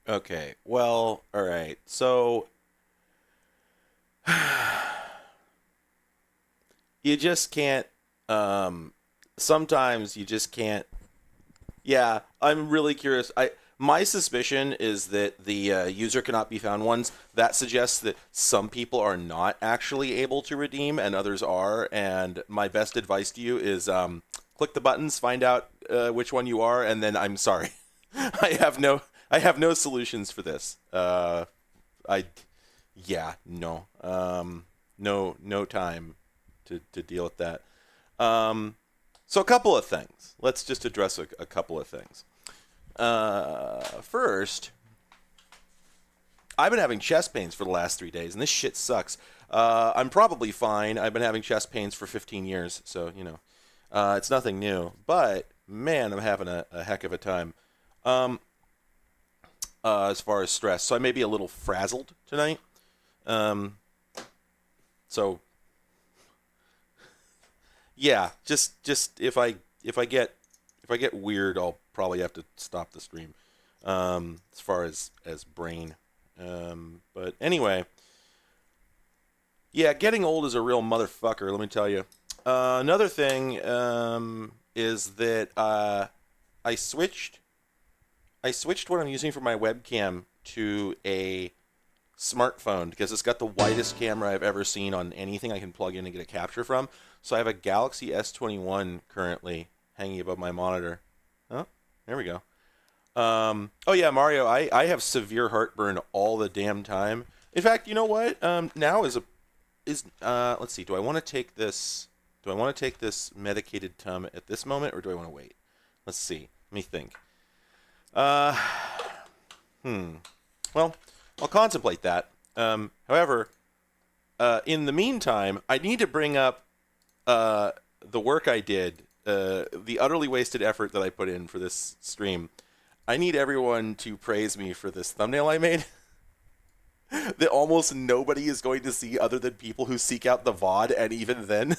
Okay. Well, all right. So you just can't. Um, sometimes you just can't. Yeah, I'm really curious. My suspicion is that the user cannot be found ones. That suggests that some people are not actually able to redeem and others are. And my best advice to you is click the buttons, find out which one you are, and then I'm sorry. I have no solutions for this. I yeah, no. No time to deal with that. So a couple of things. Let's just address a couple of things. First, I've been having chest pains for the last 3 days, and this shit sucks. I'm probably fine. I've been having chest pains for 15 years, so, it's nothing new. But, man, I'm having a heck of a time as far as stress. So I may be a little frazzled tonight. Um, so, yeah, just if I get weird, I'll probably have to stop the stream. As far as brain. But anyway, yeah, getting old is a real motherfucker. Let me tell you. Another thing is that I switched what I'm using for my webcam to a smartphone because it's got the widest camera I've ever seen on anything I can plug in and get a capture from. So I have a Galaxy S21 currently hanging above my monitor. Oh, there we go. Oh yeah, Mario, I have severe heartburn all the damn time. In fact, you know what? Now is let's see. Do I want to take this medicated tum at this moment, or do I want to wait? Let's see. Let me think. Uh, Well, I'll contemplate that. However, in the meantime, I need to bring up the work I did, the utterly wasted effort that I put in for this stream. I need everyone to praise me for this thumbnail I made that almost nobody is going to see other than people who seek out the VOD, and even then.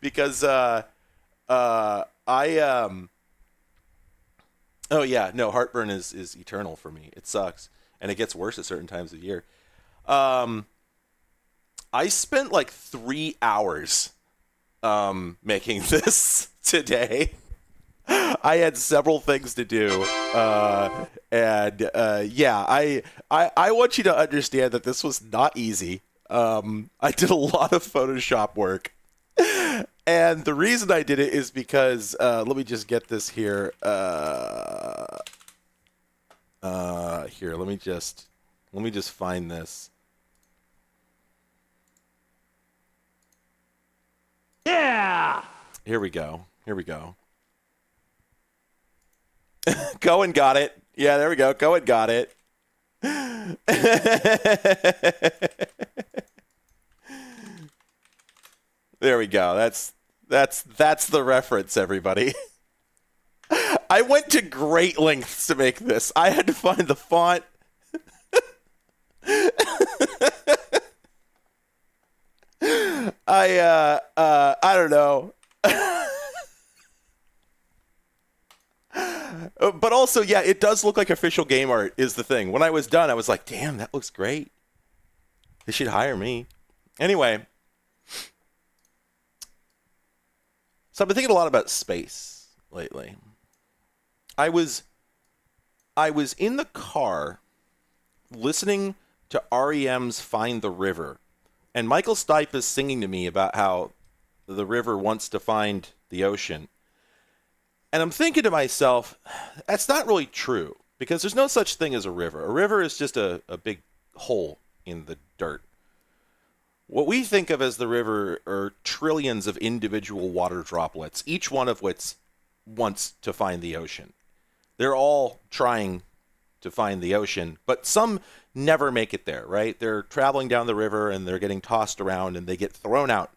Because I oh yeah, no, heartburn is eternal for me. It sucks. And it gets worse at certain times of year. Um I spent like 3 hours making this today. I had several things to do, and yeah, I want you to understand that this was not easy. I did a lot of Photoshop work, and the reason I did it is because let me just get this here. Here, let me just find this. Yeah! Here we go. Here we go. Cohen got it. Yeah, there we go. Cohen got it. There we go. That's the reference, everybody. I went to great lengths to make this. I had to find the font. I don't know. But also, yeah, it does look like official game art is the thing. When I was done, I was like, damn, that looks great. They should hire me. Anyway, so I've been thinking a lot about space lately. I was in the car listening to REM's Find the River, and Michael Stipe is singing to me about how the river wants to find the ocean. And I'm thinking to myself, that's not really true, because there's no such thing as a river. A river is just a big hole in the dirt. What we think of as the river are trillions of individual water droplets, each one of which wants to find the ocean. They're all trying to find the ocean, but some never make it there, right? They're traveling down the river and they're getting tossed around and they get thrown out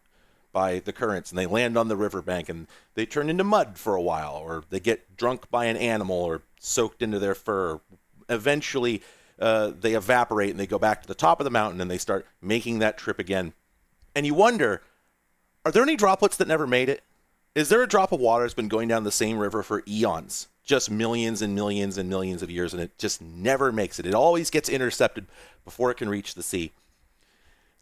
by the currents and they land on the riverbank and they turn into mud for a while, or they get drunk by an animal or soaked into their fur. Eventually, they evaporate and they go back to the top of the mountain and they start making that trip again. And you wonder, are there any droplets that never made it? Is there a drop of water that's been going down the same river for eons just millions and millions and millions of years, and it just never makes it. It always gets intercepted before it can reach the sea.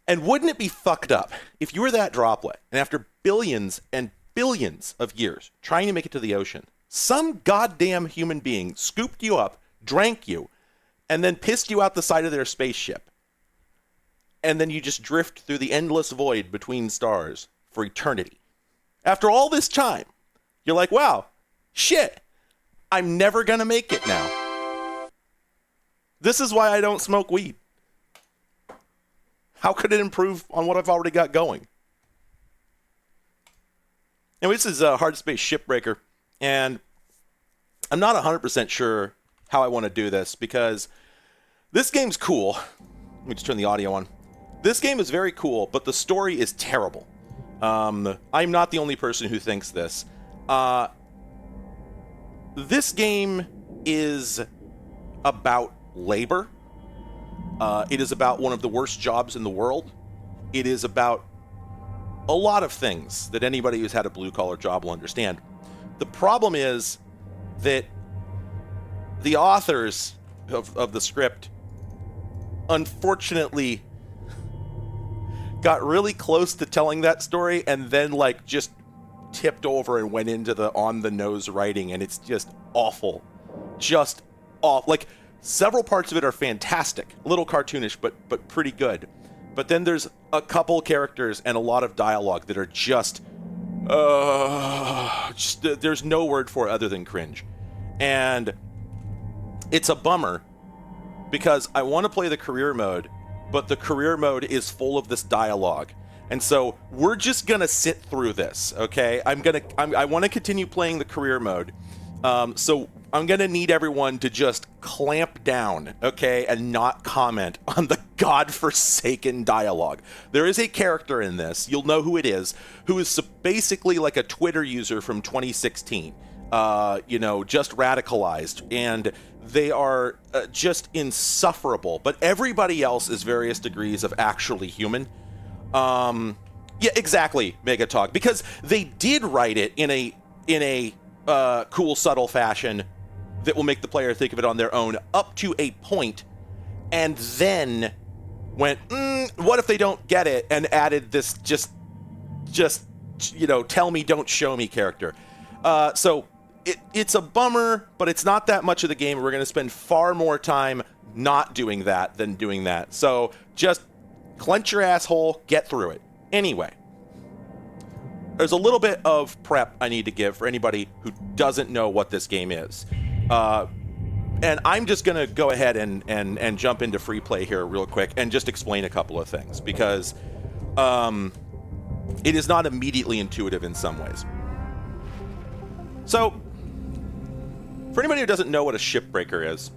And wouldn't it be fucked up if you were that droplet, and after billions and billions of years trying to make it to the ocean, some goddamn human being scooped you up, drank you, and then pissed you out the side of their spaceship, and then you just drift through the endless void between stars for eternity. After all this time, you're like, wow, shit, I'm never gonna make it now. This is why I don't smoke weed. How could it improve on what I've already got going? Anyway, this is Hardspace Shipbreaker, and I'm not 100% sure how I want to do this, because this game's cool. Let me just turn the audio on. This game is very cool, but the story is terrible. I'm not the only person who thinks this. This game is about labor. It is about one of the worst jobs in the world. It is about a lot of things that anybody who's had a blue-collar job will understand. The problem is that the authors of the script unfortunately got really close to telling that story and then like just tipped over and went into the on-the-nose writing, and it's just awful. Just awful. Like, several parts of it are fantastic, a little cartoonish, but pretty good. But then there's a couple characters and a lot of dialogue that are just there's no word for it other than cringe. And it's a bummer because I want to play the career mode, but the career mode is full of this dialogue. And so we're just going to sit through this, okay? I want to continue playing the career mode. So I'm going to need everyone to just clamp down, okay, and not comment on the godforsaken dialogue. There is a character in this, you'll know who it is, who is basically like a Twitter user from 2016, just radicalized, and they are just insufferable. But everybody else is various degrees of actually human. Yeah, exactly, Megatog, because they did write it in a cool, subtle fashion that will make the player think of it on their own up to a point, and then went, what if they don't get it, and added this just tell me, don't show me character. So it's a bummer, but it's not that much of the game. We're going to spend far more time not doing that than doing that. So just clench your asshole, get through it. Anyway, there's a little bit of prep I need to give for anybody who doesn't know what this game is. And I'm just going to go ahead and jump into free play here real quick and just explain a couple of things, because it is not immediately intuitive in some ways. So, for anybody who doesn't know what a shipbreaker is,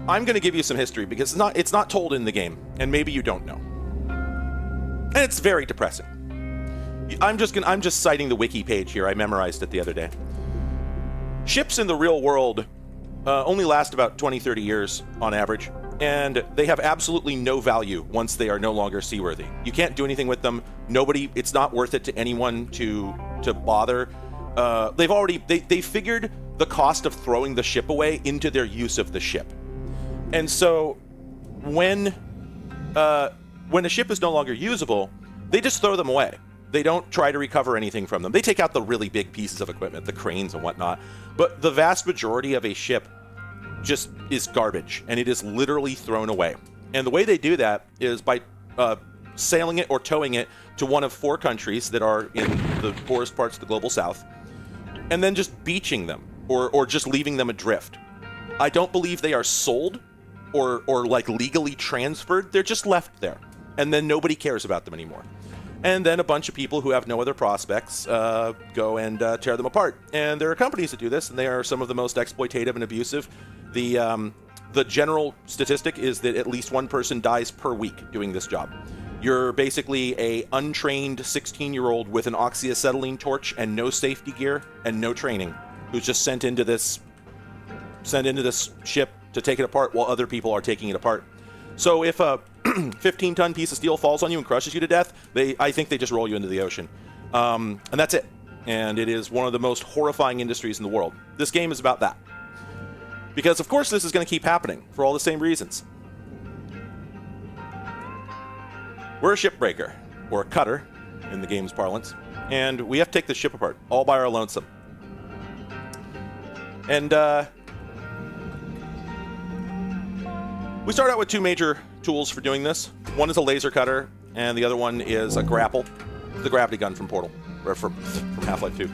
I'm going to give you some history, because it's not told in the game, and maybe you don't know. And it's very depressing. I'm just citing the wiki page here. I memorized it the other day. Ships in the real world only last about 20-30 years on average, and they have absolutely no value once they are no longer seaworthy. You can't do anything with them. It's not worth it to anyone to bother. They figured the cost of throwing the ship away into their use of the ship. And so when a ship is no longer usable, they just throw them away. They don't try to recover anything from them. They take out the really big pieces of equipment, the cranes and whatnot, but the vast majority of a ship just is garbage, and it is literally thrown away. And the way they do that is by sailing it or towing it to one of 4 countries that are in the poorest parts of the global south, and then just beaching them or just leaving them adrift. I don't believe they are sold or like legally transferred. They're just left there, and then nobody cares about them anymore. And then a bunch of people who have no other prospects go and tear them apart. And there are companies that do this, and they are some of the most exploitative and abusive. The general statistic is that at least one person dies per week doing this job. You're basically a untrained 16-year-old with an oxyacetylene torch and no safety gear and no training, who's just sent into this ship to take it apart while other people are taking it apart. So if a 15-ton piece of steel falls on you and crushes you to death, I think they just roll you into the ocean. And that's it. and it is one of the most horrifying industries in the world. This game is about that. Because, of course, this is going to keep happening for all the same reasons. We're a shipbreaker, or a cutter, in the game's parlance, and we have to take the ship apart, all by our lonesome. And, we start out with two major tools for doing this. One is a laser cutter, and the other one is a grapple, the gravity gun from Portal, or from Half-Life 2.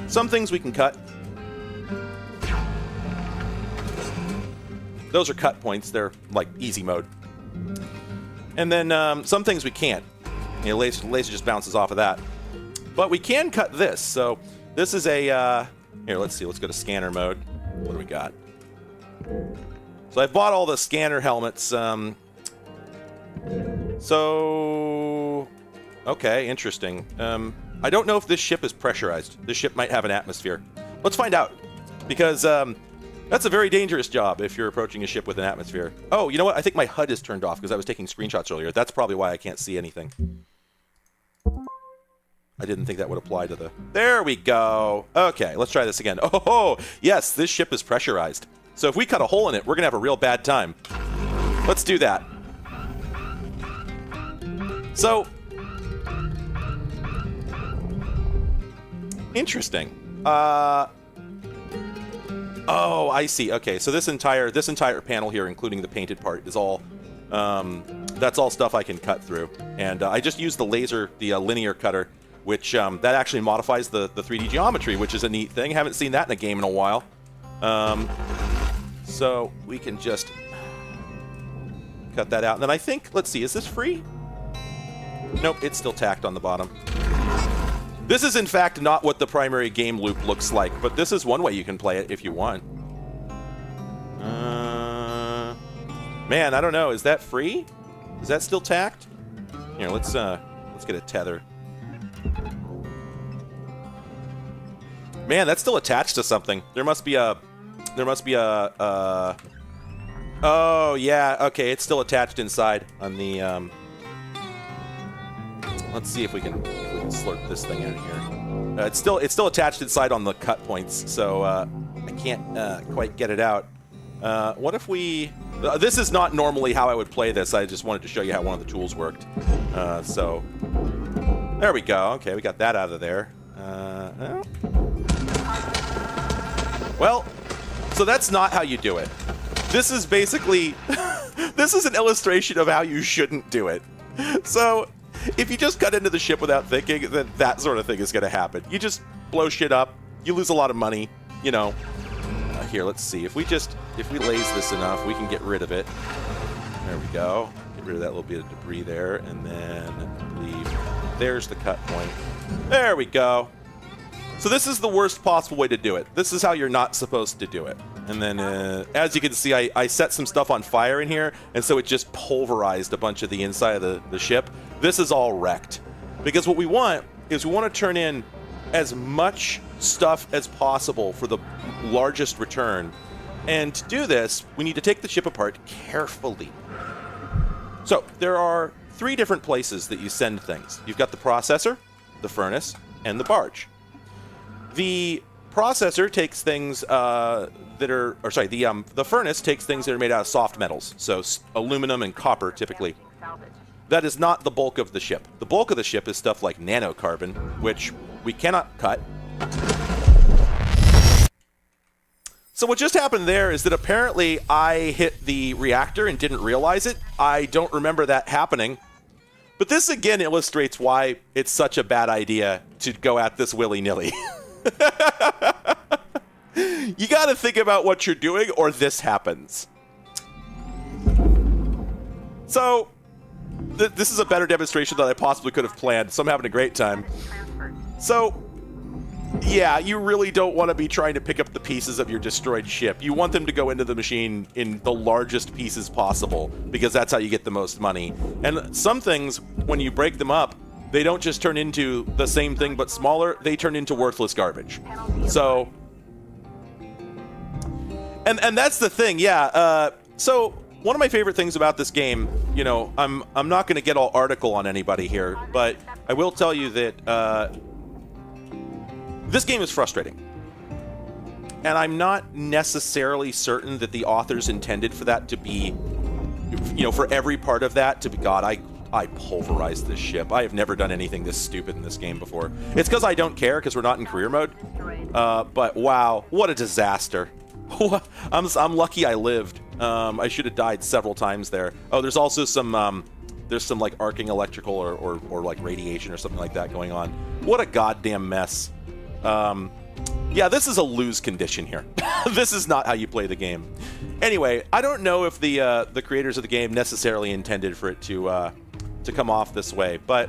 Some things we can cut. Those are cut points. They're like easy mode. And then some things we can't. You know, laser just bounces off of that. But we can cut this. So this is a... here, let's see. Let's go to scanner mode. What do we got? So I bought all the scanner helmets. So... Okay, interesting. I don't know if this ship is pressurized. This ship might have an atmosphere. Let's find out. Because that's a very dangerous job if you're approaching a ship with an atmosphere. Oh, you know what? I think my HUD is turned off because I was taking screenshots earlier. That's probably why I can't see anything. I didn't think that would apply to the... There we go. Okay, let's try this again. Oh, yes, this ship is pressurized. So if we cut a hole in it, we're going to have a real bad time. Let's do that. So... Interesting. Oh, I see. Okay, so this entire panel here, including the painted part, is all... that's all stuff I can cut through. And I just used the laser, the linear cutter, which that actually modifies the 3D geometry, which is a neat thing. Haven't seen that in a game in a while. So we can just cut that out. And then I think, let's see, is this free? Nope, it's still tacked on the bottom. This is, in fact, not what the primary game loop looks like, but this is one way you can play it if you want. Man, I don't know. Is that free? Is that still tacked? Here, let's get a tether. Man, that's still attached to something. There must be a... Oh, yeah. Okay, it's still attached inside on the... Let's see if we can slurp this thing out of here. It's still attached inside on the cut points, so I can't quite get it out. What if we... this is not normally how I would play this. I just wanted to show you how one of the tools worked. So there we go. Okay, we got that out of there. Well, so that's not how you do it. This is basically... this is an illustration of how you shouldn't do it. So... if you just cut into the ship without thinking, then that sort of thing is going to happen. You just blow shit up. You lose a lot of money. You know. Here, let's see. If we laze this enough, we can get rid of it. There we go. Get rid of that little bit of debris there. And then I believe there's the cut point. There we go. So this is the worst possible way to do it. This is how you're not supposed to do it. And then, as you can see, I set some stuff on fire in here, and so it just pulverized a bunch of the inside of the ship. This is all wrecked. Because what we want is we want to turn in as much stuff as possible for the largest return. And to do this, we need to take the ship apart carefully. So, there are 3 different places that you send things. You've got the processor, the furnace, and the barge. The processor takes things the furnace takes things that are made out of soft metals, so aluminum and copper typically. That is not the bulk of the ship. The bulk of the ship is stuff like nanocarbon, which we cannot cut. So what just happened there is that apparently I hit the reactor and didn't realize it. I don't remember that happening. But this again illustrates why it's such a bad idea to go at this willy-nilly. You gotta think about what you're doing or this happens. So, this is a better demonstration than I possibly could have planned, so I'm having a great time. So, yeah, you really don't want to be trying to pick up the pieces of your destroyed ship. You want them to go into the machine in the largest pieces possible, because that's how you get the most money. And some things, when you break them up, they don't just turn into the same thing but smaller, they turn into worthless garbage. So, and that's the thing, yeah. So, one of my favorite things about this game, you know, I'm not going to get all article on anybody here, but I will tell you that this game is frustrating. And I'm not necessarily certain that the authors intended for that to be, for every part of that to be, God, I pulverized this ship. I have never done anything this stupid in this game before. It's because I don't care, because we're not in career mode. But wow, what a disaster. I'm lucky I lived. I should have died several times there. Oh, there's also some, like arcing electrical or like radiation or something like that going on. What a goddamn mess. Yeah, this is a lose condition here. This is not how you play the game. Anyway, I don't know if the creators of the game necessarily intended for it to come off this way, but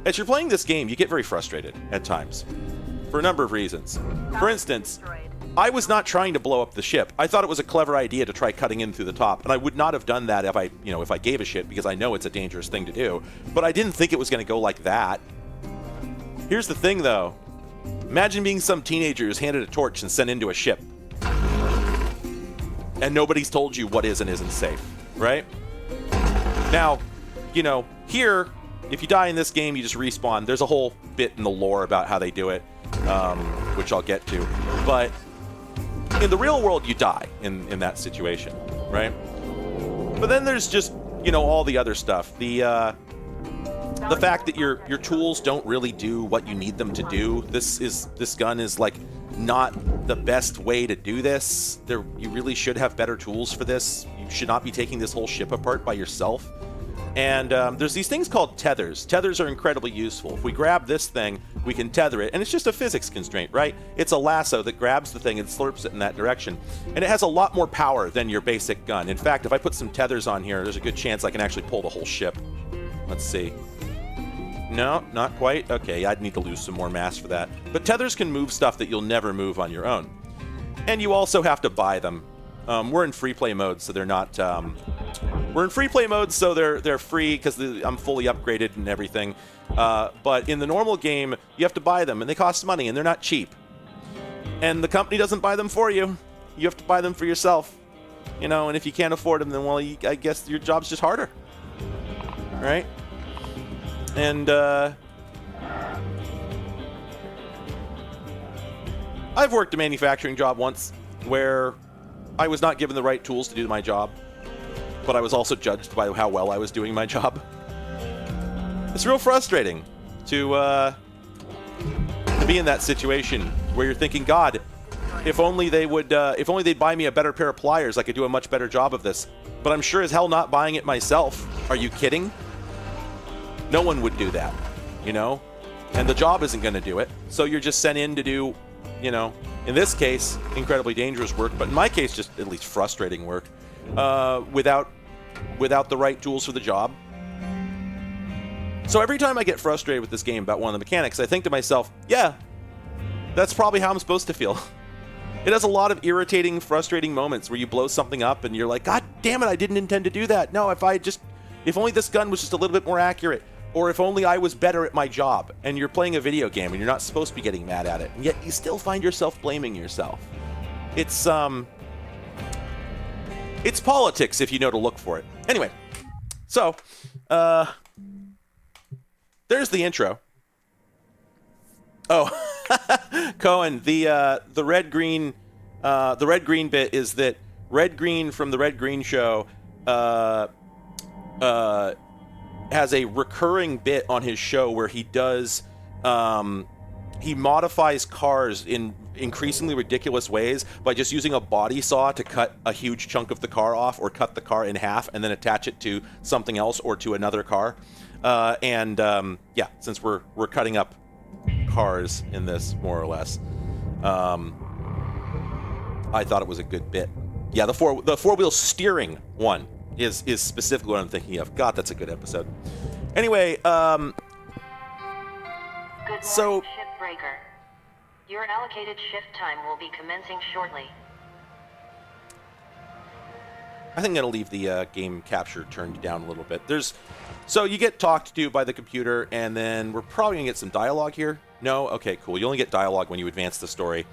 as you're playing this game, you get very frustrated at times for a number of reasons. For instance, I was not trying to blow up the ship. I thought it was a clever idea to try cutting in through the top, and I would not have done that if I gave a shit, because I know it's a dangerous thing to do. But I didn't think it was going to go like that. Here's the thing, though. Imagine being some teenager who's handed a torch and sent into a ship. And nobody's told you what is and isn't safe, right? Now, here, if you die in this game, you just respawn. There's a whole bit in the lore about how they do it, which I'll get to. But in the real world, you die in that situation, right? But then there's just, all the other stuff. The fact that your tools don't really do what you need them to do. This gun is like not the best way to do this. You really should have better tools for this. You should not be taking this whole ship apart by yourself. And there's these things called tethers. Tethers are incredibly useful. If we grab this thing, we can tether it, and it's just a physics constraint, right? It's a lasso that grabs the thing and slurps it in that direction. And it has a lot more power than your basic gun. In fact, if I put some tethers on here, there's a good chance I can actually pull the whole ship. Let's see. No, not quite. Okay, I'd need to lose some more mass for that. But tethers can move stuff that you'll never move on your own. And you also have to buy them. We're in free play mode, so they're not... we're in free play mode, so they're free because I'm fully upgraded and everything. But in the normal game, you have to buy them, and they cost money, and they're not cheap. And the company doesn't buy them for you. You have to buy them for yourself. And if you can't afford them, then, well, I guess your job's just harder. Right? And I've worked a manufacturing job once where I was not given the right tools to do my job, but I was also judged by how well I was doing my job. It's real frustrating to be in that situation where you're thinking, God, if only they'd buy me a better pair of pliers, I could do a much better job of this. But I'm sure as hell not buying it myself. Are you kidding? No one would do that, and the job isn't going to do it. So you're just sent in to do, in this case, incredibly dangerous work, but in my case, just at least frustrating work, without the right tools for the job. So every time I get frustrated with this game about one of the mechanics, I think to myself, yeah, that's probably how I'm supposed to feel. It has a lot of irritating, frustrating moments where you blow something up and you're like, God damn it, I didn't intend to do that. No, if only this gun was just a little bit more accurate. Or if only I was better at my job. And you're playing a video game and you're not supposed to be getting mad at it. And yet you still find yourself blaming yourself. It's politics if you know to look for it. Anyway, so there's the intro. Oh, Cohen, the red green bit is that Red Green from the Red Green Show has a recurring bit on his show where he does he modifies cars in increasingly ridiculous ways by just using a body saw to cut a huge chunk of the car off or cut the car in half and then attach it to something else or to another car. Yeah, since we're cutting up cars in this more or less, I thought it was a good bit. Yeah, the four-wheel steering one is specifically what I'm thinking of. God, that's a good episode. Anyway, Good morning, Shipbreaker. Your allocated shift time will be commencing shortly. I think I'm going to leave the game capture turned down a little bit. So you get talked to by the computer, and then we're probably going to get some dialogue here. No? Okay, cool. You only get dialogue when you advance the story.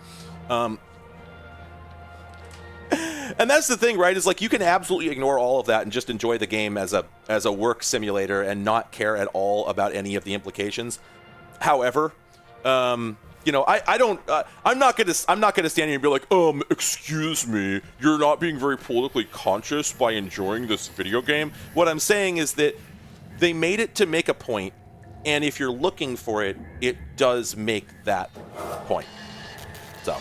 And that's the thing, right? Is like you can absolutely ignore all of that and just enjoy the game as a work simulator and not care at all about any of the implications. However, I don't. I'm not gonna stand here and be like, excuse me, you're not being very politically conscious by enjoying this video game. What I'm saying is that they made it to make a point, and if you're looking for it, it does make that point. So.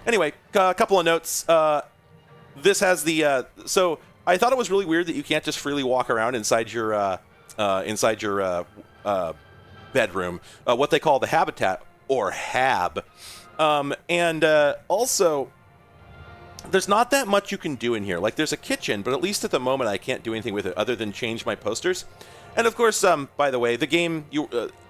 Anyway, a couple of notes. This has the so I thought it was really weird that you can't just freely walk around inside your bedroom, what they call the habitat or hab, and also there's not that much you can do in here. Like there's a kitchen, but at least at the moment I can't do anything with it other than change my posters. And of course, by the way, the game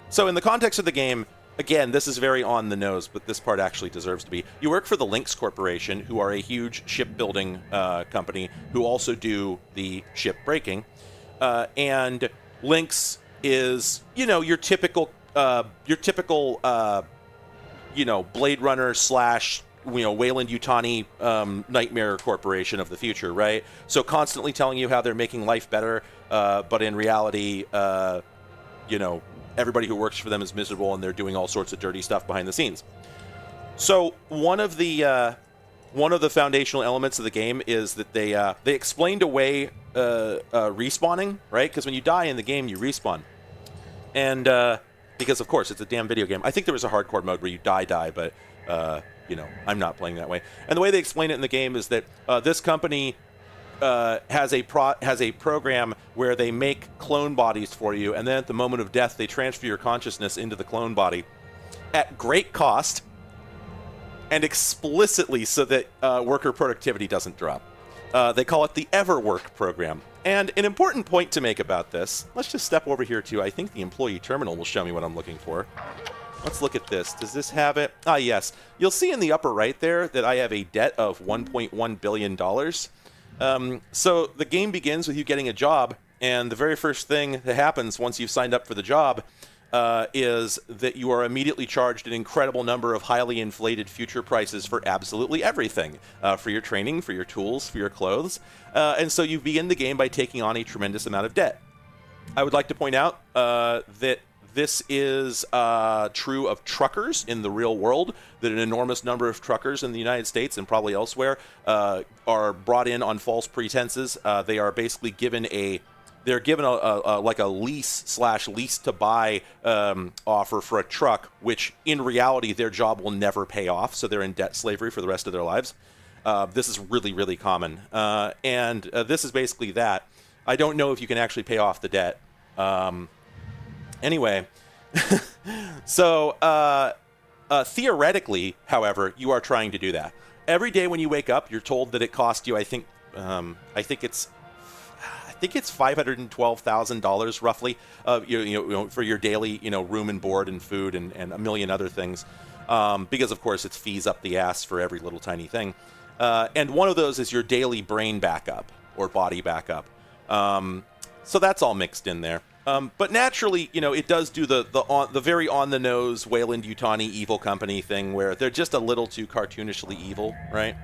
so in the context of the game. Again, this is very on the nose, but this part actually deserves to be. You work for the Lynx Corporation, who are a huge shipbuilding company who also do the shipbreaking. And Lynx is, your typical, Blade Runner / Weyland-Yutani nightmare corporation of the future, right? So constantly telling you how they're making life better, but in reality, everybody who works for them is miserable and they're doing all sorts of dirty stuff behind the scenes. So one of the foundational elements of the game is that they explained away respawning, right? Because when you die in the game, you respawn. And because, of course, it's a damn video game. I think there was a hardcore mode where you die, but, I'm not playing that way. And the way they explain it in the game is that this company has a program where they make clone bodies for you, and then at the moment of death, they transfer your consciousness into the clone body at great cost and explicitly so that worker productivity doesn't drop. They call it the Everwork program. And an important point to make about this, let's just step over here to, I think the employee terminal will show me what I'm looking for. Let's look at this. Does this have it? Ah, yes. You'll see in the upper right there that I have a debt of $1.1 billion. So the game begins with you getting a job, and the very first thing that happens once you've signed up for the job is that you are immediately charged an incredible number of highly inflated future prices for absolutely everything, for your training, for your tools, for your clothes. And so you begin the game by taking on a tremendous amount of debt. I would like to point out that this is true of truckers in the real world, that an enormous number of truckers in the United States and probably elsewhere are brought in on false pretenses. They are basically given a lease to buy offer for a truck, which in reality their job will never pay off, so they're in debt slavery for the rest of their lives. This is really, really common. And this is basically that. I don't know if you can actually pay off the debt. Anyway, so theoretically, however, you are trying to do that. Every day when you wake up, you're told that it cost you, I think it's $512,000 roughly, for your daily, room and board and food and a million other things, because of course it's fees up the ass for every little tiny thing, and one of those is your daily brain backup or body backup. So that's all mixed in there. But naturally, it does do the very on-the-nose Weyland-Yutani evil company thing where they're just a little too cartoonishly evil, right?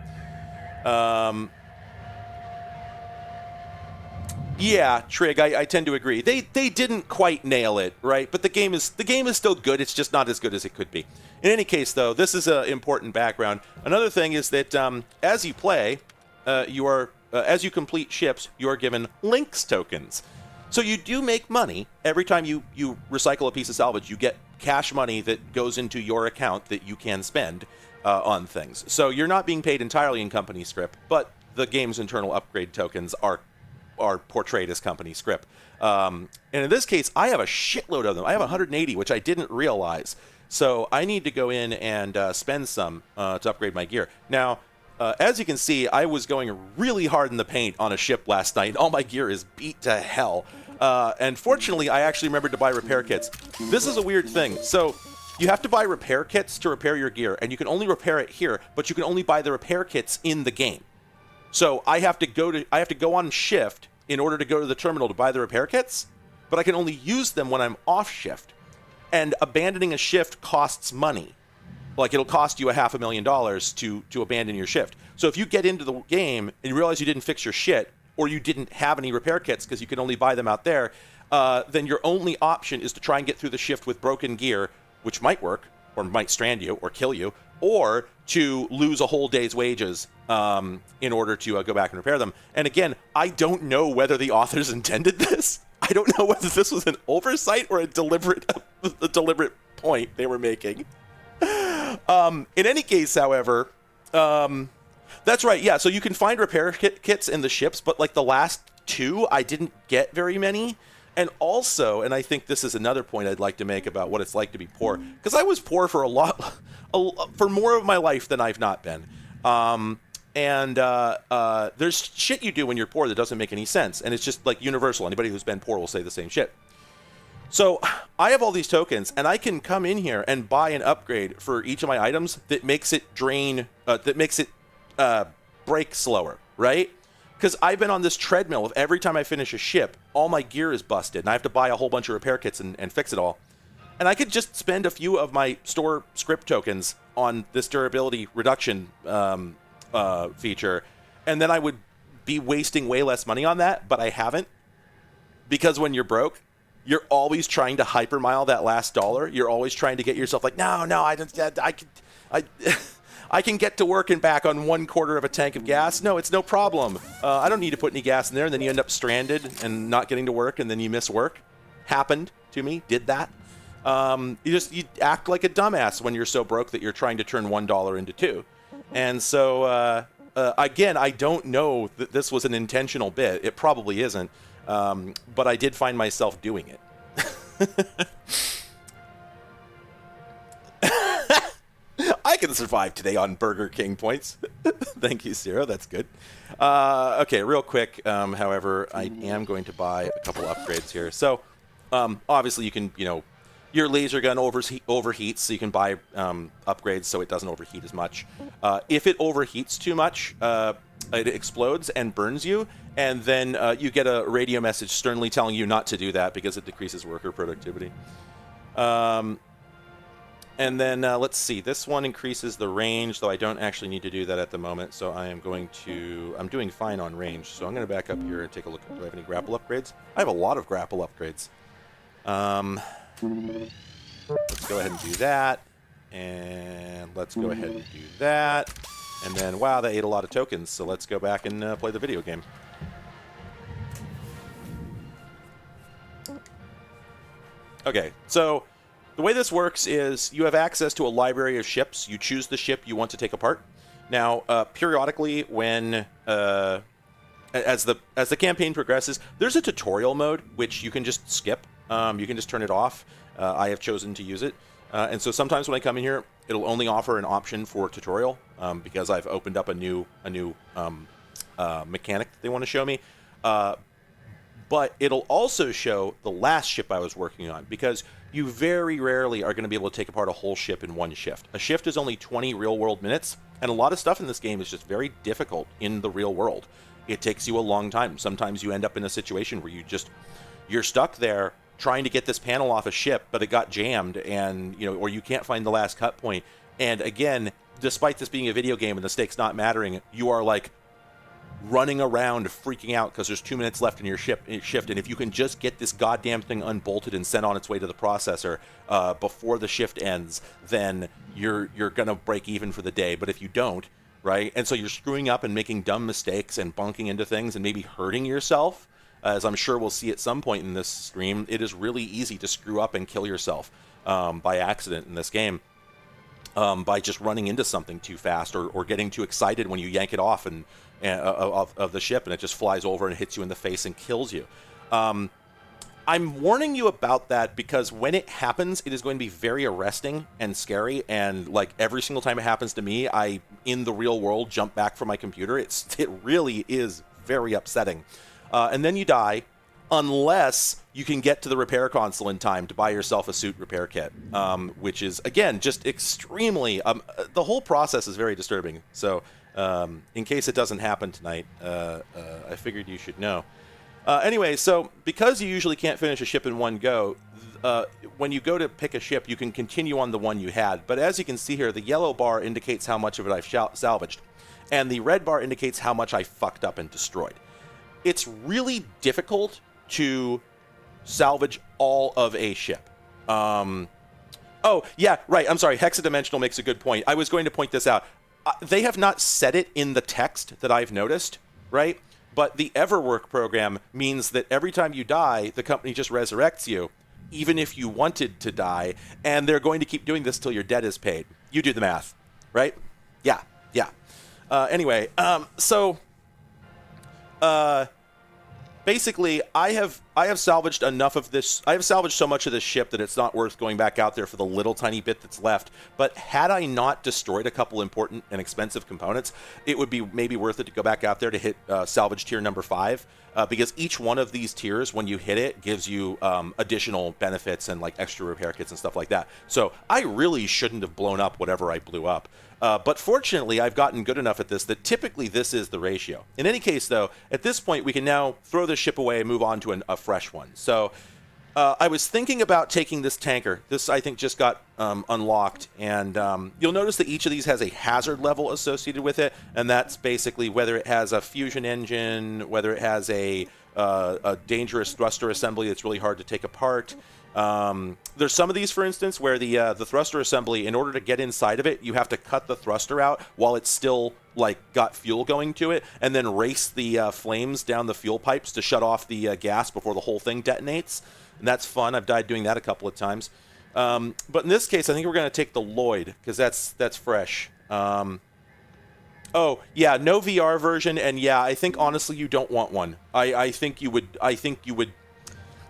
Yeah, Trig, I tend to agree. They didn't quite nail it, right? But the game is still good. It's just not as good as it could be. In any case, though, this is an important background. Another thing is that as you play, as you complete ships, you are given Lynx tokens. So you do make money every time you recycle a piece of salvage. You get cash money that goes into your account that you can spend on things. So you're not being paid entirely in company script, but the game's internal upgrade tokens are portrayed as company script. And in this case, I have a shitload of them. I have 180, which I didn't realize. So I need to go in and spend some to upgrade my gear. Now, as you can see, I was going really hard in the paint on a ship last night. All my gear is beat to hell. And fortunately, I actually remembered to buy repair kits. This is a weird thing. So you have to buy repair kits to repair your gear, and you can only repair it here, but you can only buy the repair kits in the game. So I have to go on shift in order to go to the terminal to buy the repair kits, but I can only use them when I'm off shift. And abandoning a shift costs money. Like, it'll cost you $500,000 to abandon your shift. So if you get into the game and you realize you didn't fix your shit, or you didn't have any repair kits because you can only buy them out there, then your only option is to try and get through the shift with broken gear, which might work, or might strand you, or kill you, or to lose a whole day's wages in order to go back and repair them. And again, I don't know whether the authors intended this. I don't know whether this was an oversight or a deliberate point they were making. In any case, however, that's right. Yeah, so you can find repair kits in the ships, but like the last two, I didn't get very many. And also, and I think this is another point I'd like to make about what it's like to be poor, because I was poor for for more of my life than I've not been. There's shit you do when you're poor that doesn't make any sense, and it's just like universal. Anybody who's been poor will say the same shit. So I have all these tokens, and I can come in here and buy an upgrade for each of my items that makes it break slower, right? Because I've been on this treadmill of every time I finish a ship, all my gear is busted, and I have to buy a whole bunch of repair kits and fix it all. And I could just spend a few of my store script tokens on this durability reduction feature, and then I would be wasting way less money on that, but I haven't. Because when you're broke, you're always trying to hypermile that last dollar. You're always trying to get yourself like, no, I can get to work and back on 1/4 of a tank of gas. No, it's no problem. I don't need to put any gas in there. And then you end up stranded and not getting to work, and then you miss work. Happened to me. Did that. You act like a dumbass when you're so broke that you're trying to turn $1 into $2. And so, again, I don't know that this was an intentional bit. It probably isn't. But I did find myself doing it. I can survive today on Burger King points. Thank you, Zero. That's good. Okay, real quick. However, I am going to buy a couple upgrades here. So, obviously, you can, your laser gun overheats, so you can buy upgrades so it doesn't overheat as much. If it overheats too much, it explodes and burns you, and then you get a radio message sternly telling you not to do that because it decreases worker productivity. And then let's see, this one increases the range, though I don't actually need to do that at the moment, so I'm doing fine on range. So I'm going to back up here and take a look. Do I have any grapple upgrades? I have a lot of grapple upgrades. Let's go ahead and do that, and let's go ahead and do that. And then, wow, that ate a lot of tokens, so let's go back and play the video game. Okay, so the way this works is you have access to a library of ships. You choose the ship you want to take apart. Now, periodically, when as the campaign progresses, there's a tutorial mode which you can just skip. You can just turn it off. I have chosen to use it, and so sometimes when I come in here, it'll only offer an option for tutorial because I've opened up a new mechanic that they want to show me. But it'll also show the last ship I was working on, because you very rarely are going to be able to take apart a whole ship in one shift. A shift is only 20 real-world minutes, and a lot of stuff in this game is just very difficult in the real world. It takes you a long time. Sometimes you end up in a situation where you're stuck there trying to get this panel off a ship, but it got jammed, and or you can't find the last cut point. And again, despite this being a video game and the stakes not mattering, you are like running around freaking out because there's 2 minutes left in your shift, and if you can just get this goddamn thing unbolted and sent on its way to the processor before the shift ends, then you're gonna break even for the day. But if you don't, right, and so you're screwing up and making dumb mistakes and bunking into things and maybe hurting yourself, as I'm sure we'll see at some point in this stream, it is really easy to screw up and kill yourself by accident in this game. By just running into something too fast or getting too excited when you yank it off of the ship and it just flies over and hits you in the face and kills you. I'm warning you about that because when it happens, it is going to be very arresting and scary, and like every single time it happens to me, I, in the real world, jump back from my computer. It really is very upsetting. And then you die, unless you can get to the repair console in time to buy yourself a suit repair kit, which is, again, just extremely... the whole process is very disturbing. So in case it doesn't happen tonight, I figured you should know. Anyway, so because you usually can't finish a ship in one go, when you go to pick a ship, you can continue on the one you had. But as you can see here, the yellow bar indicates how much of it I've salvaged, and the red bar indicates how much I fucked up and destroyed. It's really difficult to salvage all of a ship. Oh, yeah, right. I'm sorry. Hexadimensional makes a good point. I was going to point this out. They have not said it in the text that I've noticed, right? But the Everwork program means that every time you die, the company just resurrects you, even if you wanted to die, and they're going to keep doing this till your debt is paid. You do the math, right? Yeah. Anyway, basically, I have salvaged enough of this. I have salvaged so much of this ship that it's not worth going back out there for the little tiny bit that's left. But had I not destroyed a couple important and expensive components, it would be maybe worth it to go back out there to hit salvage tier number 5. Because each one of these tiers, when you hit it, gives you additional benefits and like extra repair kits and stuff like that. So I really shouldn't have blown up whatever I blew up. But fortunately, I've gotten good enough at this that typically this is the ratio. In any case, though, at this point, we can now throw the ship away and move on to a fresh one. So I was thinking about taking this tanker. This, I think, just got unlocked. And you'll notice that each of these has a hazard level associated with it. And that's basically whether it has a fusion engine, whether it has a dangerous thruster assembly that's really hard to take apart. There's some of these, for instance, where the thruster assembly, in order to get inside of it, you have to cut the thruster out while it's still like got fuel going to it, and then race the flames down the fuel pipes to shut off the gas before the whole thing detonates. And that's fun. I've died doing that a couple of times. But in this case, I think we're going to take the Lloyd because that's fresh. Oh yeah, no VR version, and yeah, I think honestly you don't want one. I think you would.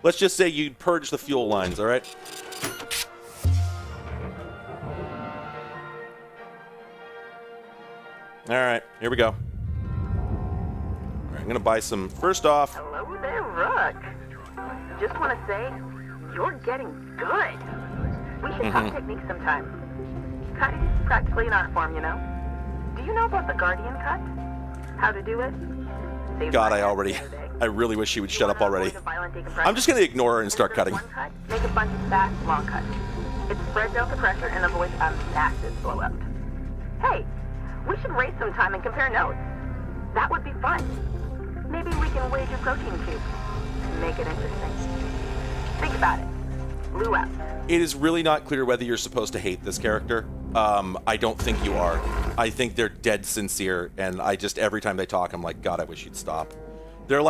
Let's just say you'd purge the fuel lines, all right? All right, here we go. All right, I'm going to buy some. First off... Hello there, Rook. Just want to say, you're getting good. We should talk techniques sometime. Cutting's practically an art form, you know? Do you know about the Guardian cut? How to do it? God, I really wish she would shut up already. I'm just going to ignore her and start cutting. Cut, make a bunch of fast, long cuts. It spreads out the pressure and avoids a massive blowout. Hey, we should race sometime and compare notes. That would be fun. Maybe we can wage a protein cube. Make it interesting. Think about it. Blue out. It is really not clear whether you're supposed to hate this character. I don't think you are. I think they're dead sincere, and every time they talk, I'm like, God, I wish you'd stop. They're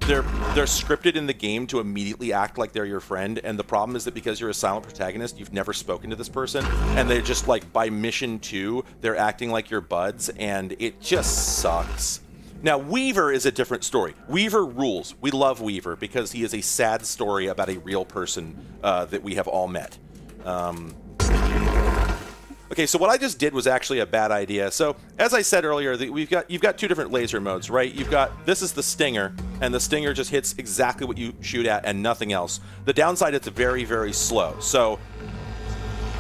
scripted in the game to immediately act like they're your friend, and the problem is that because you're a silent protagonist, you've never spoken to this person, and they're just like, by mission 2, they're acting like your buds, and it just sucks. Now, Weaver is a different story. Weaver rules. We love Weaver because he is a sad story about a real person that we have all met. Okay, so what I just did was actually a bad idea. So, as I said earlier, you've got two different laser modes, right? This is the Stinger, and the Stinger just hits exactly what you shoot at and nothing else. The downside, it's very, very slow. So,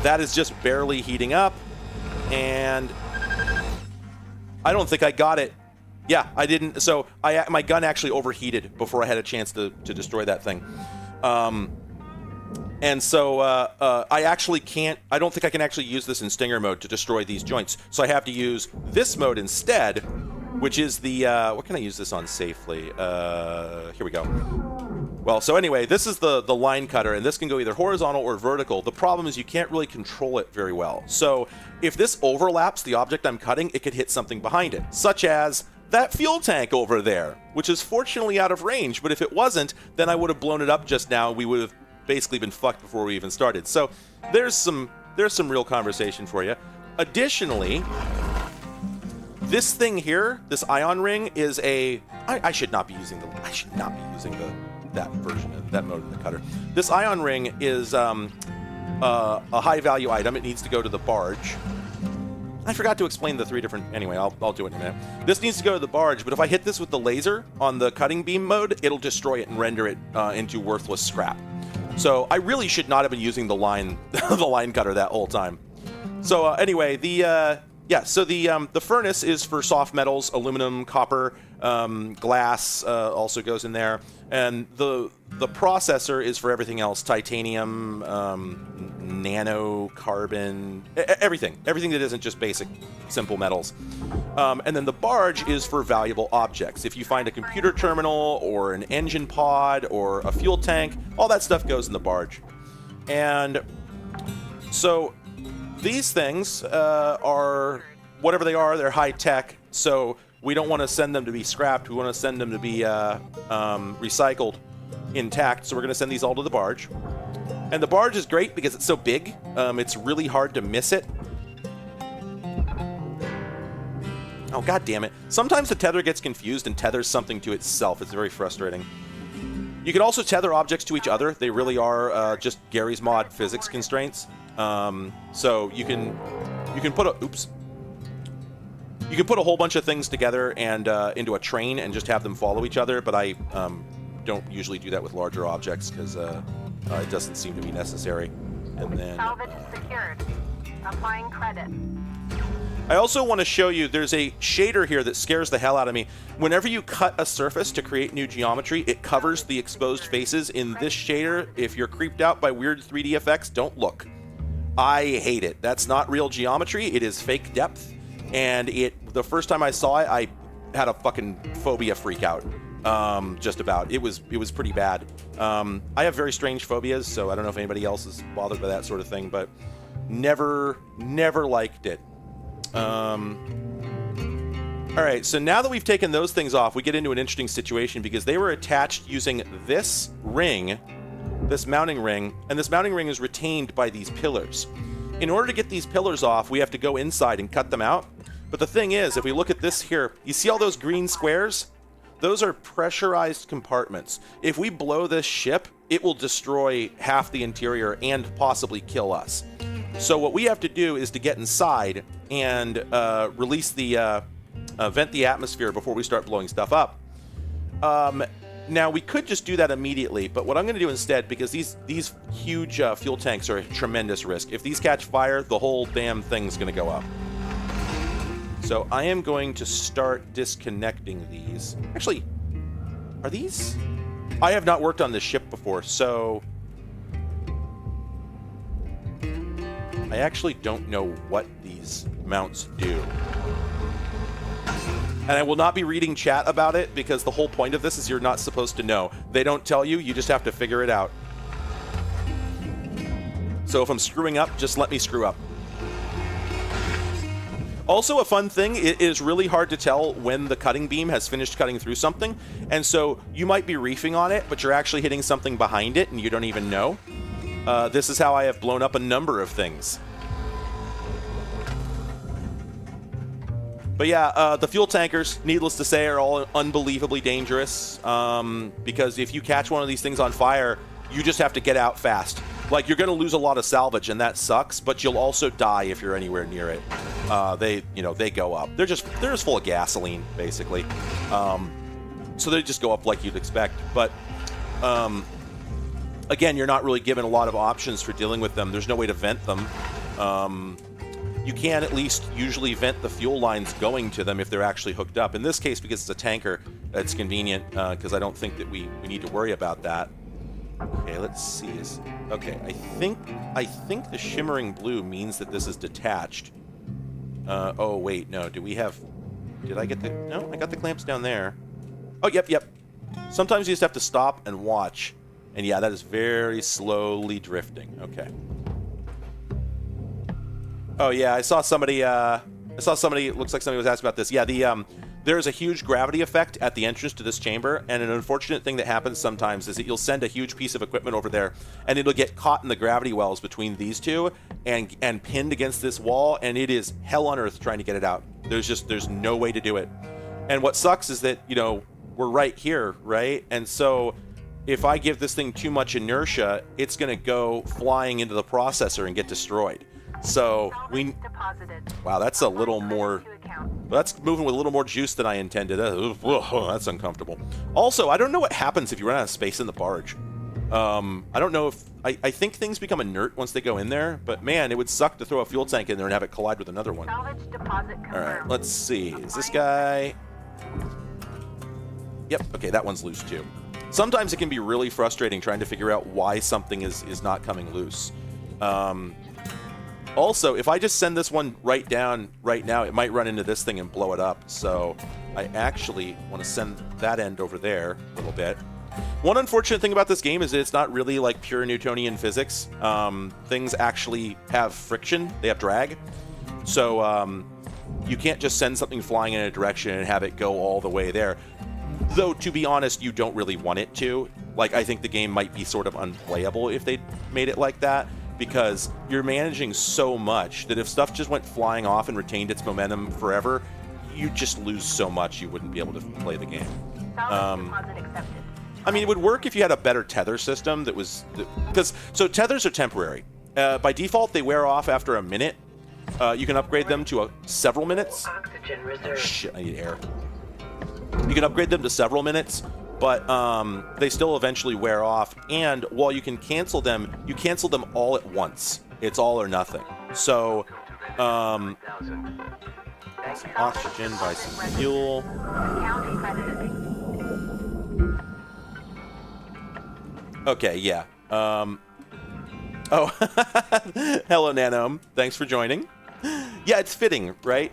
that is just barely heating up, and I don't think I got it. Yeah, I didn't. So, my gun actually overheated before I had a chance to destroy that thing. And so I don't think I can actually use this in Stinger mode to destroy these joints. So I have to use this mode instead, which is the, what can I use this on safely? Here we go. Well, so anyway, this is the line cutter, and this can go either horizontal or vertical. The problem is you can't really control it very well. So if this overlaps the object I'm cutting, it could hit something behind it, such as that fuel tank over there, which is fortunately out of range. But if it wasn't, then I would have blown it up just now. We would have basically been fucked before we even started. So there's some real conversation for you. Additionally, this thing here, this ion ring, is I should not be using that version of that mode of the cutter. This ion ring is a high value item. It needs to go to the barge. I forgot to explain the three different... Anyway, I'll do it in a minute. This needs to go to the barge, but if I hit this with the laser on the cutting beam mode, it'll destroy it and render it into worthless scrap. So I really should not have been using the line cutter that whole time. So anyway, the furnace is for soft metals, aluminum, copper, glass also goes in there, and the the processor is for everything else: titanium, nano, carbon, everything that isn't just basic, simple metals. And then the barge is for valuable objects. If you find a computer terminal or an engine pod or a fuel tank, all that stuff goes in the barge. And so these things are whatever they are. They're high tech. So we don't want to send them to be scrapped. We want to send them to be recycled intact. So we're going to send these all to the barge. And the barge is great because it's so big. It's really hard to miss it. Oh, god damn it. Sometimes the tether gets confused and tethers something to itself. It's very frustrating. You can also tether objects to each other. They really are just Gary's Mod physics constraints. So you can put a... Oops. You can put a whole bunch of things together and into a train and just have them follow each other, but I don't usually do that with larger objects because it doesn't seem to be necessary. And then Salvage secured. Applying credit. I also want to show you there's a shader here that scares the hell out of me. Whenever you cut a surface to create new geometry, it covers the exposed faces in this shader. If you're creeped out by weird 3D effects, don't look. I hate it. That's not real geometry. It is fake depth. And the first time I saw it, I had a fucking phobia freak out. Just about. It was pretty bad. I have very strange phobias, so I don't know if anybody else is bothered by that sort of thing, but never liked it. All right, so now that we've taken those things off, we get into an interesting situation because they were attached using this ring, this mounting ring, and this mounting ring is retained by these pillars. In order to get these pillars off, we have to go inside and cut them out. But the thing is, if we look at this here, you see all those green squares? Those are pressurized compartments. If we blow this ship, it will destroy half the interior and possibly kill us. So what we have to do is to get inside and release the vent the atmosphere before we start blowing stuff up. Now we could just do that immediately, but what I'm going to do instead, because these huge fuel tanks are a tremendous risk. If these catch fire, the whole damn thing's going to go up. So I am going to start disconnecting these. Actually, are these? I have not worked on this ship before, so I actually don't know what these mounts do. And I will not be reading chat about it because the whole point of this is you're not supposed to know. They don't tell you, you just have to figure it out. So if I'm screwing up, just let me screw up. Also, a fun thing, it is really hard to tell when the cutting beam has finished cutting through something. And so you might be reefing on it, but you're actually hitting something behind it and you don't even know. This is how I have blown up a number of things. But yeah, the fuel tankers, needless to say, are all unbelievably dangerous. Because if you catch one of these things on fire, you just have to get out fast. Like, you're going to lose a lot of salvage, and that sucks, but you'll also die if you're anywhere near it. They go up. They're just full of gasoline, basically. So they just go up like you'd expect. But again, you're not really given a lot of options for dealing with them. There's no way to vent them. You can at least usually vent the fuel lines going to them if they're actually hooked up. In this case, because it's a tanker, it's convenient because I don't think that we need to worry about that. Okay, let's see. Okay, I think the shimmering blue means that this is detached. Oh wait, no. Did I get the? No, I got the clamps down there. Oh, yep. Sometimes you just have to stop and watch. And yeah, that is very slowly drifting. Okay. Oh yeah, I saw somebody. It looks like somebody was asking about this. Yeah, there's a huge gravity effect at the entrance to this chamber, and an unfortunate thing that happens sometimes is that you'll send a huge piece of equipment over there, and it'll get caught in the gravity wells between these two, and pinned against this wall, and it is hell on earth trying to get it out. There's no way to do it. And what sucks is that, we're right here, right? And so if I give this thing too much inertia, it's going to go flying into the processor and get destroyed. So wow, that's a little more. That's moving with a little more juice than I intended. That's uncomfortable. Also, I don't know what happens if you run out of space in the barge. I don't know if I think things become inert once they go in there. But man, it would suck to throw a fuel tank in there and have it collide with another one. All right, let's see. Is this guy? Yep. Okay, that one's loose too. sometimes it can be really frustrating trying to figure out why something is not coming loose. Also, if I just send this one right down right now, it might run into this thing and blow it up. So I actually want to send that end over there a little bit. One unfortunate thing about this game is that it's not really like pure Newtonian physics. Things actually have friction. They have drag. So you can't just send something flying in a direction and have it go all the way there. Though, to be honest, you don't really want it to. Like, I think the game might be sort of unplayable if they made it like that, because you're managing so much that if stuff just went flying off and retained its momentum forever, you'd just lose so much you wouldn't be able to play the game. I mean, it would work if you had a better tether system that was... So tethers are temporary. By default, they wear off after a minute. You can upgrade them to several minutes. Oh, shit, I need air. You can upgrade them to several minutes, but they still eventually wear off. And while you can cancel them all at once. It's all or nothing. So, some oxygen, buy some fuel. Okay, yeah. Oh, hello, Nanome. Thanks for joining. Yeah, it's fitting, right?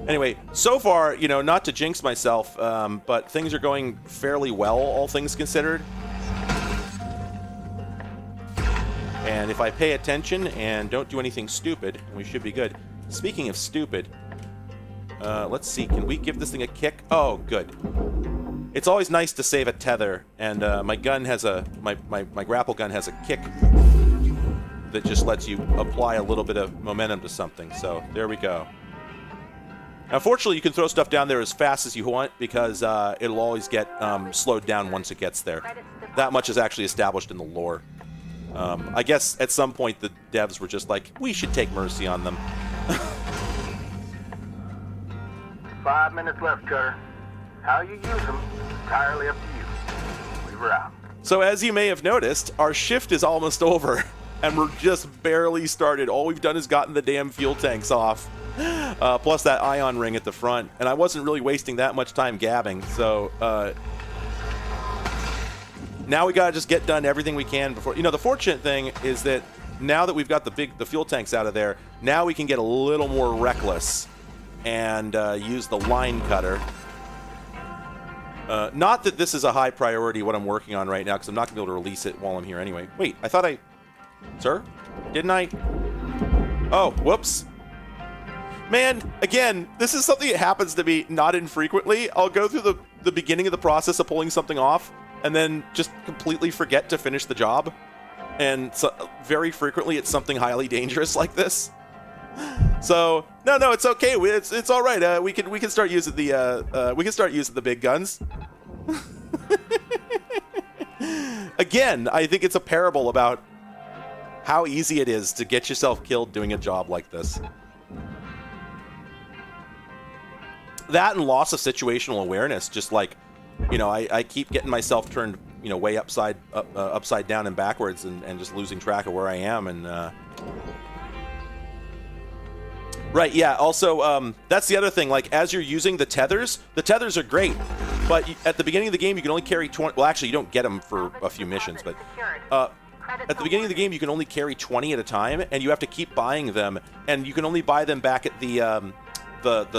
Anyway, so far, you know, not to jinx myself, but things are going fairly well, all things considered. And if I pay attention and don't do anything stupid, we should be good. Speaking of stupid, let's see, can we give this thing a kick? Oh, good. It's always nice to save a tether, and my gun has my grapple gun has a kick that just lets you apply a little bit of momentum to something. So there we go. Now, fortunately, you can throw stuff down there as fast as you want because it'll always get slowed down once it gets there. That much is actually established in the lore. I guess at some point the devs were just like, we should take mercy on them. 5 minutes left, Cutter. How you use them, entirely up to you. We were out. So as you may have noticed, our shift is almost over, and we're just barely started. All we've done is gotten the damn fuel tanks off, plus that ion ring at the front, and I wasn't really wasting that much time gabbing, so now we gotta just get done everything we can before... You know, the fortunate thing is that now that we've got the fuel tanks out of there, now we can get a little more reckless and use the line cutter. Not that this is a high priority, what I'm working on right now, because I'm not going to be able to release it while I'm here anyway. Wait, I thought I... Sir? Didn't I? Oh, whoops. Man, again, this is something that happens to me not infrequently. I'll go through the beginning of the process of pulling something off, and then just completely forget to finish the job. And so, very frequently, it's something highly dangerous like this. So no, it's okay. It's all right. We can start using the big guns. Again, I think it's a parable about how easy it is to get yourself killed doing a job like this. That and loss of situational awareness. Just like, you know, I keep getting myself turned, you know, way upside down and backwards, and just losing track of where I am. And right, yeah, also, that's the other thing, like, as you're using the tethers are great, but at the beginning of the game, you can only carry 20, well, actually, you don't get them for a few missions, but, at the beginning of the game, you can only carry 20 at a time, and you have to keep buying them, and you can only buy them back at the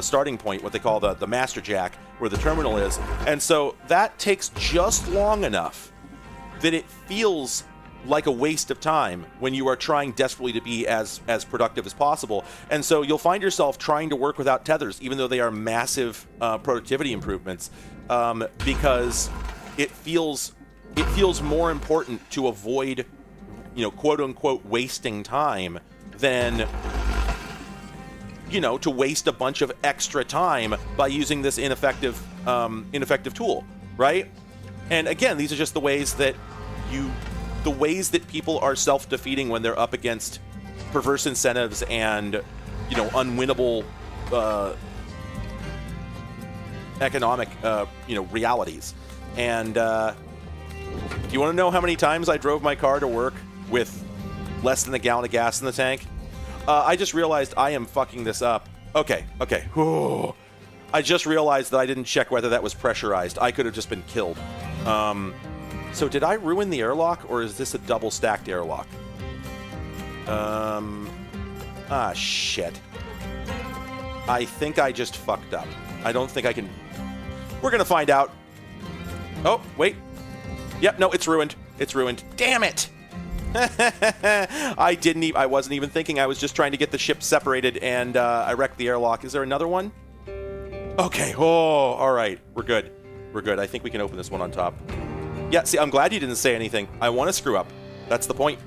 starting point, what they call the master jack, where the terminal is, and so that takes just long enough that it feels like a waste of time when you are trying desperately to be as productive as possible. And so you'll find yourself trying to work without tethers, even though they are massive productivity improvements, because it feels more important to avoid, you know, quote unquote wasting time than, you know, to waste a bunch of extra time by using this ineffective tool, right? And again, these are just the ways that people are self-defeating when they're up against perverse incentives and, you know, unwinnable economic, you know, realities. And do you want to know how many times I drove my car to work with less than a gallon of gas in the tank? I just realized I am fucking this up. Okay. Whew. I just realized that I didn't check whether that was pressurized. I could have just been killed. So did I ruin the airlock, or is this a double-stacked airlock? Shit. I think I just fucked up. I don't think I can... We're gonna find out. Oh, wait. Yep, no, it's ruined. It's ruined. Damn it! I wasn't even thinking. I was just trying to get the ship separated, and I wrecked the airlock. Is there another one? Okay. Oh, all right. We're good. We're good. I think we can open this one on top. Yeah, see, I'm glad you didn't say anything. I want to screw up. That's the point.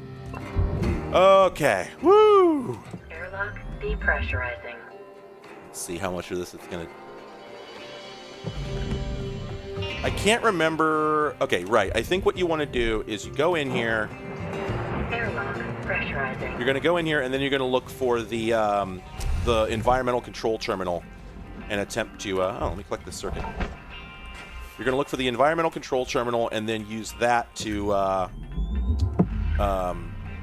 Okay. Woo! Airlock depressurizing. Let's see how much of this it's going to... I can't remember... Okay, right. I think what you want to do is you go in here... Airlock pressurizing. You're going to go in here, and then you're going to look for the environmental control terminal and attempt to... let me click this circuit. You're going to look for the environmental control terminal and then use that to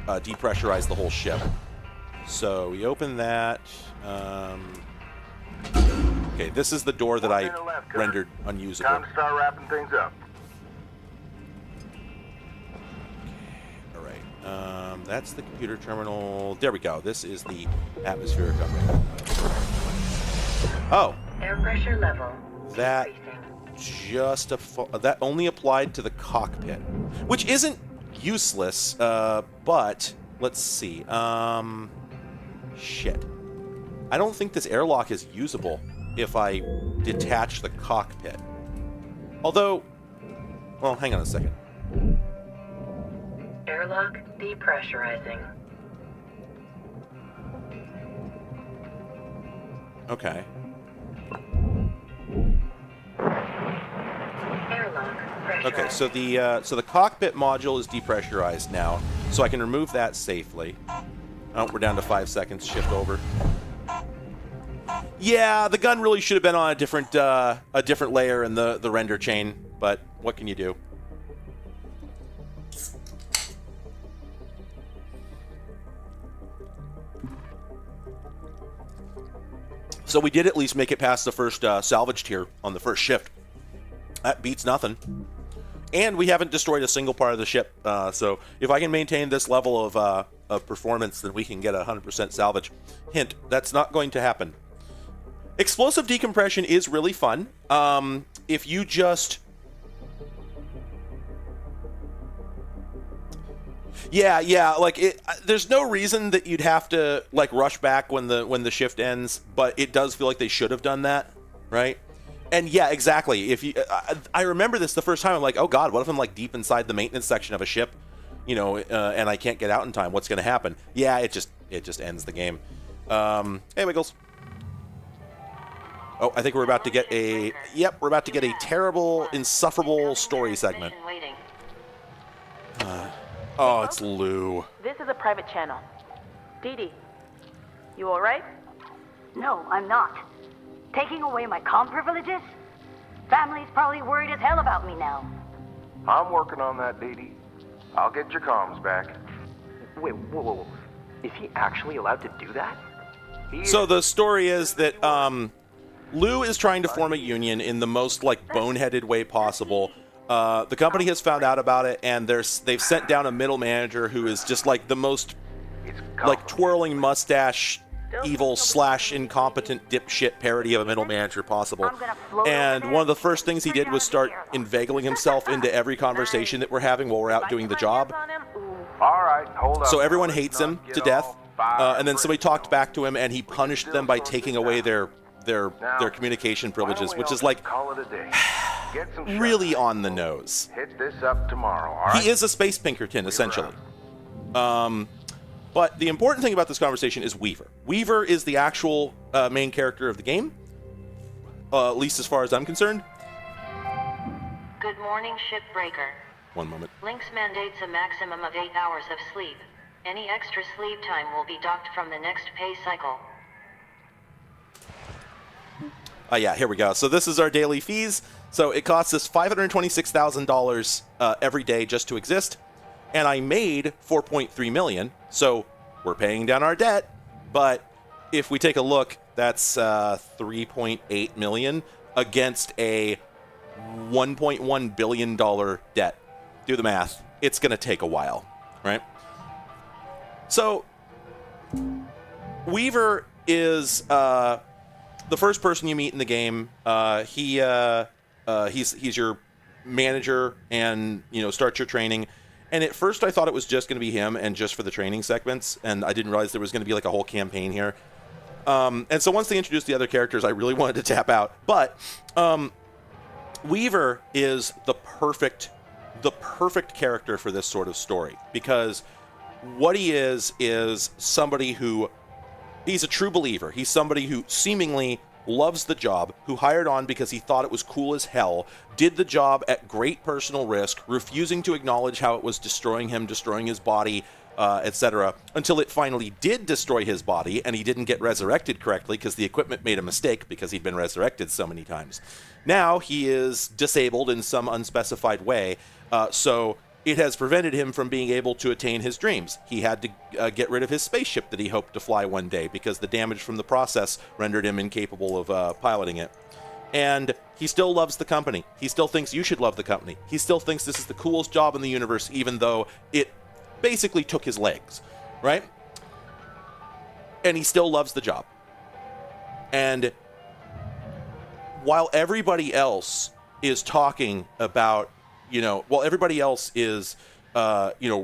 depressurize the whole ship. So we open that. Okay, this is the door that I rendered unusable. Time to start wrapping things up. All right. That's the computer terminal. There we go. This is the atmospheric upgrade. Oh. Air pressure level That decreasing. that only applied to the cockpit, which isn't useless, but let's see. Shit. I don't think this airlock is usable if I detach the cockpit. Although, well, hang on a second. Airlock depressurizing. Okay. Airlock pressurizing. Okay, so the cockpit module is depressurized now, so I can remove that safely. Oh, we're down to 5 seconds. Shift over. Yeah, the gun really should have been on a different layer in the render chain, but what can you do? So we did at least make it past the first salvage tier on the first shift. That beats nothing. And we haven't destroyed a single part of the ship. So if I can maintain this level of performance, then we can get 100% salvage. Hint, that's not going to happen. Explosive decompression is really fun. If you just... Yeah, like there's no reason that you'd have to like rush back when the shift ends, but it does feel like they should have done that, right? And yeah, exactly. If you, I remember this the first time. I'm like, oh god, what if I'm like deep inside the maintenance section of a ship, and I can't get out in time? What's going to happen? Yeah, it just ends the game. Hey, Wiggles. Oh, I think we're about to get a... Yep, we're about to get a terrible, insufferable story segment. Oh, it's Lou. This is a private channel. Dee Dee, you all right? No, I'm not. Taking away my comm privileges? Family's probably worried as hell about me now. I'm working on that, Dee Dee. I'll get your comms back. Wait, whoa. Is he actually allowed to do that? So the story is that Lou is trying to form a union in the most like boneheaded way possible. The company has found out about it, and they've sent down a middle manager who is just like the most like twirling mustache, evil / incompetent dipshit parody of a middle manager possible. And one of the first things he did was start inveigling himself into every conversation that we're having while we're out doing the job. All right, hold up. So everyone hates him to death, and then somebody talked back to him, and he punished them by taking away their communication privileges, which is like really on the nose. Hit this up tomorrow, all right? He is a space Pinkerton, essentially. But the important thing about this conversation is Weaver. Weaver is the actual main character of the game, at least as far as I'm concerned. Good morning, Shipbreaker. One moment. Lynx mandates a maximum of 8 hours of sleep. Any extra sleep time will be docked from the next pay cycle. Yeah, here we go. So this is our daily fees. So it costs us $526,000 every day just to exist. And I made $4.3 million. So we're paying down our debt. But if we take a look That's 3.8 million against a $1.1 billion debt. Do the math. It's going to take a while, right? So Weaver is the first person you meet in the game. He's your manager, and starts your training. And at first I thought it was just going to be him and just for the training segments, and I didn't realize there was going to be like a whole campaign here. And so once they introduced the other characters, I really wanted to tap out. But Weaver is the perfect character for this sort of story, because what he is somebody who, he's a true believer. He's somebody who seemingly loves the job, who hired on because he thought it was cool as hell, did the job at great personal risk, refusing to acknowledge how it was destroying him, destroying his body, etc., until it finally did destroy his body, and he didn't get resurrected correctly because the equipment made a mistake because he'd been resurrected so many times. Now he is disabled in some unspecified way, so it has prevented him from being able to attain his dreams. He had to get rid of his spaceship that he hoped to fly one day because the damage from the process rendered him incapable of piloting it. And he still loves the company. He still thinks you should love the company. He still thinks this is the coolest job in the universe, even though it basically took his legs, right? And he still loves the job. And while everybody else is talking about, everybody else is, the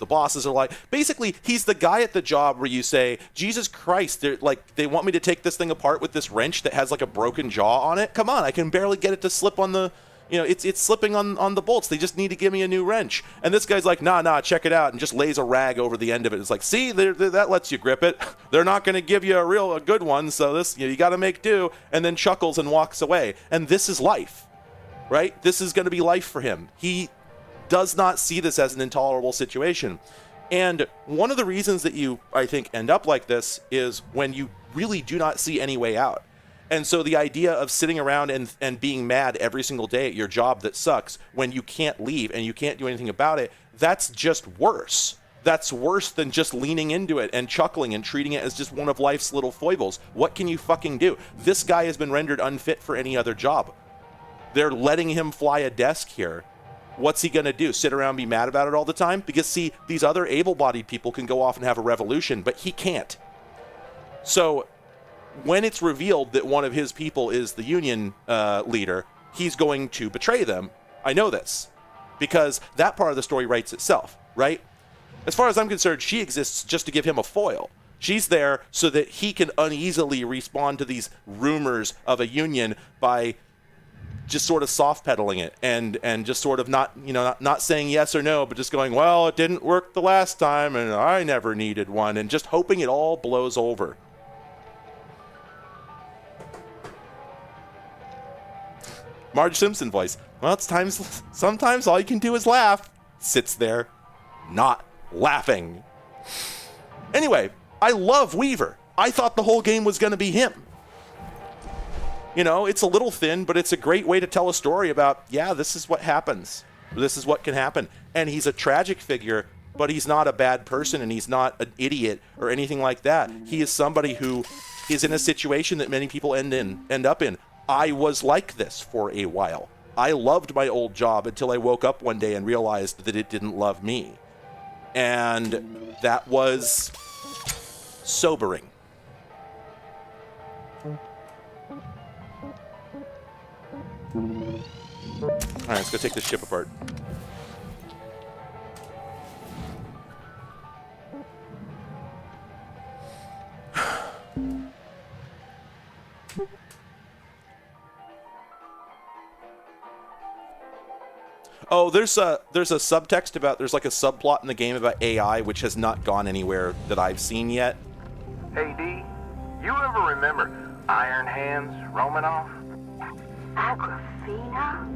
bosses are like, basically, he's the guy at the job where you say, Jesus Christ, they want me to take this thing apart with this wrench that has like a broken jaw on it. Come on, I can barely get it to slip on the, it's slipping on the bolts. They just need to give me a new wrench. And this guy's like, nah, check it out, and just lays a rag over the end of it. It's like, see, that lets you grip it. They're not going to give you a good one, so this, you got to make do. And then chuckles and walks away. And this is life, right? This is going to be life for him. He does not see this as an intolerable situation. And one of the reasons that you, I think, end up like this is when you really do not see any way out. And so the idea of sitting around and being mad every single day at your job that sucks when you can't leave and you can't do anything about it, that's just worse. That's worse than just leaning into it and chuckling and treating it as just one of life's little foibles. What can you fucking do? This guy has been rendered unfit for any other job. They're letting him fly a desk here. What's he going to do? Sit around and be mad about it all the time? Because, see, these other able-bodied people can go off and have a revolution, but he can't. So when it's revealed that one of his people is the union leader, he's going to betray them. I know this because that part of the story writes itself, right? As far as I'm concerned, she exists just to give him a foil. She's there so that he can uneasily respond to these rumors of a union by just sort of soft pedaling it and just sort of not saying yes or no, but just going, well, it didn't work the last time and I never needed one, and just hoping it all blows over. Marge Simpson voice. Well, sometimes all you can do is laugh. Sits there, not laughing. Anyway, I love Weaver. I thought the whole game was going to be him. It's a little thin, but it's a great way to tell a story about, this is what happens. This is what can happen. And he's a tragic figure, but he's not a bad person, and he's not an idiot or anything like that. He is somebody who is in a situation that many people end up in. I was like this for a while. I loved my old job until I woke up one day and realized that it didn't love me. And that was sobering. All right, let's go take this ship apart. Oh, there's a subtext about, there's like a subplot in the game about AI, which has not gone anywhere that I've seen yet. Hey, D, you ever remember Iron Hands Romanoff? Agrafina?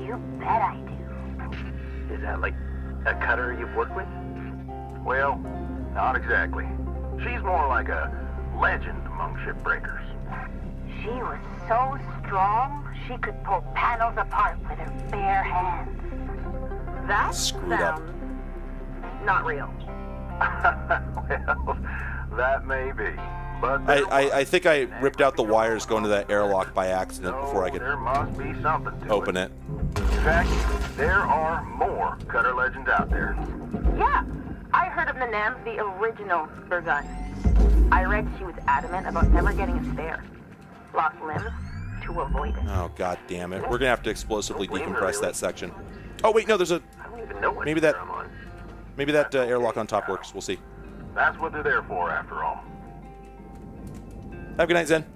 You bet I do. Is that like a cutter you've worked with? Well, not exactly. She's more like a legend among shipbreakers. She was so strong, she could pull panels apart with her bare hands. That Screwed up. sounds not real. Well, That may be, but I think I ripped out the wires going to that airlock by accident before I could there must be something to open it. In fact, there are more Cutter legends out there. Yeah, I heard of Nanam, the original spur gun. I read she was adamant about never getting a spare. Lost limbs to avoid it. Oh, god damn it. We're gonna have to explosively decompress that section. Oh, wait, no, there's a... I don't even know what Maybe spur that- I'm on. Maybe that airlock on top works. We'll see. That's what they're there for, after all. Have a good night, Zen.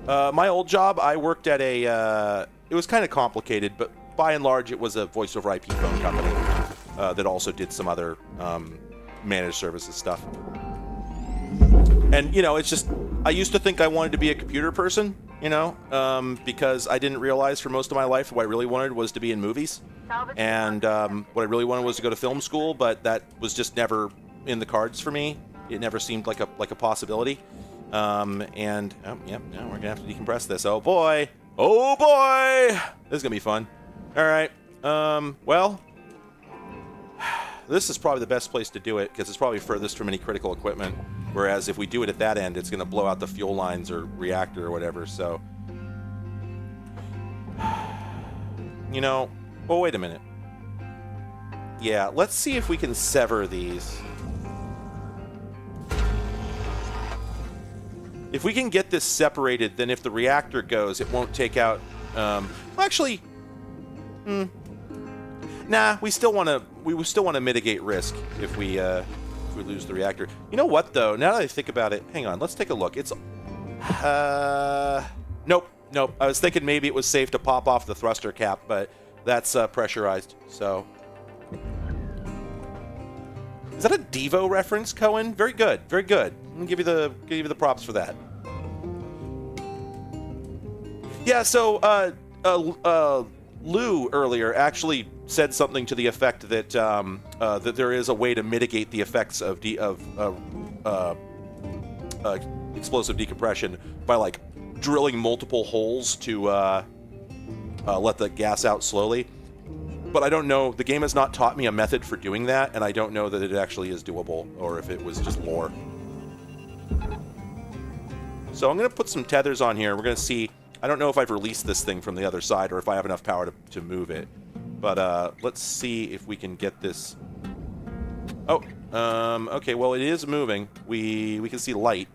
My old job, I worked at a... it was kind of complicated, but by and large, it was a voice-over IP phone company that also did some other managed services stuff. And, you know, it's just... I used to think I wanted to be a computer person, you know, because I didn't realize for most of my life what I really wanted was to be in movies. And what I really wanted was to go to film school, but that was just never in the cards for me. It never seemed like a possibility. And yep, now we're gonna have to decompress this. Oh boy, this is gonna be fun. All right, well, this is probably the best place to do it because it's probably furthest from any critical equipment. Whereas if we do it at that end, it's gonna blow out the fuel lines or reactor or whatever. So, you know. Oh, wait a minute. Yeah, let's see if we can sever these. If we can get this separated, then if the reactor goes, it won't take out... well, actually... Nah, we still want to mitigate risk if we lose the reactor. You know what, though? Now that I think about it... Hang on, let's take a look. It's... Nope. I was thinking maybe it was safe to pop off the thruster cap, but... That's pressurized, so... Is that a Devo reference, Cohen? Very good, very good. I'm gonna give you the props for that. Yeah, so Lou earlier actually said something to the effect that that there is a way to mitigate the effects of explosive decompression by like drilling multiple holes to let the gas out slowly. But I don't know. The game has not taught me a method for doing that, and I don't know that it actually is doable, or if it was just lore. So I'm going to put some tethers on here. We're going to see. I don't know if I've released this thing from the other side, or if I have enough power to move it. But let's see if we can get this. Oh, okay. Well, it is moving. We can see light.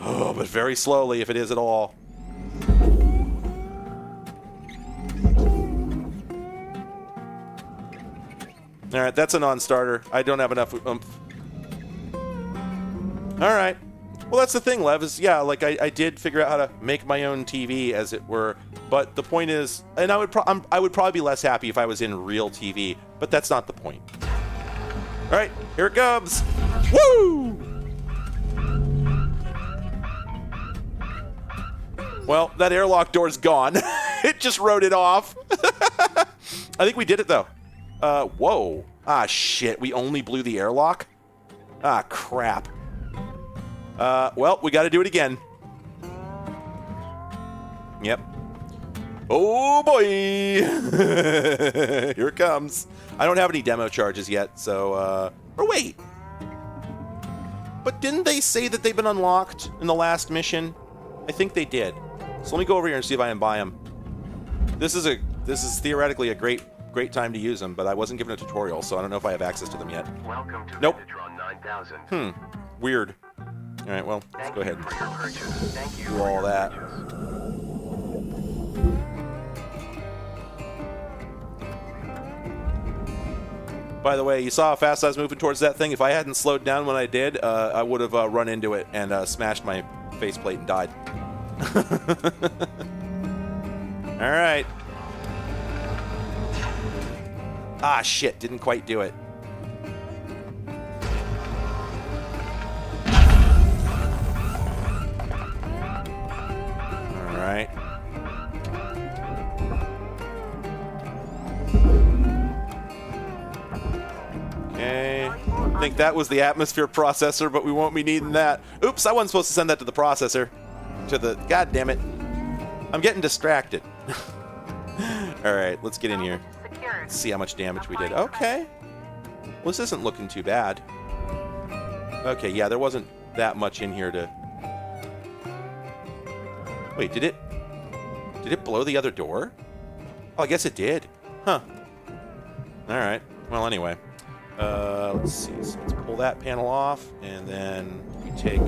Oh, but very slowly, if it is at all. All right, that's a non-starter. I don't have enough oomph. All right. Well, that's the thing, Lev, is, yeah, like, I did figure out how to make my own TV, as it were. But the point is, and I would probably be less happy if I was in real TV, but that's not the point. All right, here it comes. Woo! Well, that airlock door's gone. It just wrote it off. I think we did it, though. Whoa. Ah, shit. We only blew the airlock? Ah, crap. Well, we gotta do it again. Yep. Oh, boy! Here it comes. I don't have any demo charges yet, so, or wait. But didn't they say that they've been unlocked in the last mission? I think they did. So let me go over here and see if I can buy them. This is theoretically a great time to use them, but I wasn't given a tutorial, so I don't know if I have access to them yet. Welcome to Nope. Metatron 9000. Weird. All right, well, let's go ahead and For your purchase. Thank you do for all your that. purchase. By the way, you saw how fast I was moving towards that thing. If I hadn't slowed down when I did, I would have run into it and smashed my faceplate and died. All right. Ah, shit. Didn't quite do it. All right. Okay. I think that was the atmosphere processor, but we won't be needing that. Oops, I wasn't supposed to send that to the processor. God damn it. I'm getting distracted. All right, let's get in here. Let's see how much damage we did. Okay. Well, this isn't looking too bad. Okay, yeah, there wasn't that much in here to... Wait, did it blow the other door? Oh, I guess it did. Huh. Alright. Well, anyway. Let's see. So let's pull that panel off, and then we take...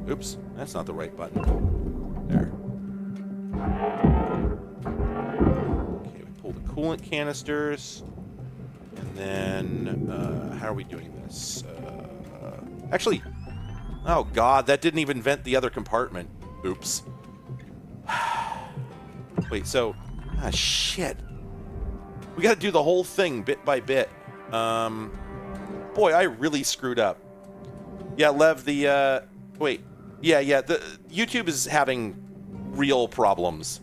Oops, that's not the right button. There. Okay, we pull the coolant canisters. And then, how are we doing this? Actually, oh god, that didn't even vent the other compartment. Oops. Wait, so... Ah, shit. We gotta do the whole thing bit by bit. Boy, I really screwed up. Yeah, Lev, the, wait. Yeah, the YouTube is having real problems.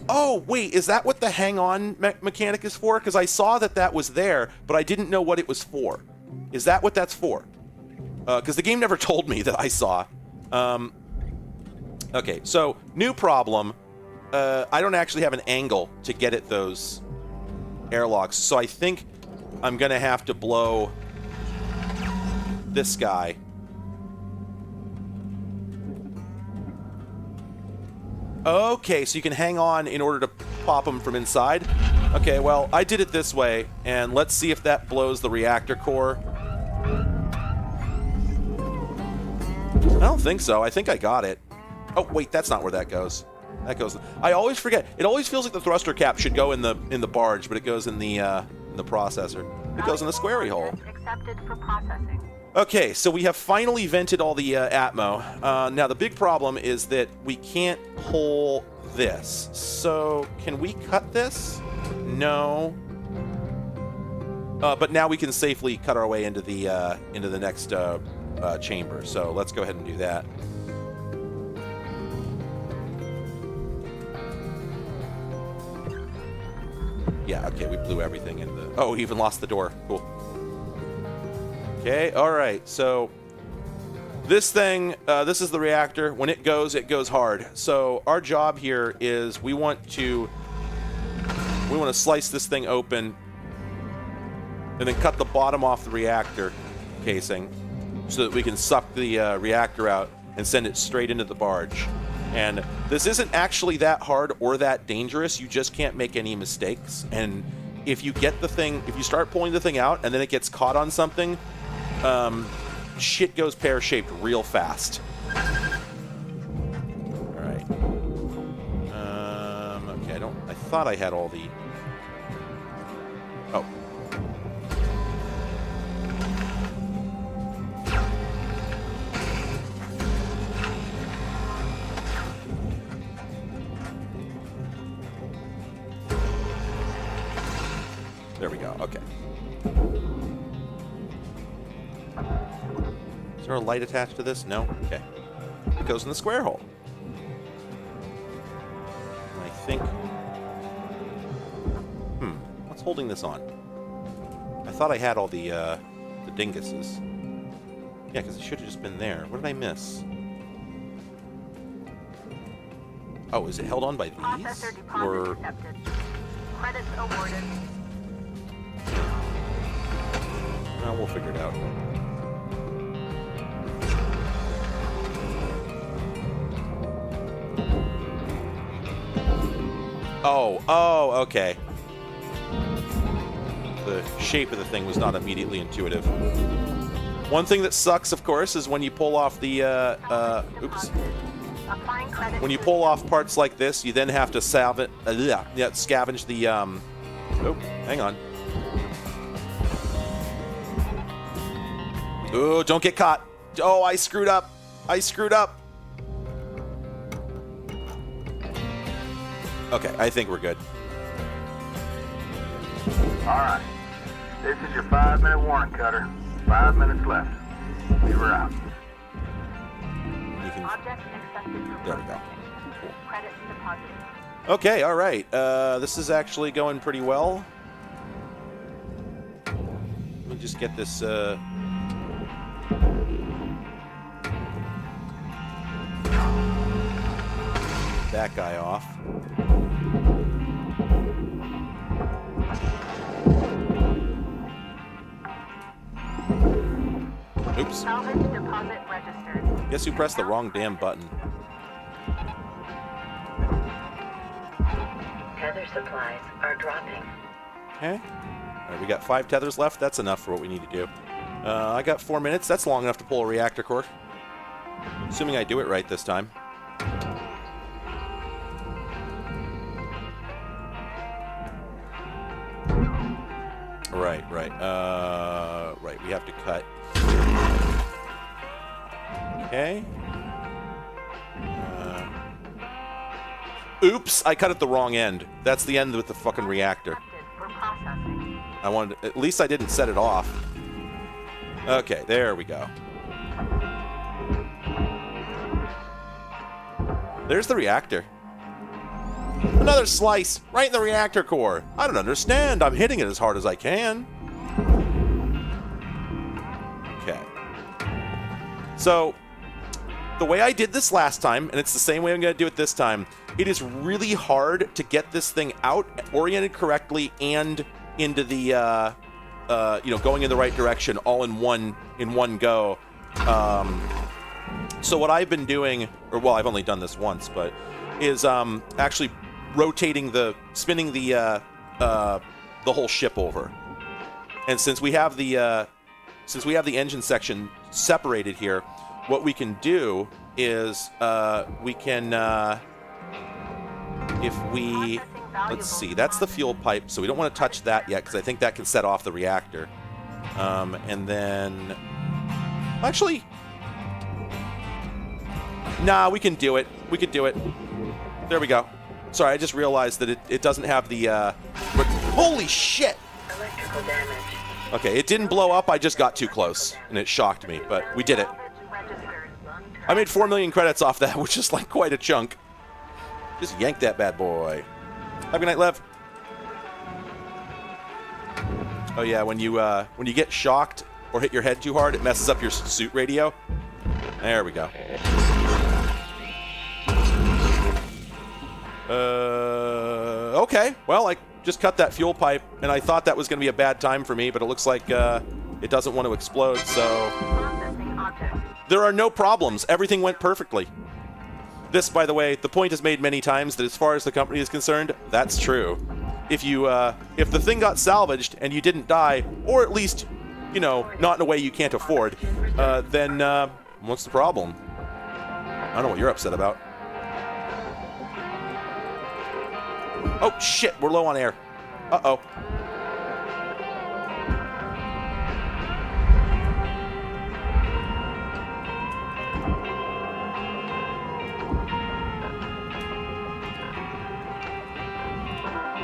Oh, wait, is that what the hang-on mechanic is for? Because I saw that was there, but I didn't know what it was for. Is that what that's for? Because the game never told me that I saw. Okay, so, new problem. I don't actually have an angle to get at those airlocks, so I think I'm going to have to blow this guy. Okay, so you can hang on in order to pop them from inside. Okay, well, I did it this way, and let's see if that blows the reactor core. I don't think so. I think I got it. Oh, wait, that's not where that goes. That goes... I always forget. It always feels like the thruster cap should go in the barge, but it goes in the processor. It goes in the squarey hole. Accepted for processing. Okay, so we have finally vented all the Atmo. Now, the big problem is that we can't pull this. So, can we cut this? No. But now we can safely cut our way into the next chamber. So, let's go ahead and do that. Yeah, okay, we blew everything in the... Oh, we even lost the door. Cool. Okay, alright, so... This thing, this is the reactor. When it goes hard. So, our job here is we want to slice this thing open and then cut the bottom off the reactor casing so that we can suck the reactor out and send it straight into the barge. And this isn't actually that hard or that dangerous. You just can't make any mistakes. And if you get the thing, if you start pulling the thing out and then it gets caught on something, shit goes pear-shaped real fast. All right. Okay, I thought I had all the... Oh. There we go. Okay. Is there a light attached to this? No? Okay. It goes in the square hole. And I think... What's holding this on? I thought I had all the dinguses. Yeah, because it should have just been there. What did I miss? Oh, is it held on by these? Processor deposit Or... accepted. Credits awarded. No, we'll figure it out. Oh, okay. The shape of the thing was not immediately intuitive. One thing that sucks, of course, is when you pull off the, oops. Applying credits. When you pull off parts like this, you then have to scavenge the, oh, hang on. Oh, don't get caught. Oh, I screwed up. Okay, I think we're good. All right. This is your 5-minute warning, Cutter. 5 minutes left. We were out. You can... Object accepted for There we go. processing. Credits deposited. Okay, all right. This is actually going pretty well. Let me just get this... that guy off. Salvage deposit registered. Guess who pressed the wrong damn button? Tether supplies are dropping. Okay. All right, we got 5 tethers left. That's enough for what we need to do. I got 4 minutes. That's long enough to pull a reactor core. Assuming I do it right this time. Right. Right, we have to cut. Okay. Oops, I cut at the wrong end. That's the end with the fucking reactor. For processing. I wanted, at least I didn't set it off. Okay, there we go. There's the reactor. Another slice right in the reactor core. I don't understand. I'm hitting it as hard as I can. Okay. So, the way I did this last time, and it's the same way I'm going to do it this time, it is really hard to get this thing out, oriented correctly, and into the, going in the right direction all in one go. So what I've been doing, or well, I've only done this once, but is actually spinning the whole ship over. And since we have the engine section separated here, what we can do is we can let's see, that's the fuel pipe, so we don't want to touch that yet because I think that can set off the reactor. And then actually, nah, we can do it. We could do it. There we go. Sorry, I just realized that it doesn't have the holy shit! Electrical damage. Okay, it didn't blow up, I just got too close, and it shocked me, but we did it. I made 4 million credits off that, which is like quite a chunk. Just yank that bad boy. Have a good night, Lev. Oh yeah, when you get shocked or hit your head too hard, it messes up your suit radio. There we go. Okay. Well, I just cut that fuel pipe, and I thought that was going to be a bad time for me, but it looks like it doesn't want to explode, so... There are no problems. Everything went perfectly. This, by the way, the point is made many times that as far as the company is concerned, that's true. If the thing got salvaged and you didn't die, or at least, not in a way you can't afford, then what's the problem? I don't know what you're upset about. Oh, shit, we're low on air. Uh-oh.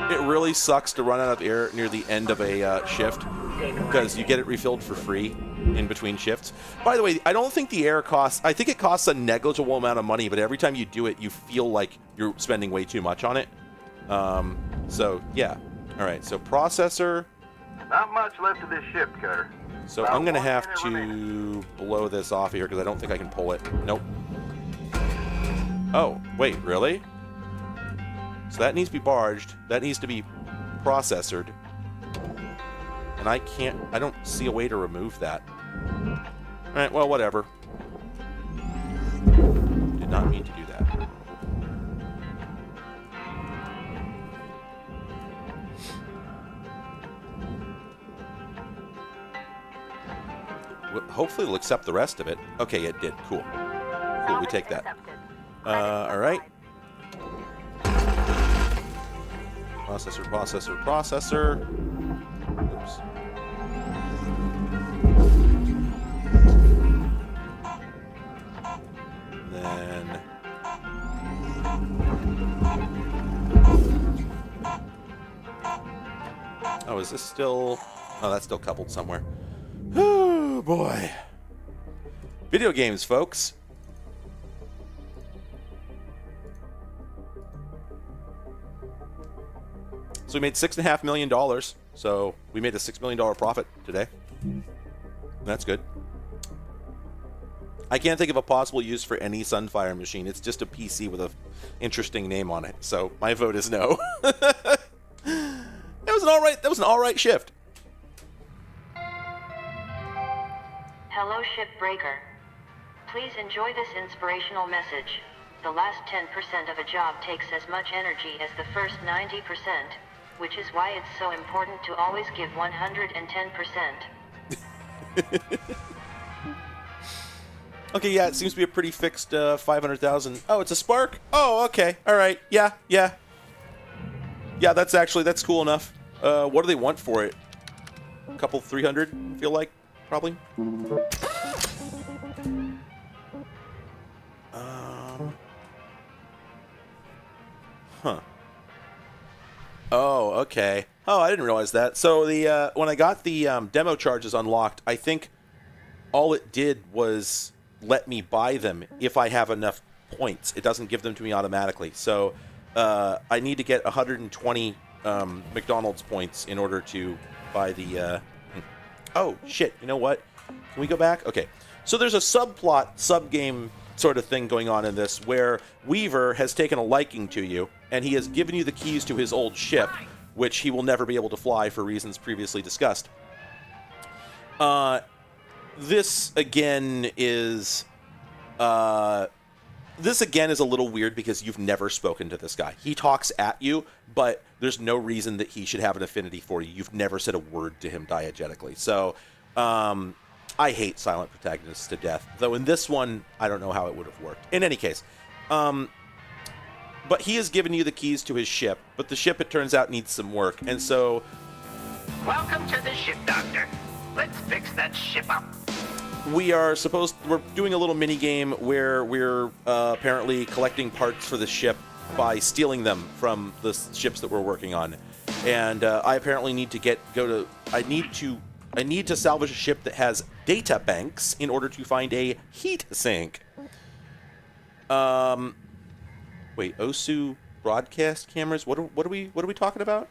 It really sucks to run out of air near the end of a shift because you get it refilled for free in between shifts. By the way, I don't think the air costs... I think it costs a negligible amount of money, but every time you do it, you feel like you're spending way too much on it. So, yeah. All right, so processor... Not much left of this ship, Cutter. So I'm going to have to blow this off of here because I don't think I can pull it. Nope. Oh, wait, really? So that needs to be barged. That needs to be processored. And I don't see a way to remove that. Alright, well, whatever. Did not mean to do that. Hopefully it'll accept the rest of it. Okay, it did. Cool. Cool, we take that. Alright. Processor. Oops. Then... Oh, is this still... Oh, that's still coupled somewhere. Oh, boy. Video games, folks. So we made $6.5 million. So we made a $6 million profit today. That's good. I can't think of a possible use for any Sunfire machine. It's just a PC with an interesting name on it. So my vote is no. That was an all right shift. Hello, Shipbreaker. Please enjoy this inspirational message. The last 10% of a job takes as much energy as the first 90%, which is why it's so important to always give 110%. Okay, yeah, it seems to be a pretty fixed 500,000. Oh, it's a spark? Oh, okay. All right. Yeah. Yeah, that's cool enough. What do they want for it? A couple 300, I feel like, probably. Huh. Oh, okay. Oh, I didn't realize that. So the when I got the demo charges unlocked, I think all it did was let me buy them if I have enough points. It doesn't give them to me automatically. So I need to get 120 McDonald's points in order to buy the... Oh, shit. You know what? Can we go back? Okay. So there's a subplot, subgame sort of thing going on in this where Weaver has taken a liking to you, and he has given you the keys to his old ship, which he will never be able to fly for reasons previously discussed. This again is a little weird because you've never spoken to this guy. He talks at you, but there's no reason that he should have an affinity for you. You've never said a word to him diegetically. So I hate silent protagonists to death, though in this one, I don't know how it would have worked. In any case, but he has given you the keys to his ship, but the ship, it turns out, needs some work, and so... Welcome to the ship, Doctor. Let's fix that ship up. We're doing a little mini game where we're apparently collecting parts for the ship by stealing them from the ships that we're working on, and I apparently need to I need to salvage a ship that has data banks in order to find a heat sink. Wait, OSU broadcast cameras? What are we talking about?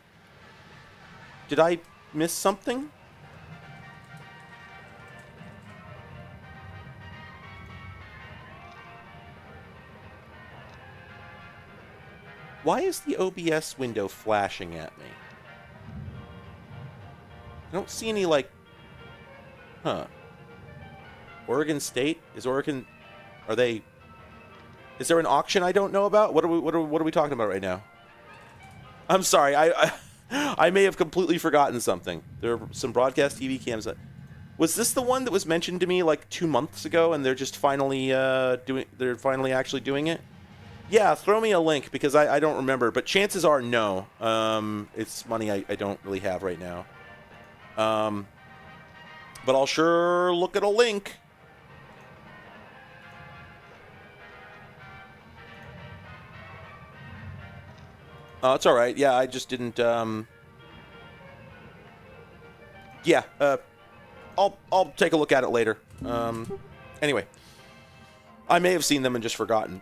Did I miss something? Why is the OBS window flashing at me? I don't see any, like... Huh. Oregon State? Is Oregon... Are they... Is there an auction I don't know about? What are we talking about right now? I'm sorry, I may have completely forgotten something. There are some broadcast TV cams that... Was this the one that was mentioned to me like 2 months ago and they're just finally they're finally actually doing it? Yeah, throw me a link because I don't remember, but chances are no. It's money I don't really have right now. But I'll sure look at a link. Oh, it's all right. Yeah, I just didn't. Yeah, I'll take a look at it later. Anyway, I may have seen them and just forgotten.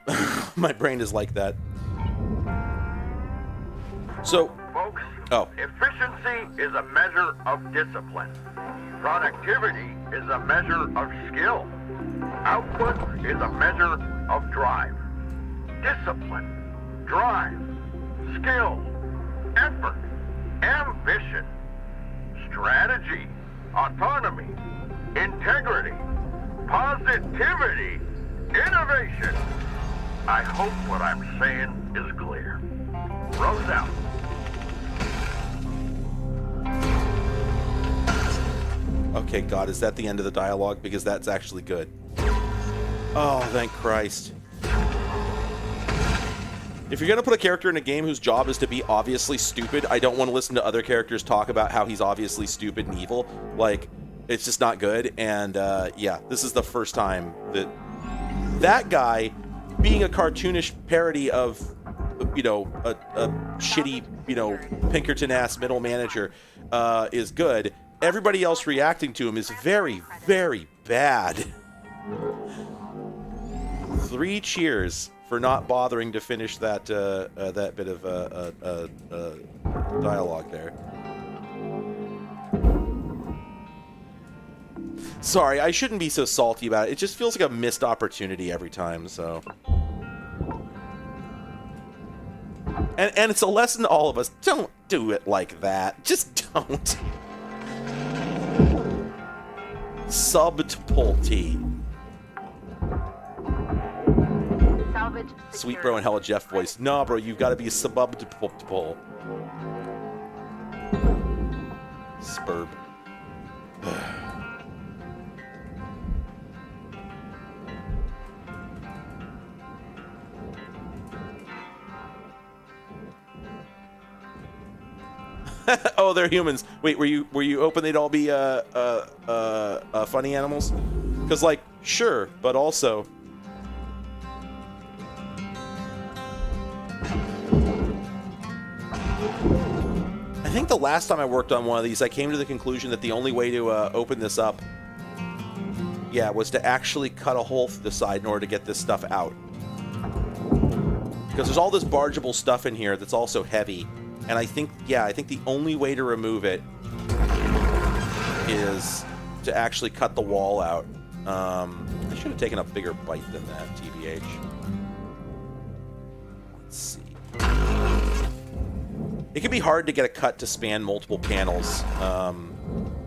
My brain is like that. So, Folks, oh, efficiency is a measure of discipline. Productivity is a measure of skill. Output is a measure of drive. Discipline, drive, skill, effort, ambition, strategy, autonomy, integrity, positivity, innovation. I hope what I'm saying is clear. Rose out. Okay, God, is that the end of the dialogue? Because that's actually good. Oh, thank Christ. If you're going to put a character in a game whose job is to be obviously stupid, I don't want to listen to other characters talk about how he's obviously stupid and evil. Like, it's just not good. And, yeah, this is the first time that guy, being a cartoonish parody of, you know, a shitty, you know, Pinkerton-ass middle manager, is good. Everybody else reacting to him is very, very bad. 3 cheers for not bothering to finish that that bit of dialogue there. Sorry, I shouldn't be so salty about it. It just feels like a missed opportunity every time, so... And it's a lesson to all of us. Don't do it like that. Just don't. Subtlety. Salvage Sweet secured. bro and Hella Jeff voice. No, bro, you've got to be subtle. Spurb. Oh, they're humans. Wait, were you hoping they'd all be funny animals? Because, like, sure, but also. I think the last time I worked on one of these, I came to the conclusion that the only way to open this up, was to actually cut a hole through the side in order to get this stuff out. Because there's all this bargeable stuff in here that's also heavy. And I think the only way to remove it is to actually cut the wall out. I should have taken a bigger bite than that, TBH. Let's see. It can be hard to get a cut to span multiple panels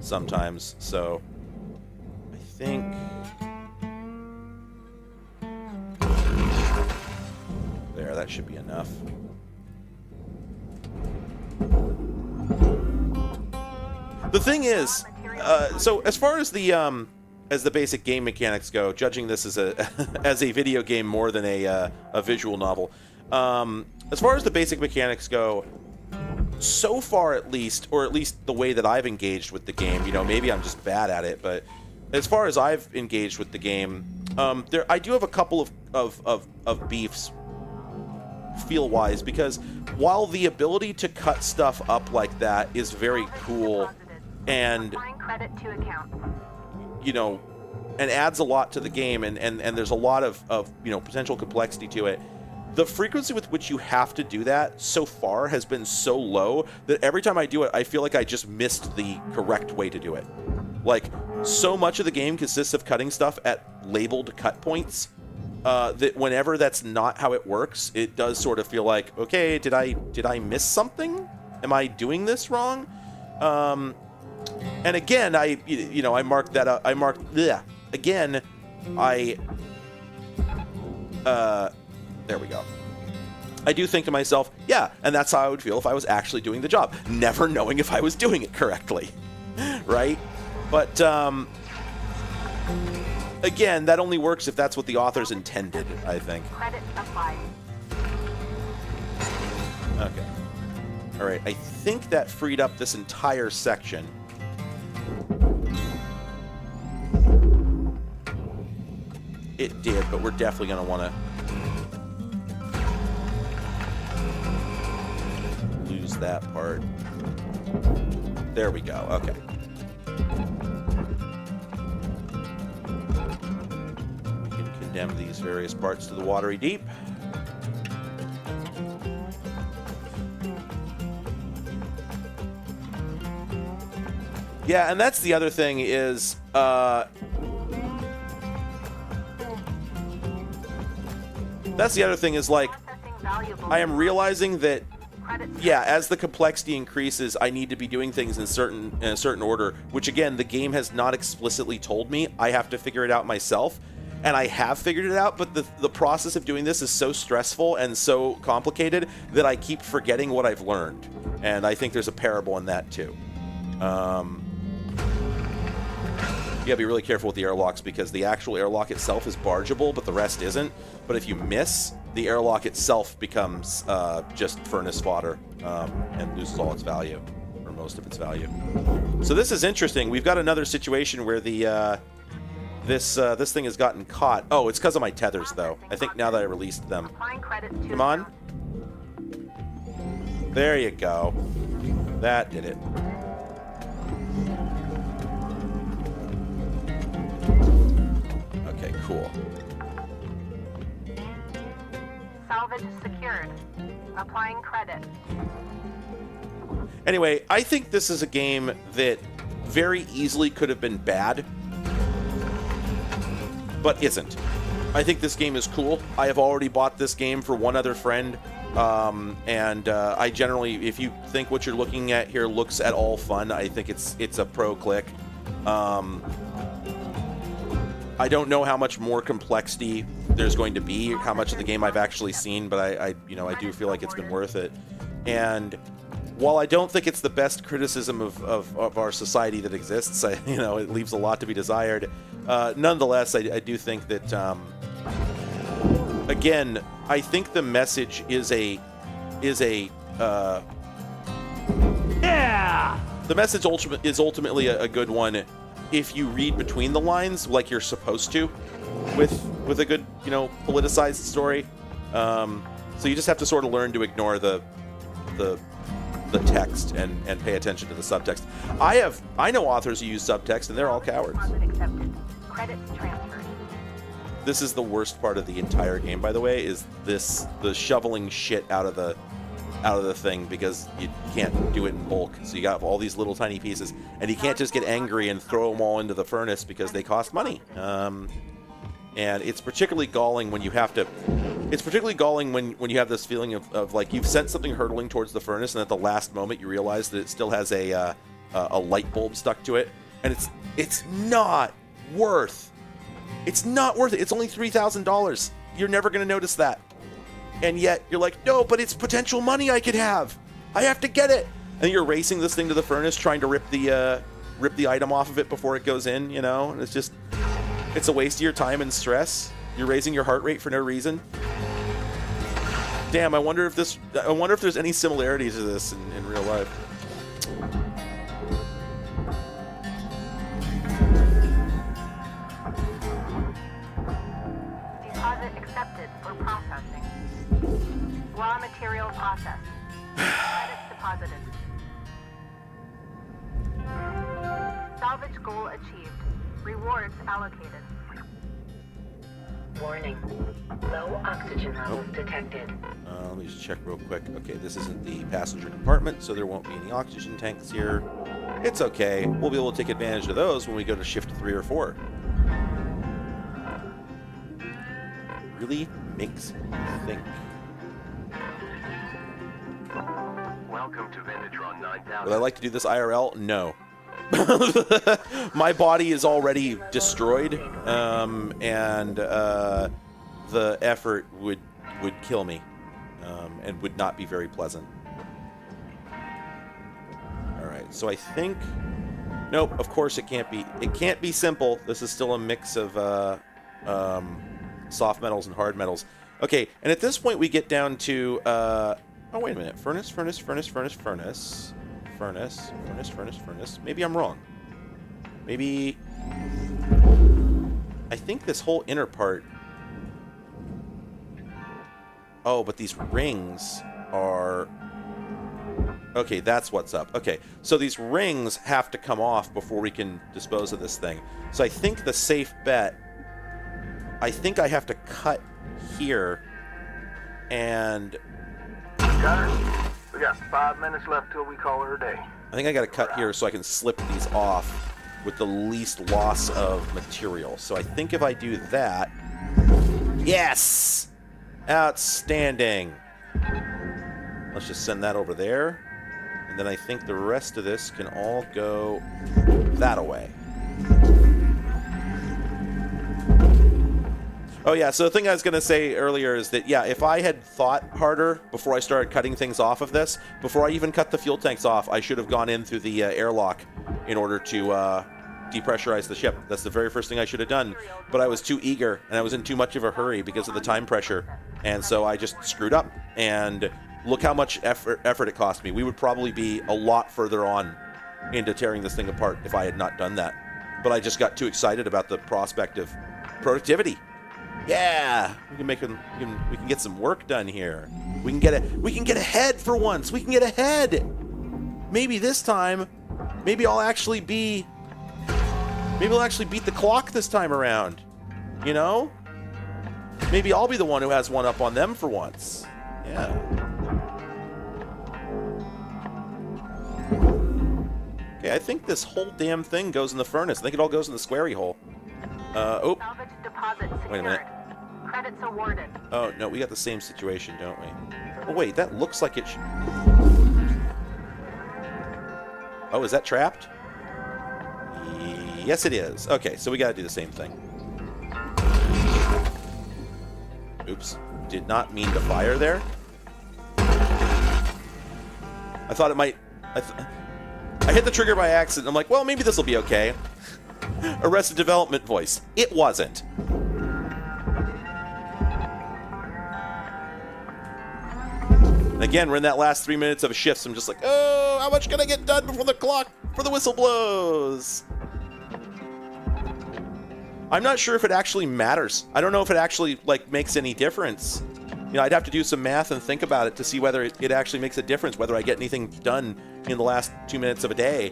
sometimes, so I think... There, that should be enough. The thing is, so as far as the basic game mechanics go, judging this as a as a video game more than a visual novel, as far as the basic mechanics go, so far at least, or at least the way that I've engaged with the game, maybe I'm just bad at it, but as far as I've engaged with the game, I do have a couple of beefs feel-wise, because while the ability to cut stuff up like that is very cool and Credit to account. and adds a lot to the game, and there's a lot of potential complexity to it, the frequency with which you have to do that so far has been so low that every time I do it, I feel like I just missed the correct way to do it. Like, so much of the game consists of cutting stuff at labeled cut points, that whenever that's not how it works, it does sort of feel like, okay, did I miss something? Am I doing this wrong? And again, I marked that up. There we go. I do think to myself, yeah, and that's how I would feel if I was actually doing the job, never knowing if I was doing it correctly, right? But, again, that only works if that's what the authors intended, I think. Credit applied. Okay. All right, I think that freed up this entire section. It did, but we're definitely going to want to lose that part. There we go. Okay. We can condemn these various parts to the watery deep. Yeah, and that's the other thing is, like, I am realizing that, yeah, as the complexity increases, I need to be doing things in a certain order, which, again, the game has not explicitly told me. I have to figure it out myself, and I have figured it out, but the process of doing this is so stressful and so complicated that I keep forgetting what I've learned, and I think there's a parable in that, too. You gotta be really careful with the airlocks, because the actual airlock itself is bargeable, but the rest isn't. But if you miss, the airlock itself becomes just furnace fodder and loses all its value, or most of its value. So this is interesting. We've got another situation where the this thing has gotten caught. Oh, it's because of my tethers, though. I think now that I released them. Come on. There you go. That did it. Okay, cool. Salvage secured. Applying credit. Anyway, I think this is a game that very easily could have been bad, but isn't. I think this game is cool. I have already bought this game for one other friend, and I generally, if you think what you're looking at here looks at all fun, I think it's a pro click. I don't know how much more complexity there's going to be, how much of the game I've actually seen, but I do feel like it's been worth it. And while I don't think it's the best criticism of our society that exists, it leaves a lot to be desired. Nonetheless, I do think that, again, I think the message is the message is ultimately a good one if you read between the lines like you're supposed to with a good, politicized story. So you just have to sort of learn to ignore the text and pay attention to the subtext. I know authors who use subtext and they're all cowards. Deposit accepted. Credits transferred. This is the worst part of the entire game, by the way, is the shoveling shit out of the thing, because you can't do it in bulk. So you got all these little tiny pieces, and you can't just get angry and throw them all into the furnace because they cost money. And it's particularly galling when you have to. It's particularly galling when you have this feeling of like you've sent something hurtling towards the furnace, and at the last moment you realize that it still has a light bulb stuck to it, and it's not worth. It's not worth it. It's only $3,000. You're never going to notice that. And yet you're like, no, but it's potential money I could have. I have to get it. And you're racing this thing to the furnace, trying to rip the item off of it before it goes in, And it's a waste of your time and stress. You're raising your heart rate for no reason. Damn, I wonder if there's any similarities to this in real life. Deposit accepted for processing. Raw material processed. Credits deposited. Salvage goal achieved. Rewards allocated. Warning. Low oxygen levels detected. Let me just check real quick. Okay, this isn't the passenger compartment, so there won't be any oxygen tanks here. It's okay. We'll be able to take advantage of those when we go to shift 3 or 4. Really makes me think. Welcome to Venetron 9000. Would I like to do this IRL? No. My body is already destroyed, and the effort would kill me, and would not be very pleasant. All right, so I think, nope. Of course, it can't be. It can't be simple. This is still a mix of soft metals and hard metals. Okay, and at this point we get down to. Oh wait a minute. Furnace. Maybe I'm wrong. Maybe... I think this whole inner part... Oh, but these rings are... Okay, that's what's up. Okay, so these rings have to come off before we can dispose of this thing. So I think the safe bet... I think I have to cut here and... Connor, we got 5 minutes left till we call her a day. I think I got to cut here so I can slip these off with the least loss of material. So I think if I do that... Yes! Outstanding! Let's just send that over there. And then I think the rest of this can all go that away. Oh yeah, so the thing I was going to say earlier is that, yeah, if I had thought harder before I started cutting things off of this, before I even cut the fuel tanks off, I should have gone in through the airlock in order to depressurize the ship. That's the very first thing I should have done. But I was too eager, and I was in too much of a hurry because of the time pressure. And so I just screwed up. And look how much effort it cost me. We would probably be a lot further on into tearing this thing apart if I had not done that. But I just got too excited about the prospect of productivity. Yeah, we can get some work done here. We can get ahead for once. We can get ahead. Maybe this time, maybe I'll actually beat the clock this time around. You know? Maybe I'll be the one who has one up on them for once. Yeah. Okay, I think this whole damn thing goes in the furnace. I think it all goes in the squarey hole. Oh. Salvage deposit secured. Wait a minute. Credits awarded. Oh, no, we got the same situation, don't we? Oh, wait, that looks like it should... Oh, is that trapped? Yes, it is. Okay, so we gotta do the same thing. Oops. Did not mean to fire there. I thought it might... I hit the trigger by accident. I'm like, well, maybe this will be okay. Arrested Development voice. It wasn't. And again, we're in that last 3 minutes of a shift, so I'm just like, oh, how much can I get done before the clock for the whistle blows? I'm not sure if it actually matters. I don't know if it actually, like, makes any difference. You know, I'd have to do some math and think about it to see whether it actually makes a difference, whether I get anything done in the last 2 minutes of a day.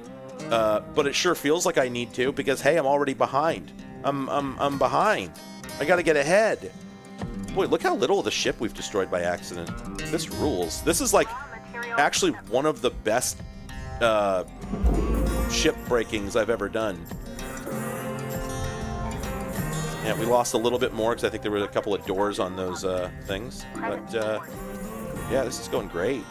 But it sure feels like I need to, because, hey, I'm already behind. I'm behind. I gotta get ahead. Boy, look how little of the ship we've destroyed by accident. This rules. This is, like, actually one of the best ship breakings I've ever done. Yeah, we lost a little bit more because I think there were a couple of doors on those things. But, yeah, this is going great.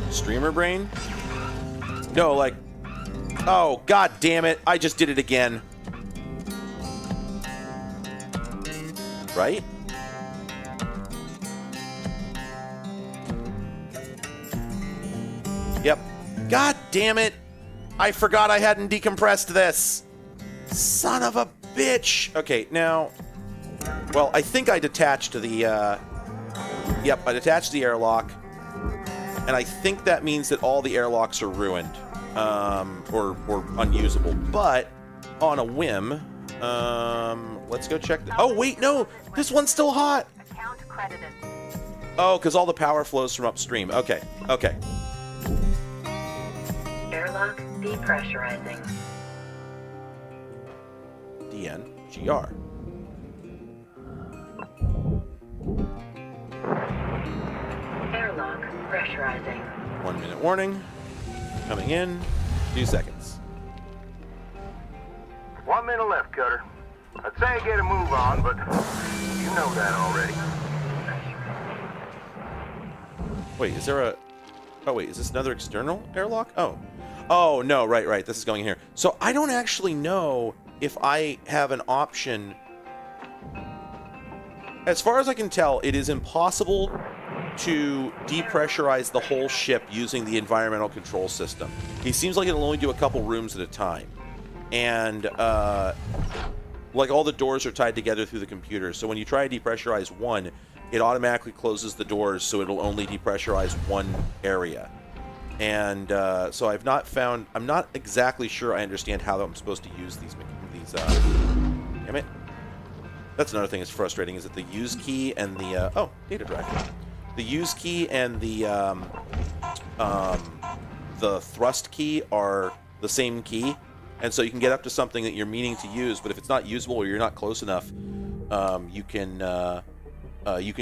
Streamer brain? No, like... Oh, god damn it. I just did it again. Right? Yep. God damn it. I forgot I hadn't decompressed this. Son of a bitch. Okay, now... Well, I think I detached the, Yep, I detached the airlock. And I think that means that all the airlocks are ruined. Or unusable. But, on a whim... let's go check... Oh, wait, no! This one's still hot! Account credited. Oh, because all the power flows from upstream. Okay, okay. Airlock depressurizing. DNGR. Airlock pressurizing. 1 minute warning. Coming in. 2 seconds. 1 minute left, Cutter. I'd say get a move on, but you know that already. Wait, is there a... Oh, wait, is this another external airlock? Oh. Oh, no, right. This is going in here. So I don't actually know if I have an option. As far as I can tell, it is impossible to depressurize the whole ship using the environmental control system. It seems like it'll only do a couple rooms at a time. And, like, all the doors are tied together through the computer. So when you try to depressurize one, it automatically closes the doors, so it'll only depressurize one area. And so I've not found... I'm not exactly sure I understand how I'm supposed to use these damn it. That's another thing that's frustrating, is that the use key and the... oh, data drive. The use key and the thrust key are the same key. And so you can get up to something that you're meaning to use, but if it's not usable or you're not close enough, you can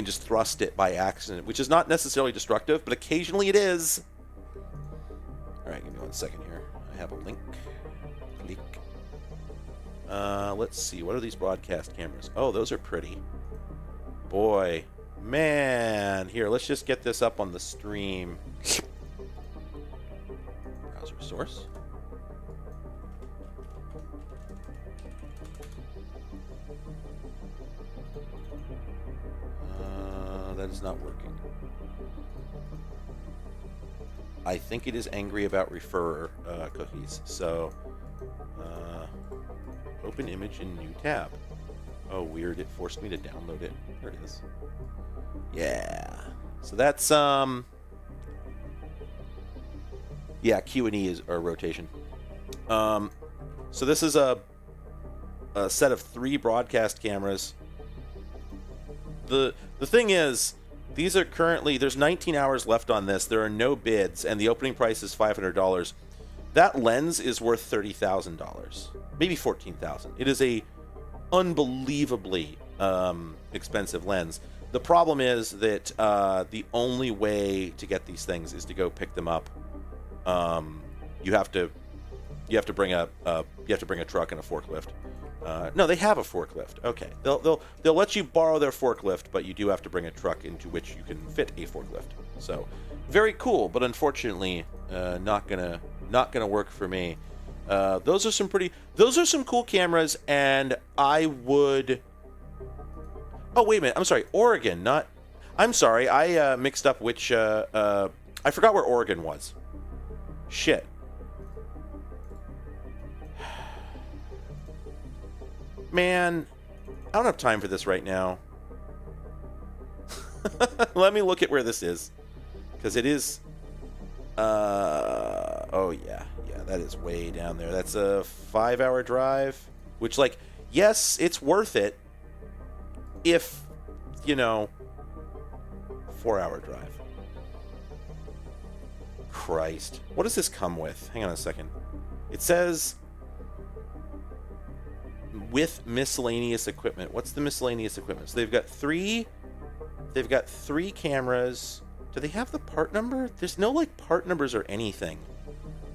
just thrust it by accident, which is not necessarily destructive, but occasionally it is. All right, give me 1 second here. I have a link. Click. Let's see. What are these broadcast cameras? Oh, those are pretty. Boy. Man. Here, let's just get this up on the stream. Browser source. That is not working. I think it is angry about refer cookies. So, open image in new tab. Oh, weird. It forced me to download it. There it is. Yeah. So that's, yeah, Q&E is our rotation. So this is a set of 3 broadcast cameras. The thing is, these are currently... There's 19 hours left on this. There are no bids, and the opening price is $500. That lens is worth $30,000. Maybe $14,000. It is a unbelievably expensive lens. The problem is that the only way to get these things is to go pick them up. You have to bring a truck and a forklift. No, they have a forklift. Okay, they'll let you borrow their forklift, but you do have to bring a truck into which you can fit a forklift. So, very cool, but unfortunately, Not gonna work for me. Those are some cool cameras, and I would. Oh, wait a minute. I'm sorry, Oregon, not. I'm sorry, I mixed up which. I forgot where Oregon was. Shit. Man, I don't have time for this right now. Let me look at where this is, because it is. Oh yeah, that is way down there. That's a 5-hour drive, which, like, yes, it's worth it. If, 4-hour drive. Christ, what does this come with? Hang on a second. It says with miscellaneous equipment. What's the miscellaneous equipment? So they've got three cameras. Do they have the part number? There's no, like, part numbers or anything.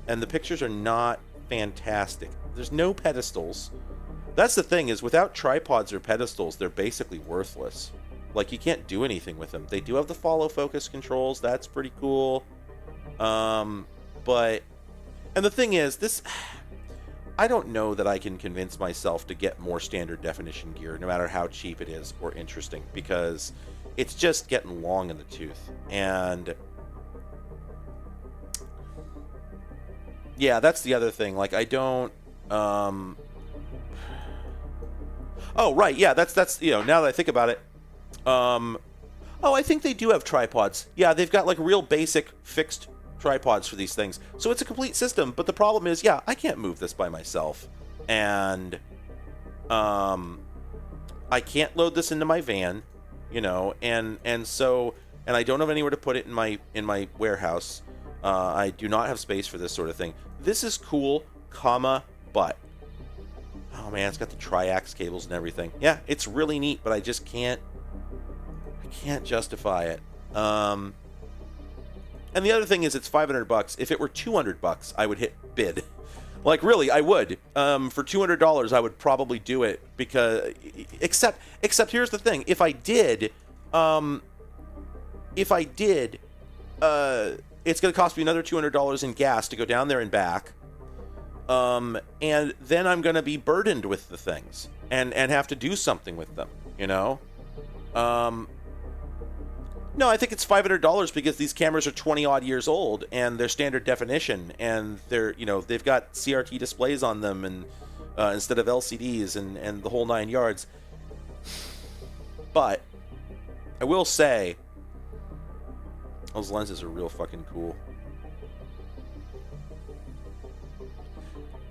And the pictures are not fantastic. There's no pedestals. That's the thing, is without tripods or pedestals, they're basically worthless. Like, you can't do anything with them. They do have the follow focus controls. That's pretty cool. And the thing is, this... I don't know that I can convince myself to get more standard definition gear, no matter how cheap it is or interesting, because it's just getting long in the tooth. And yeah, that's the other thing. Like, I don't. Oh, right. Yeah, that's now that I think about it. Oh, I think they do have tripods. Yeah, they've got, like, real basic fixed tripods for these things. So it's a complete system, but the problem is, yeah, I can't move this by myself. And I can't load this into my van, and I don't have anywhere to put it in my warehouse. I do not have space for this sort of thing. This is cool, but oh man, it's got the triax cables and everything. Yeah, it's really neat, but I just can't justify it. And the other thing is, it's $500. If it were $200, I would hit bid. Like, really, I would. For $200, I would probably do it, because except here's the thing: if I did, it's going to cost me another $200 in gas to go down there and back. And then I'm going to be burdened with the things and have to do something with them. No, I think it's $500 because these cameras are 20-odd years old, and they're standard definition, and they've got CRT displays on them, and instead of LCDs, and the whole 9 yards. But I will say, those lenses are real fucking cool.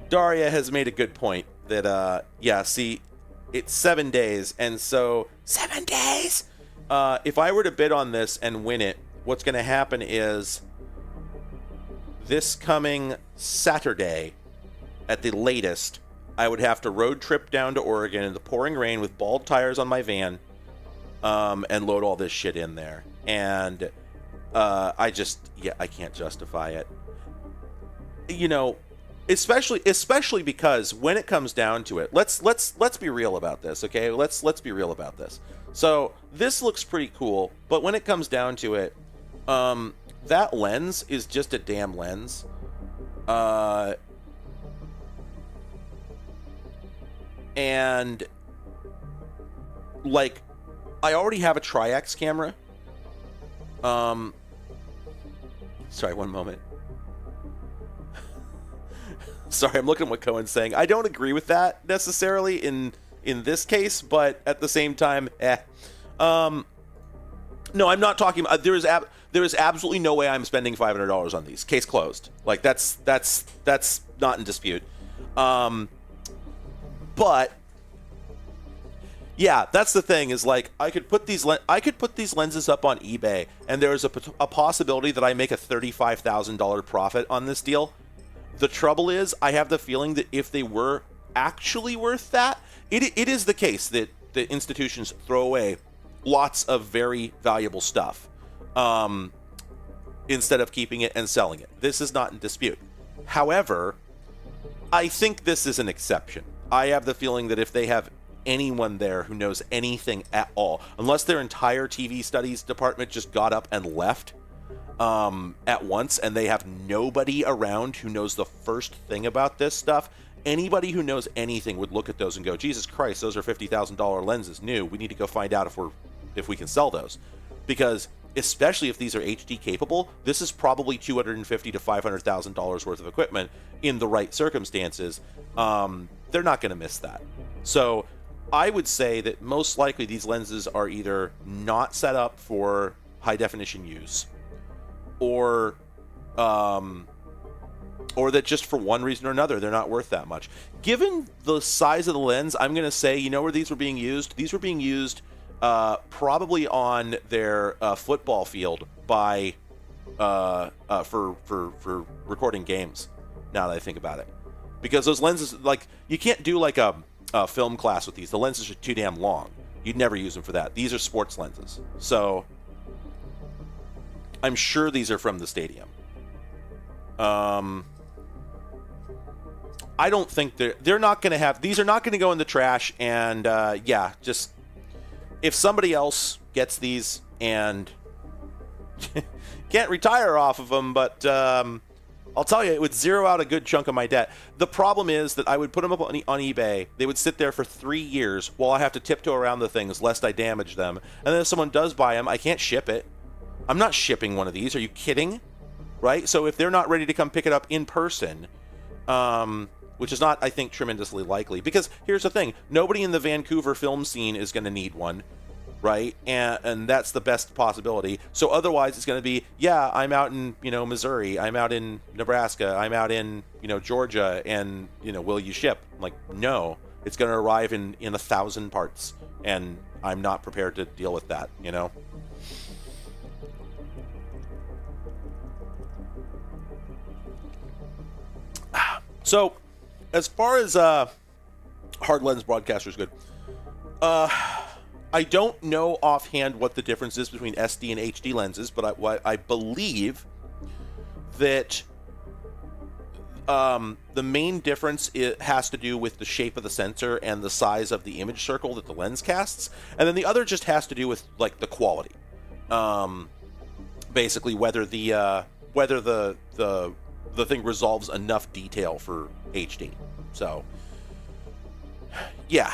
Daria has made a good point that, it's 7 days, and so 7 days. If I were to bid on this and win it, what's going to happen is this coming Saturday, at the latest, I would have to road trip down to Oregon in the pouring rain with bald tires on my van, and load all this shit in there. And I can't justify it. Especially because when it comes down to it, let's be real about this, okay? Let's be real about this. So this looks pretty cool, but when it comes down to it, that lens is just a damn lens. And like, I already have a triax camera. Sorry, one moment. Sorry, I'm looking at what Cohen's saying. I don't agree with that necessarily in this case, but at the same time, no, I'm not talking about. There is absolutely no way I'm spending $500 on these. Case closed. Like, that's not in dispute. But yeah, that's the thing, is like, I could put these lenses up on eBay, and there is a possibility that I make a $35,000 profit on this deal. The trouble is, I have the feeling that if they were actually worth that, it is the case that the institutions throw away lots of very valuable stuff instead of keeping it and selling it. This is not in dispute. However, I think this is an exception. I have the feeling that if they have anyone there who knows anything at all, unless their entire TV studies department just got up and left, at once, and they have nobody around who knows the first thing about this stuff, anybody who knows anything would look at those and go, Jesus Christ, those are $50,000 lenses new. We need to go find out if we can sell those. Because especially if these are HD capable, this is probably $250,000 to $500,000 worth of equipment in the right circumstances. They're not going to miss that. So I would say that most likely these lenses are either not set up for high definition use, or that just for one reason or another, they're not worth that much. Given the size of the lens, I'm going to say, you know where these were being used? These were being used probably on their football field by for recording games. Now that I think about it, because those lenses, like, you can't do like a film class with these. The lenses are too damn long. You'd never use them for that. These are sports lenses, so I'm sure these are from the stadium. I don't think they're not going to have, these are not going to go in the trash. And yeah, just if somebody else gets these and can't retire off of them, but I'll tell you, it would zero out a good chunk of my debt. The problem is that I would put them up on eBay. They would sit there for 3 years while I have to tiptoe around the things lest I damage them. And then if someone does buy them, I can't ship it. I'm not shipping one of these. Are you kidding? Right? So if they're not ready to come pick it up in person, which is not, I think, tremendously likely. Because here's the thing. Nobody in the Vancouver film scene is going to need one. Right? And that's the best possibility. So otherwise it's going to be, yeah, I'm out in, Missouri. I'm out in Nebraska. I'm out in, Georgia. And, will you ship? I'm like, no. It's going to arrive in 1,000 parts. And I'm not prepared to deal with that, So, as far as hard lens broadcaster is good, I don't know offhand what the difference is between SD and HD lenses, but I believe that the main difference has to do with the shape of the sensor and the size of the image circle that the lens casts, and then the other just has to do with like the quality. Basically, whether the thing resolves enough detail for HD. So, yeah,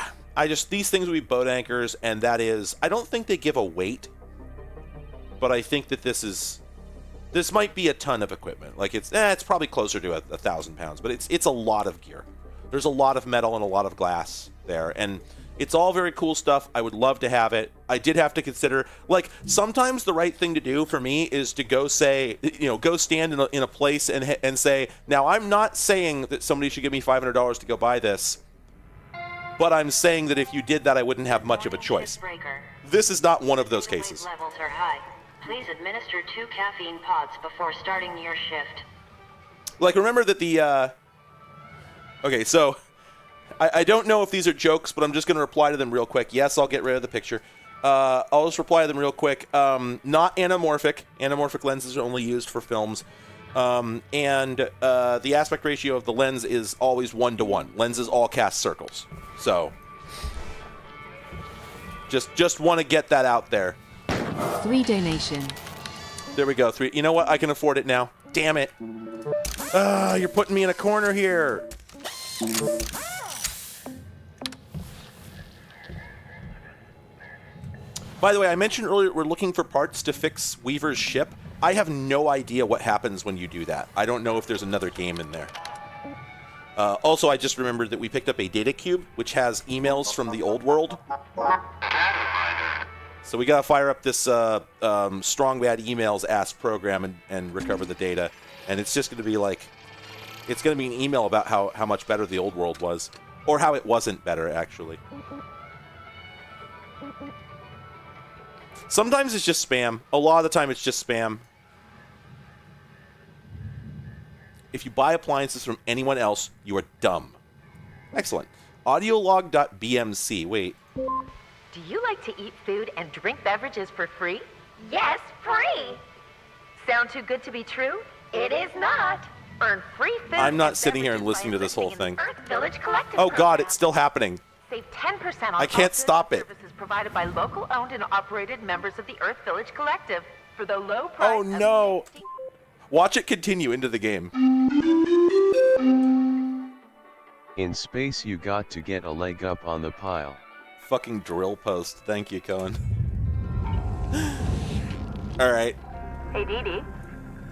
these things would be boat anchors, and that is, I don't think they give a weight, but I think that this might be a ton of equipment. Like it's probably closer to 1,000 pounds, but it's a lot of gear. There's a lot of metal and a lot of glass there, and it's all very cool stuff. I would love to have it. I did have to consider, like, sometimes the right thing to do for me is to go stand in a place and say, now I'm not saying that somebody should give me $500 to go buy this, but I'm saying that if you did that, I wouldn't have much of a choice. This is not one of those cases. Levels are high. Please administer 2 caffeine pods before starting your shift. Like, remember that okay, so I don't know if these are jokes, but I'm just going to reply to them real quick. Yes, I'll get rid of the picture. I'll just reply to them real quick. Not anamorphic. Anamorphic lenses are only used for films. And the aspect ratio of the lens is always 1:1. Lenses all cast circles. So, just want to get that out there. 3 donation. There we go. 3. You know what? I can afford it now. Damn it. You're putting me in a corner here. By the way, I mentioned earlier we're looking for parts to fix Weaver's ship. I have no idea what happens when you do that. I don't know if there's another game in there. Also, I just remembered that we picked up a data cube, which has emails from the old world. So we gotta fire up this strong bad emails ass program and recover the data. And it's just gonna be like, it's gonna be an email about how much better the old world was. Or how it wasn't better, actually. Sometimes it's just spam. A lot of the time it's just spam. If you buy appliances from anyone else, you are dumb. Excellent. Audiolog.bmc. Wait. Do you like to eat food and drink beverages for free? Yes, free. Sound too good to be true? It is not. Earn free food. I'm not and sitting here and beverages listening by to this whole enlisting in thing. the Earth Village Collective Oh God, program. it's still happening. Save 10% on I can't all stop goods it. and services provided by local owned and operated members of the Earth Village Collective. For for the low price. Oh no! Watch it continue into the game. In space you got to get a leg up on the pile. Fucking drill post. Thank you, Cohen. Alright. Hey, Dee Dee.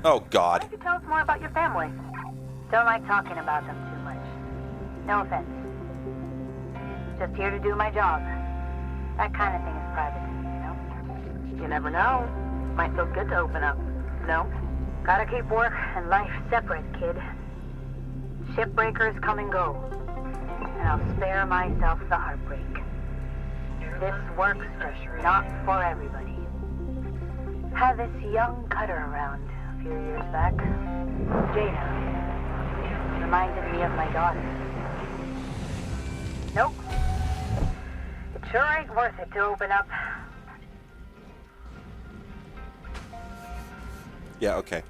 Oh, Why God. don't you tell us more about your family? Don't like talking about them too much. No offense. Just here to do my job. That kind of thing is private, you know? You never know. Might feel good to open up. No? Gotta keep work and life separate, kid. Shipbreakers come and go. And I'll spare myself the heartbreak. This work's just not for everybody. Had this young cutter around a few years back. Jada. Reminded me of my daughter. Nope. It sure ain't worth it to open up. Yeah, okay.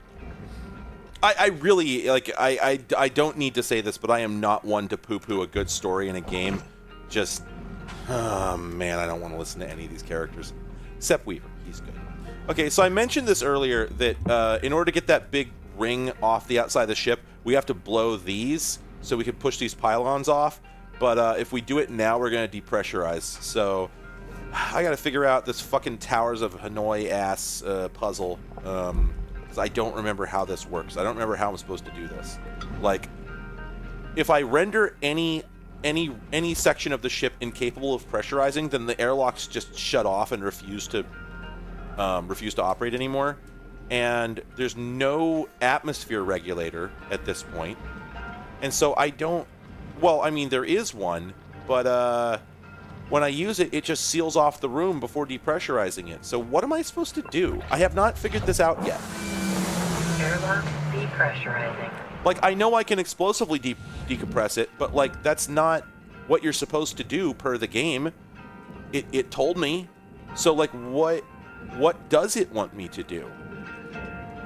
I really, like, I don't need to say this, but I am not one to poo-poo a good story in a game. Just, oh, man, I don't want to listen to any of these characters. Except Weaver. He's good. Okay, so I mentioned this earlier, that in order to get that big ring off the outside of the ship, we have to blow these, so we can push these pylons off. But if we do it now, we're going to depressurize. So I got to figure out this fucking Towers of Hanoi-ass puzzle. Because I don't remember how this works. I don't remember how I'm supposed to do this. Like, if I render any section of the ship incapable of pressurizing, then the airlocks just shut off and refuse to operate anymore. And there's no atmosphere regulator at this point. And so I don't... Well, I mean, there is one, but when I use it, it just seals off the room before depressurizing it. So what am I supposed to do? I have not figured this out yet. Airlock depressurizing. Like, I know I can explosively decompress it, but, like, that's not what you're supposed to do per the game. It told me. So, like, what does it want me to do?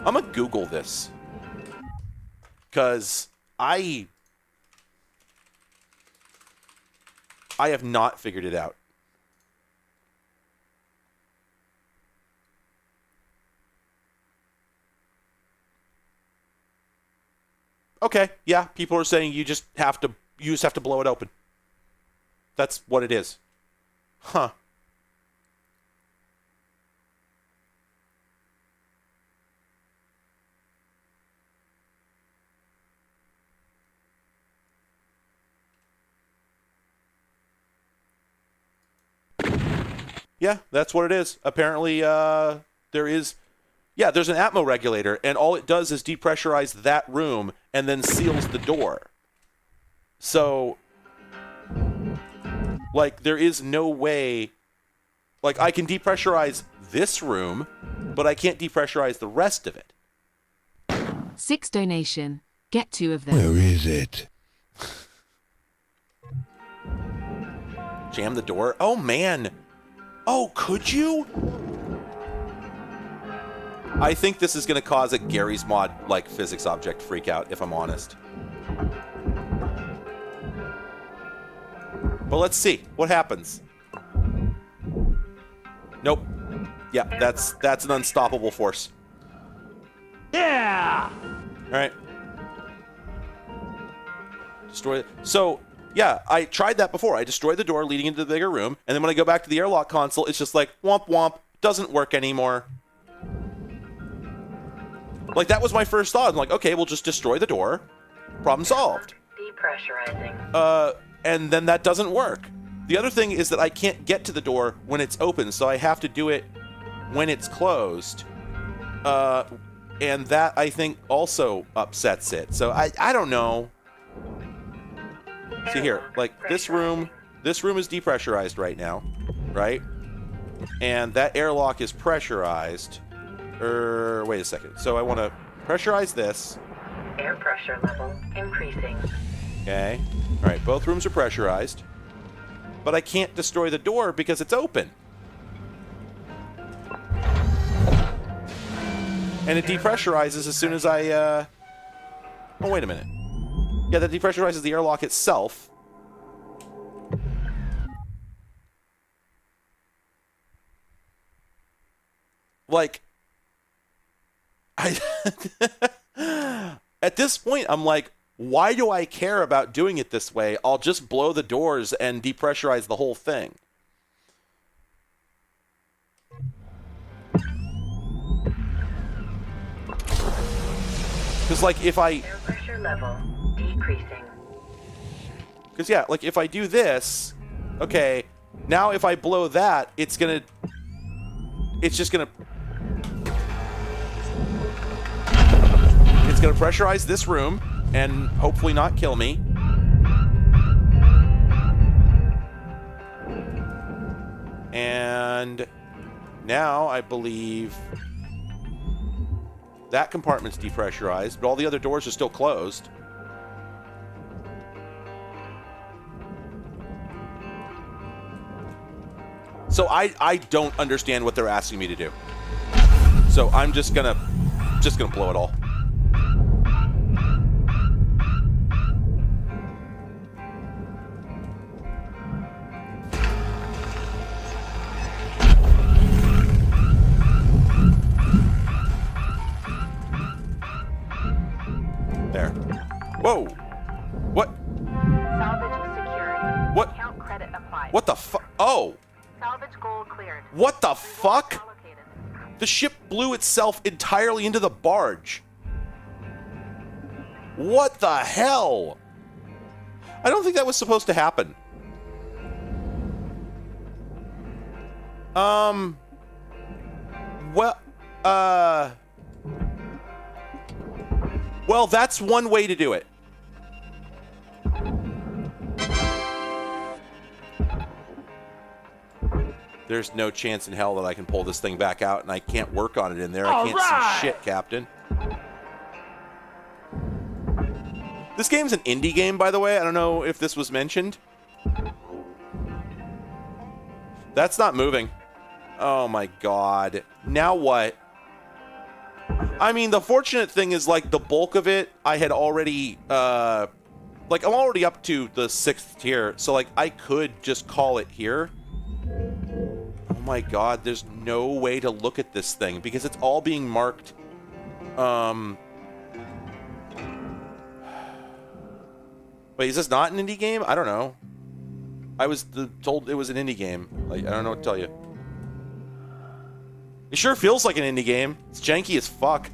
I'm gonna Google this. Because I have not figured it out. Okay, yeah, people are saying you just have to blow it open. That's what it is. Huh. Yeah, that's what it is. Apparently, there's an atmo regulator, and all it does is depressurize that room and then seals the door. So, like, there is no way... Like, I can depressurize this room, but I can't depressurize the rest of it. 6 donation. Get 2 of them. Where is it? Jam the door? Oh, man. Oh, could you? I think this is going to cause a Gary's Mod, like, physics object freak out, if I'm honest. But let's see. What happens? Nope. Yeah, that's an unstoppable force. Yeah! Alright. Destroy it. So, yeah, I tried that before. I destroyed the door leading into the bigger room, and then when I go back to the airlock console, it's just like, womp womp, doesn't work anymore. Like, that was my first thought. I'm like, okay, we'll just destroy the door. Problem solved. Depressurizing. And then that doesn't work. The other thing is that I can't get to the door when it's open, so I have to do it when it's closed. And that, I think, also upsets it. So I don't know. See here, like, this room is depressurized right now, right? And that airlock is pressurized. Wait a second. So I want to pressurize this. Air pressure level increasing. Okay. All right, both rooms are pressurized. But I can't destroy the door because it's open. And it depressurizes as soon as I, Oh, wait a minute. Yeah, that depressurizes the airlock itself. Like, At this point, I'm like, why do I care about doing it this way? I'll just blow the doors and depressurize the whole thing. Because, like, if I... Air pressure level decreasing. Because, yeah, like, if I do this, okay, now if I blow that, it's gonna... It's just gonna... It's gonna pressurize this room and hopefully not kill me. And now I believe that compartment's depressurized, but all the other doors are still closed. So I don't understand what they're asking me to do. So I'm just gonna blow it all. There. Whoa! What? Salvage secured. What? Account credit applied. What the fuck? Oh! Salvage goal cleared. What the fuck? Allocated. The ship blew itself entirely into the barge. What the hell? I don't think that was supposed to happen. Well, that's one way to do it. There's no chance in hell that I can pull this thing back out, and I can't work on it in there. I can't see shit, Captain. This game's an indie game, by the way. I don't know if this was mentioned. That's not moving. Oh my god. Now what? I mean, the fortunate thing is, like, the bulk of it, I had already, like, I'm already up to the 6th tier, so, like, I could just call it here. Oh my god, there's no way to look at this thing, because it's all being marked, Wait, is this not an indie game? I don't know. I was told it was an indie game. Like, I don't know what to tell you. It sure feels like an indie game. It's janky as fuck.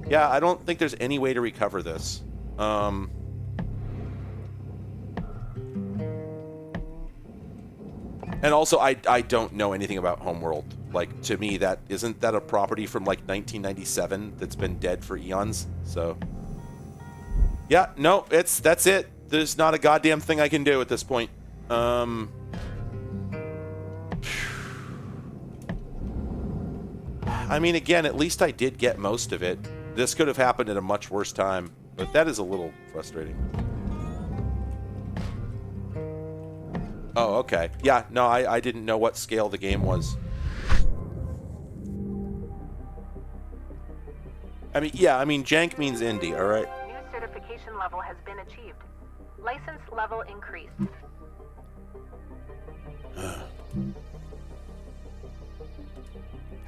Yeah, I don't think there's any way to recover this. And also, I don't know anything about Homeworld. Like, to me, isn't that a property from, like, 1997 that's been dead for eons? So, yeah, no, that's it. There's not a goddamn thing I can do at this point. I mean, again, at least I did get most of it. This could have happened at a much worse time, but that is a little frustrating. Oh, okay. Yeah, no, I didn't know what scale the game was. I mean, yeah, I mean, jank means indie, all right? New certification level has been achieved. License level increased.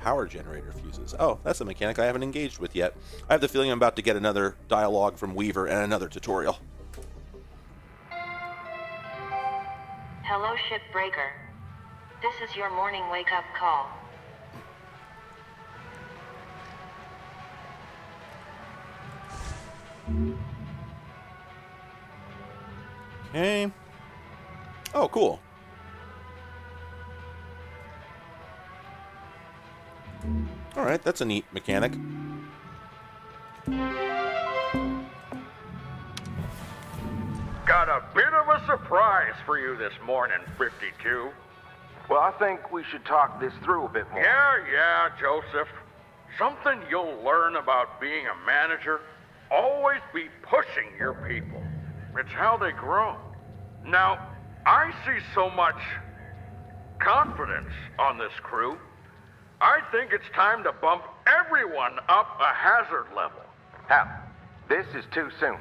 Power generator fuses. Oh, that's a mechanic I haven't engaged with yet. I have the feeling I'm about to get another dialogue from Weaver and another tutorial. Hello, Shipbreaker. This is your morning wake-up call. Okay. Oh, cool. All right, that's a neat mechanic. Got a bit of a surprise for you this morning, 52. Well, I think we should talk this through a bit more. Yeah, Joseph. Something you'll learn about being a manager, always be pushing your people. It's how they grow. Now, I see so much confidence on this crew. I think it's time to bump everyone up a hazard level. Hal, this is too soon.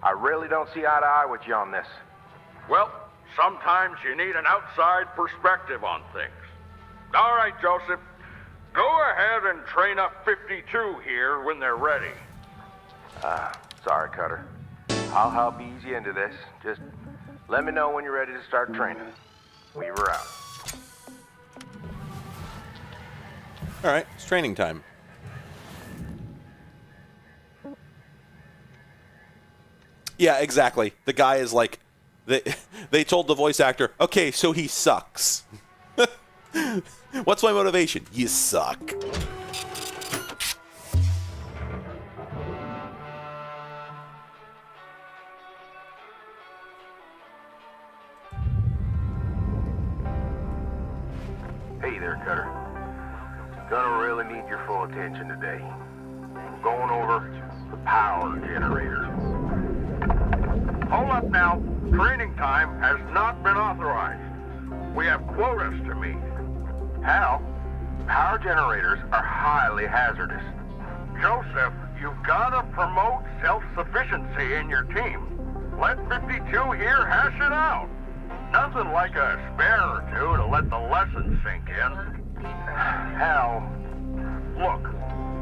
I really don't see eye to eye with you on this. Well, sometimes you need an outside perspective on things. All right, Joseph. Go ahead and train up 52 here when they're ready. Sorry, Cutter. I'll help ease you into this. Just let me know when you're ready to start training. Weaver out. All right, it's training time. Yeah, exactly. The guy is like, they told the voice actor, okay, so he sucks. What's my motivation? You suck. Hey there, Cutter. Gonna really need your full attention today. I'm going over the power generator. Hold up now. Training time has not been authorized. We have quotas to meet. Hal, power generators are highly hazardous. Joseph, you've got to promote self-sufficiency in your team. Let 52 here hash it out. Nothing like a spare or two to let the lesson sink in. Hal, Look,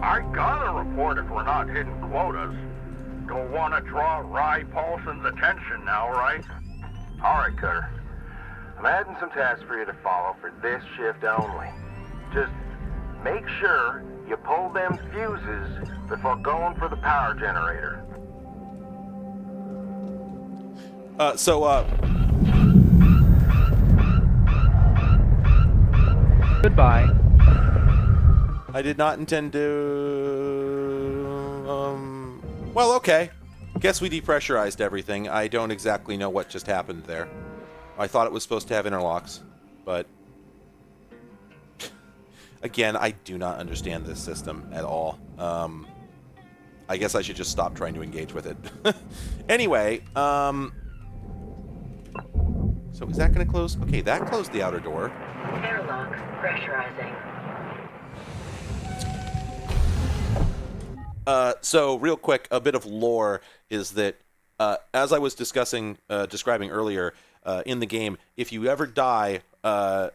I gotta report if we're not hitting quotas. Don't want to draw Rye Paulson's attention now, right? all right, Cutter. I'm adding some tasks for you to follow for this shift only. Just make sure you pull them fuses before going for the power generator. Goodbye. I did not intend to... well, okay. Guess we depressurized everything. I don't exactly know what just happened there. I thought it was supposed to have interlocks, but... Again, I do not understand this system at all. I guess I should just stop trying to engage with it. Anyway, so is that going to close? Okay, that closed the outer door. Airlock pressurizing. So real quick, a bit of lore is that, as I was describing earlier, in the game, if you ever die,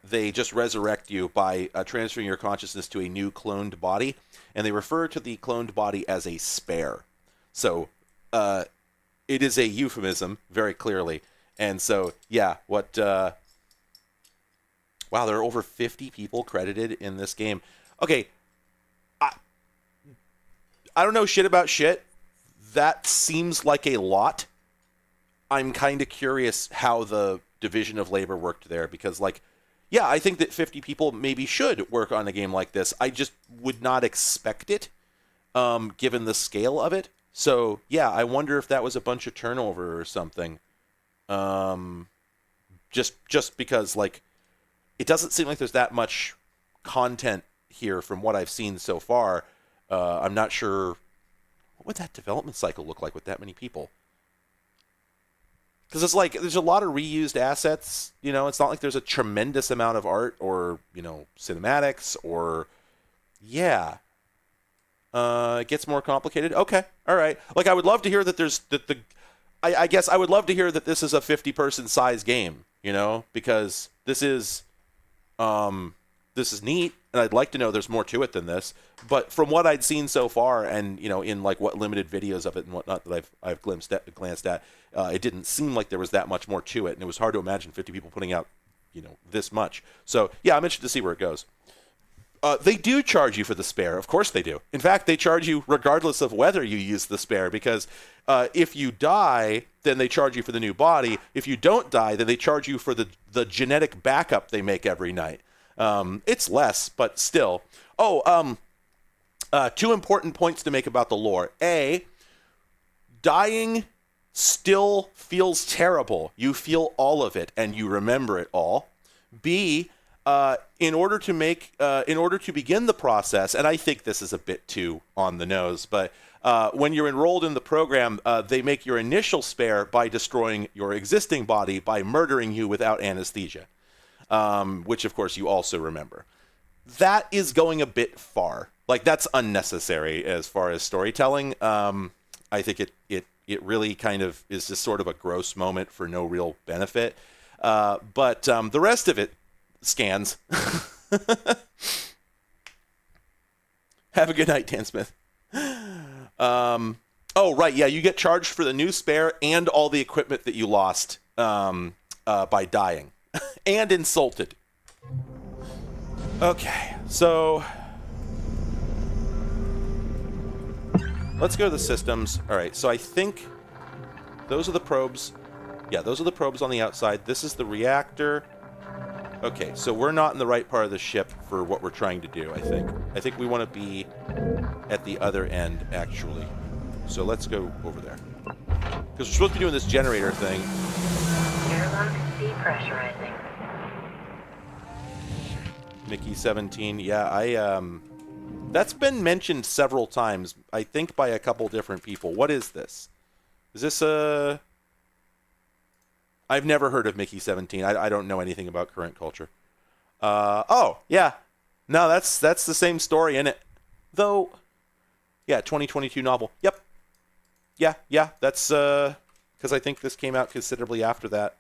they just resurrect you by transferring your consciousness to a new cloned body, and they refer to the cloned body as a spare. So it is a euphemism, very clearly. And so, yeah, what... wow, there are over 50 people credited in this game. Okay, I don't know shit about shit. That seems like a lot. I'm kind of curious how the division of labor worked there, because, like, yeah, I think that 50 people maybe should work on a game like this. I just would not expect it, given the scale of it. So, yeah, I wonder if that was a bunch of turnover or something. Just because, like, it doesn't seem like there's that much content here from what I've seen so far. I'm not sure, what would that development cycle look like with that many people? Because it's like, there's a lot of reused assets, you know, it's not like there's a tremendous amount of art or, you know, cinematics or, yeah. It gets more complicated. Okay, all right. Like, I would love to hear that there's, I guess I would love to hear that this is a 50-person size game, you know, because this is neat, and I'd like to know there's more to it than this. But from what I'd seen so far, and, you know, in like what limited videos of it and whatnot that I've glanced at, it didn't seem like there was that much more to it, and it was hard to imagine 50 people putting out, you know, this much. So yeah, I'm interested to see where it goes. They do charge you for the spare. Of course they do. In fact, they charge you regardless of whether you use the spare, because if you die, then they charge you for the new body. If you don't die, then they charge you for the genetic backup they make every night. It's less, but still. Two important points to make about the lore. A, dying still feels terrible. You feel all of it, and you remember it all. B, in order to begin the process, and I think this is a bit too on the nose, but when you're enrolled in the program, they make your initial spare by destroying your existing body by murdering you without anesthesia, which of course you also remember. That is going a bit far. Like, that's unnecessary as far as storytelling. I think it really kind of is just sort of a gross moment for no real benefit. But the rest of it scans. Have a good night, Dan Smith. Oh, right. Yeah, you get charged for the new spare and all the equipment that you lost by dying and insulted. Okay, so let's go to the systems. All right, so I think those are the probes. Yeah, those are the probes on the outside. This is the reactor. Okay, so we're not in the right part of the ship for what we're trying to do, I think. I think we want to be at the other end, actually. So let's go over there. Because we're supposed to be doing this generator thing. Airlock depressurizing. Mickey 17. Yeah, that's been mentioned several times, I think by a couple different people. What is this? Is this a... I've never heard of Mickey 17. I don't know anything about current culture. Oh, yeah. No, that's the same story, isn't it? Though, yeah, 2022 novel. Yep. Yeah, that's, because I think this came out considerably after that.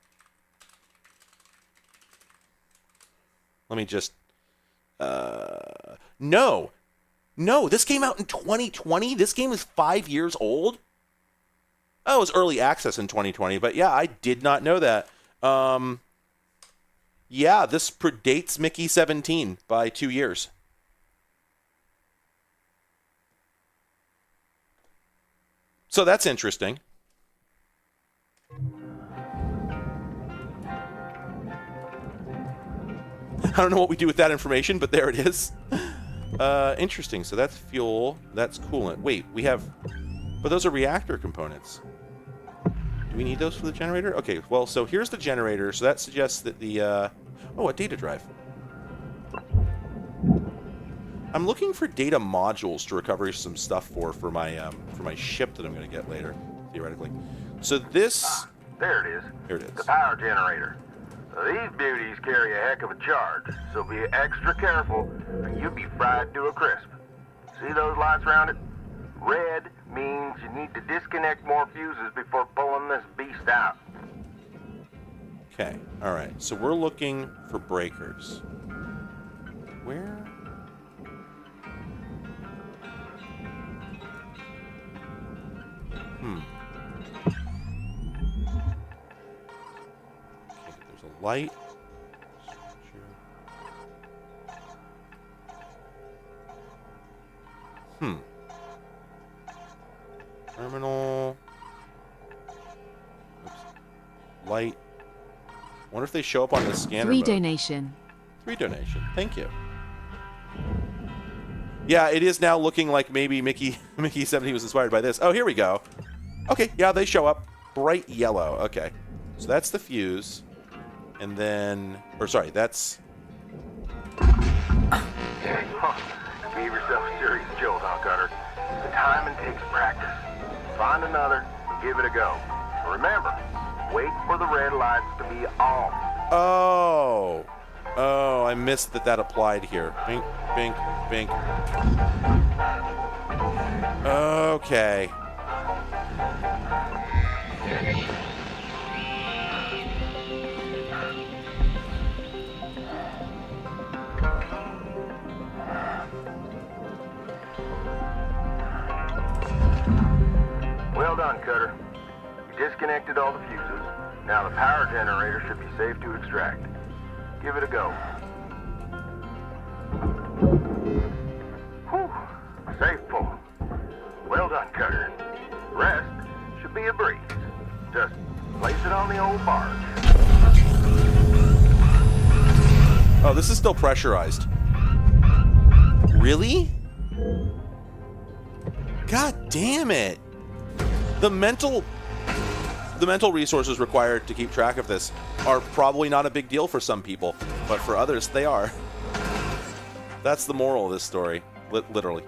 Let me just, no, this came out in 2020? This game is 5 years old? Oh, it was early access in 2020, but yeah, I did not know that. Yeah, this predates Mickey 17 by 2 years. So that's interesting. I don't know what we do with that information, but there it is. Interesting. So that's fuel. That's coolant. Wait, we have... But those are reactor components. Do we need those for the generator? Okay, well, so here's the generator. So that suggests that the... Oh, a data drive. I'm looking for data modules to recover some stuff for my ship that I'm going to get later, theoretically. So this... there it is. Here it is. The power generator. These beauties carry a heck of a charge, so be extra careful or you'll be fried to a crisp. See those lights around it? Red means you need to disconnect more fuses before pulling this beast out. Okay, alright. So we're looking for breakers. Where... Okay, there's a light. Terminal. Oops. Light. Wonder if they show up on the scanner. 3 mode. donation. 3 donation. Thank you. Yeah, it is now looking like maybe Mickey 17 was inspired by this. Oh, here we go. Okay, yeah, they show up. Bright yellow. Okay. So that's the fuse. And then... Or sorry, that's... Give yourself a serious jolt, huh, Cutter? The timing takes practice. Find another and give it a go. Remember, wait for the red lights to be on. Oh. Oh, I missed that applied here. Bink, bink, bink. Okay. Well done, Cutter. You disconnected all the fuses. Now the power generator should be safe to extract. Give it a go. Whew. Safe pull. Well done, Cutter. The rest should be a breeze. Just place it on the old barge. Oh, this is still pressurized. Really? God damn it. The mental resources required to keep track of this are probably not a big deal for some people, but for others, they are. That's the moral of this story, literally.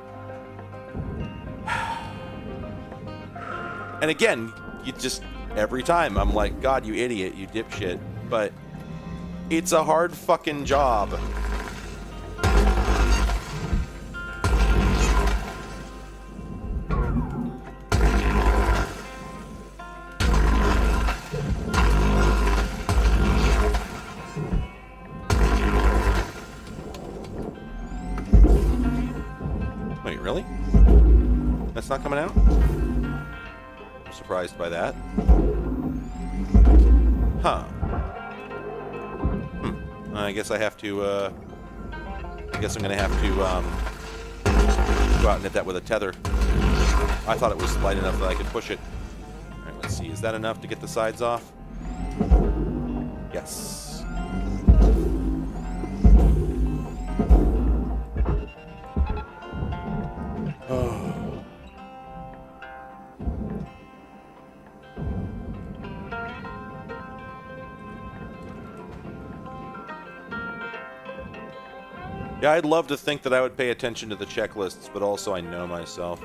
And again, you just, every time, I'm like, God, you idiot, you dipshit. But it's a hard fucking job. Really? That's not coming out? I'm surprised by that. Huh. I guess I have to, I guess I'm gonna have to, go out and hit that with a tether. I thought it was light enough that I could push it. Alright, let's see. Is that enough to get the sides off? Yes. Yeah, I'd love to think that I would pay attention to the checklists, but also I know myself.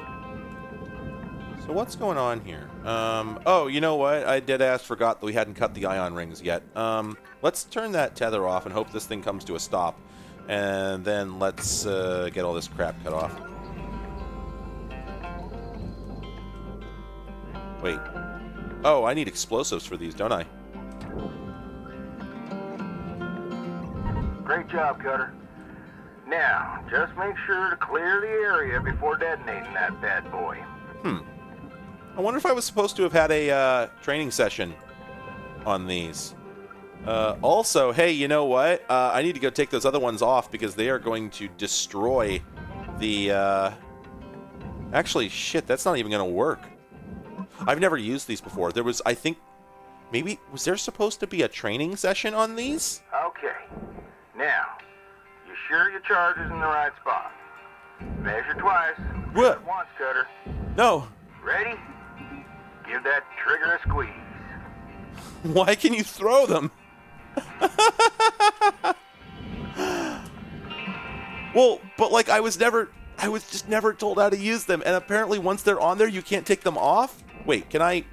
So what's going on here? Oh, you know what? I dead-ass forgot that we hadn't cut the ion rings yet. Let's turn that tether off and hope this thing comes to a stop. And then let's get all this crap cut off. Wait. Oh, I need explosives for these, don't I? Great job, Cutter. Now, just make sure to clear the area before detonating that bad boy. I wonder if I was supposed to have had a training session on these. Also, hey, you know what? I need to go take those other ones off because they are going to destroy the... Actually, shit, that's not even going to work. I've never used these before. There was, I think, maybe... Was there supposed to be a training session on these? Okay. Now, you sure your charge is in the right spot? Measure twice. What? Once, Cutter. No. Ready? Give that trigger a squeeze. Why can you throw them? Well, but like I was just never told how to use them, and apparently once they're on there, you can't take them off? Wait, can I?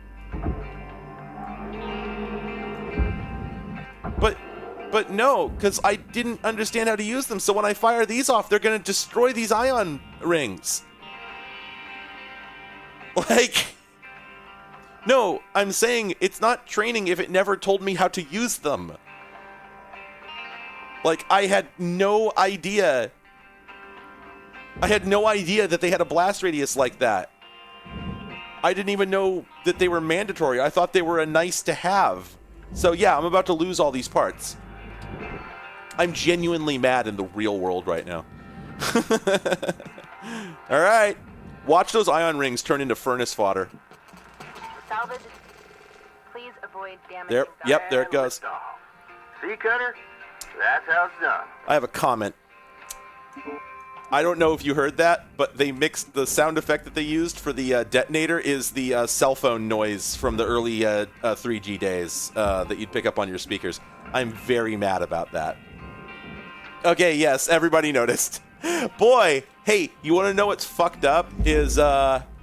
But no, because I didn't understand how to use them, so when I fire these off, they're going to destroy these ion rings. Like... No, I'm saying it's not training if it never told me how to use them. Like, I had no idea. I had no idea that they had a blast radius like that. I didn't even know that they were mandatory. I thought they were a nice to have. So yeah, I'm about to lose all these parts. I'm genuinely mad in the real world right now. Alright. Watch those ion rings turn into furnace fodder. Salvage. Please avoid damage. There, yep, there it goes. See, Cutter? That's how it's done. I have a comment. I don't know if you heard that, but they mixed the sound effect that they used for the detonator is the cell phone noise from the early 3G days that you'd pick up on your speakers. I'm very mad about that. Okay, yes, everybody noticed. Boy, hey, you want to know what's fucked up is... Processing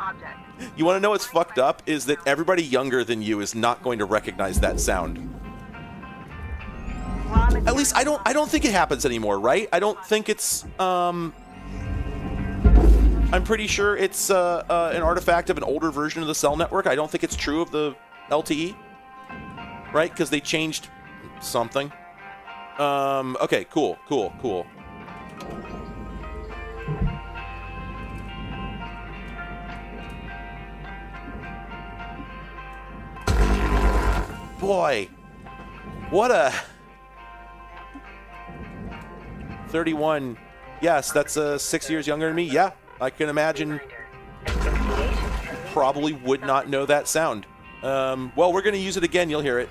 object. You want to know what's fucked up is that everybody younger than you is not going to recognize that sound. At least I don't think it happens anymore, right? I don't think it's I'm pretty sure it's an artifact of an older version of the cell network. I don't think it's true of the LTE. Right? Because they changed something. Okay, cool. Boy, what a 31. Yes, that's 6 years younger than me. Yeah, I can imagine. Probably would not know that sound. Well, we're going to use it again. You'll hear it.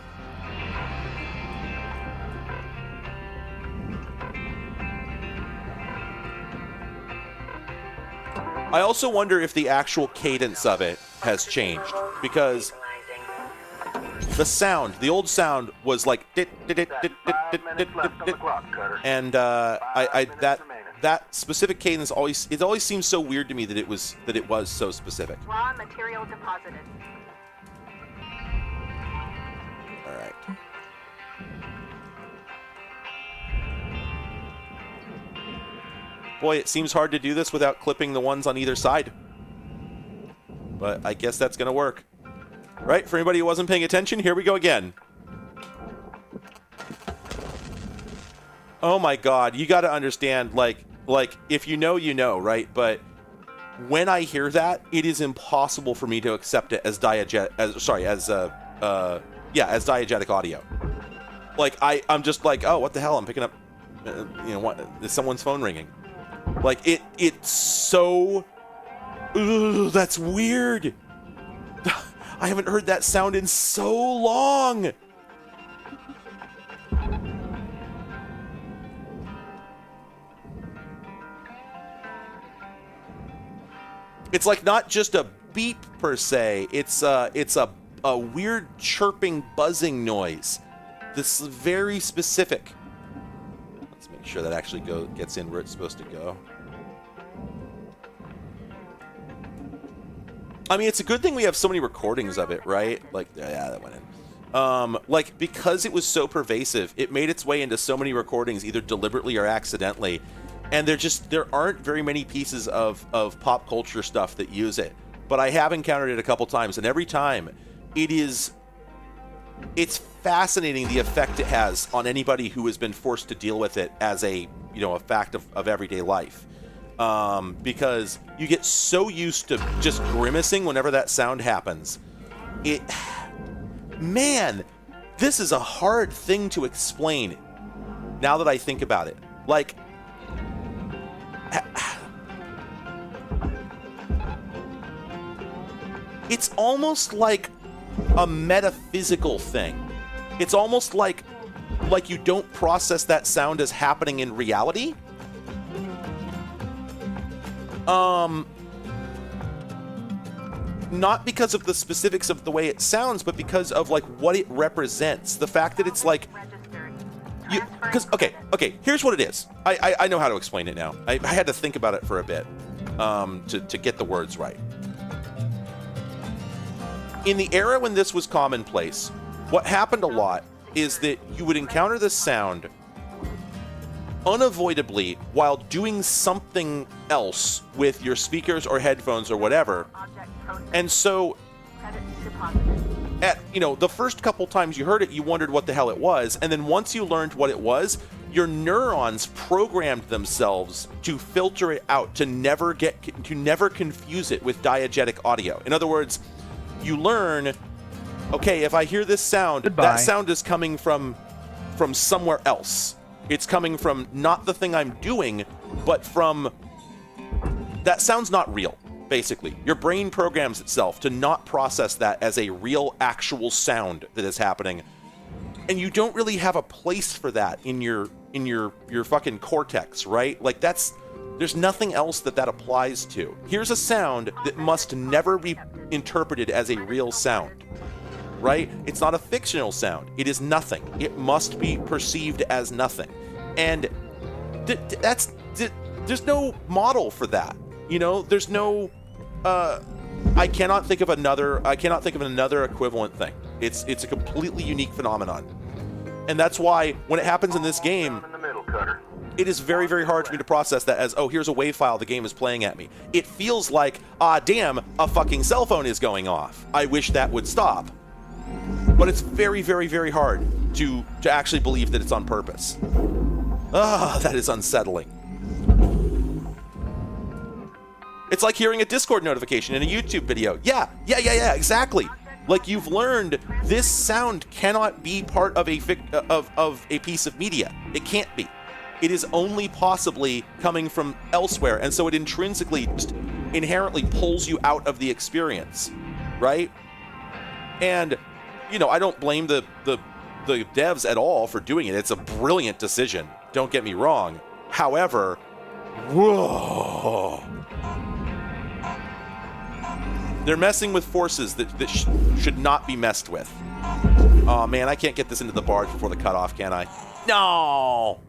I also wonder if the actual cadence of it has changed, because the sound, the old sound was like and that specific cadence always seems so weird to me that it was so specific. Raw material deposited. All right. Boy, it seems hard to do this without clipping the ones on either side. But I guess that's going to work. Right? For anybody who wasn't paying attention, here we go again. Oh my god, you got to understand, like, Like, if you know, you know, right? But when I hear that, it is impossible for me to accept it as diegetic audio. Like, I'm just like, oh, what the hell? I'm picking up, what? Is someone's phone ringing? Like, it's so, ugh, that's weird. I haven't heard that sound in so long. It's like not just a beep per se. It's a weird chirping, buzzing noise. This is very specific. Let's make sure that actually gets in where it's supposed to go. I mean, it's a good thing we have so many recordings of it, right? Like, yeah, that went in. Like, because it was so pervasive, it made its way into so many recordings, either deliberately or accidentally. And there aren't very many pieces of pop culture stuff that use it. But I have encountered it a couple times, and every time it's fascinating the effect it has on anybody who has been forced to deal with it as a fact of everyday life. Because you get so used to just grimacing whenever that sound happens. Man, this is a hard thing to explain now that I think about it. Like, it's almost like a metaphysical thing. It's almost like you don't process that sound as happening in reality. Not because of the specifics of the way it sounds, but because of like what it represents. The fact that it's like, okay, here's what it is. I know how to explain it now. I had to think about it for a bit to get the words right. In the era when this was commonplace, what happened a lot is that you would encounter this sound unavoidably while doing something else with your speakers or headphones or whatever. And so at the first couple times you heard it, you wondered what the hell it was, and then once you learned what it was, your neurons programmed themselves to filter it out, to never confuse it with diegetic audio. In other words, you learn, okay, if I hear this sound, that sound is coming from somewhere else. It's coming from not the thing I'm doing, but from that sound's not real. Basically, your brain programs itself to not process that as a real, actual sound that is happening, and you don't really have a place for that in your fucking cortex, right? Like there's nothing else that applies to. Here's a sound that must never be interpreted as a real sound, right? It's not a fictional sound. It is nothing. It must be perceived as nothing, and there's no model for that. There's no. I cannot think of another equivalent thing. It's a completely unique phenomenon, and that's why when it happens in this game, it is very, very hard for me to process that as, oh, here's a WAV file the game is playing at me. It feels like, damn, a fucking cell phone is going off. I wish that would stop. But it's very, very, very hard to actually believe that it's on purpose. That is unsettling. It's like hearing a Discord notification in a YouTube video. Yeah, exactly. Like, you've learned this sound cannot be part of a piece of media. It can't be. It is only possibly coming from elsewhere, and so it inherently pulls you out of the experience, right? And I don't blame the devs at all for doing it. It's a brilliant decision. Don't get me wrong. However, whoa. They're messing with forces that should not be messed with. Oh man, I can't get this into the barge before the cutoff, can I? No!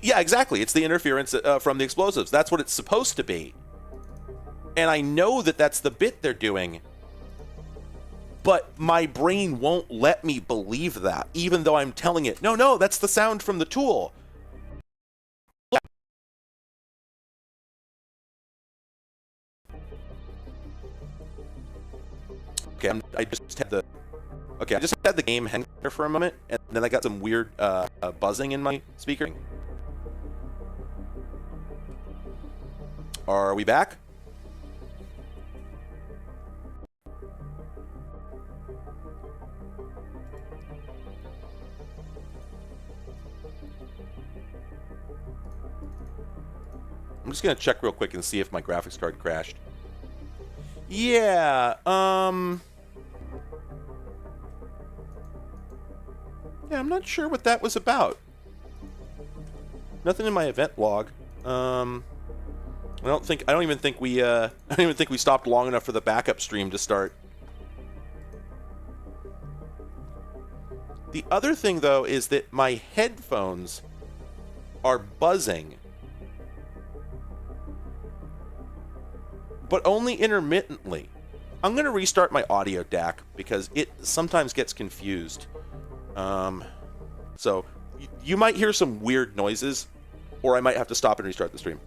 Yeah, exactly. It's the interference from the explosives. That's what it's supposed to be. And I know that that's the bit they're doing. But my brain won't let me believe that, even though I'm telling it, no, that's the sound from the tool. Okay, I just had the... Okay, I just had the game hang there for a moment, and then I got some weird buzzing in my speaker. Are we back? I'm just gonna check real quick and see if my graphics card crashed. Yeah, yeah, I'm not sure what that was about. Nothing in my event log. I don't even think we stopped long enough for the backup stream to start. The other thing though is that my headphones are buzzing, but only intermittently. I'm going to restart my audio DAC because it sometimes gets confused. So you might hear some weird noises, or I might have to stop and restart the stream.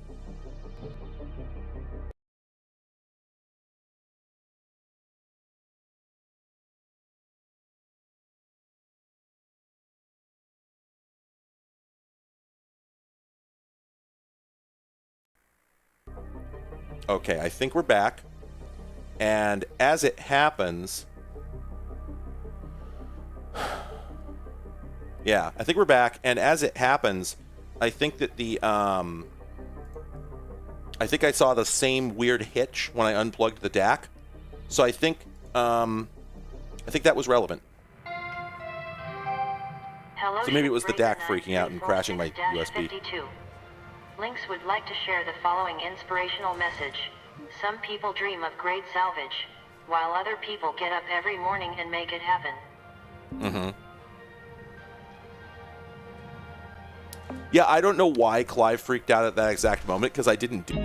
Okay, I think we're back. And as it happens... Yeah, I think we're back. And as it happens, I think that the... I think I saw the same weird hitch when I unplugged the DAC. So I think that was relevant. Hello, So maybe it was the DAC Shipbreaker freaking out and crashing my USB. 52. Lynx would like to share the following inspirational message. Some people dream of great salvage, while other people get up every morning and make it happen. Mm-hmm. Yeah, I don't know why Clive freaked out at that exact moment, because I didn't do...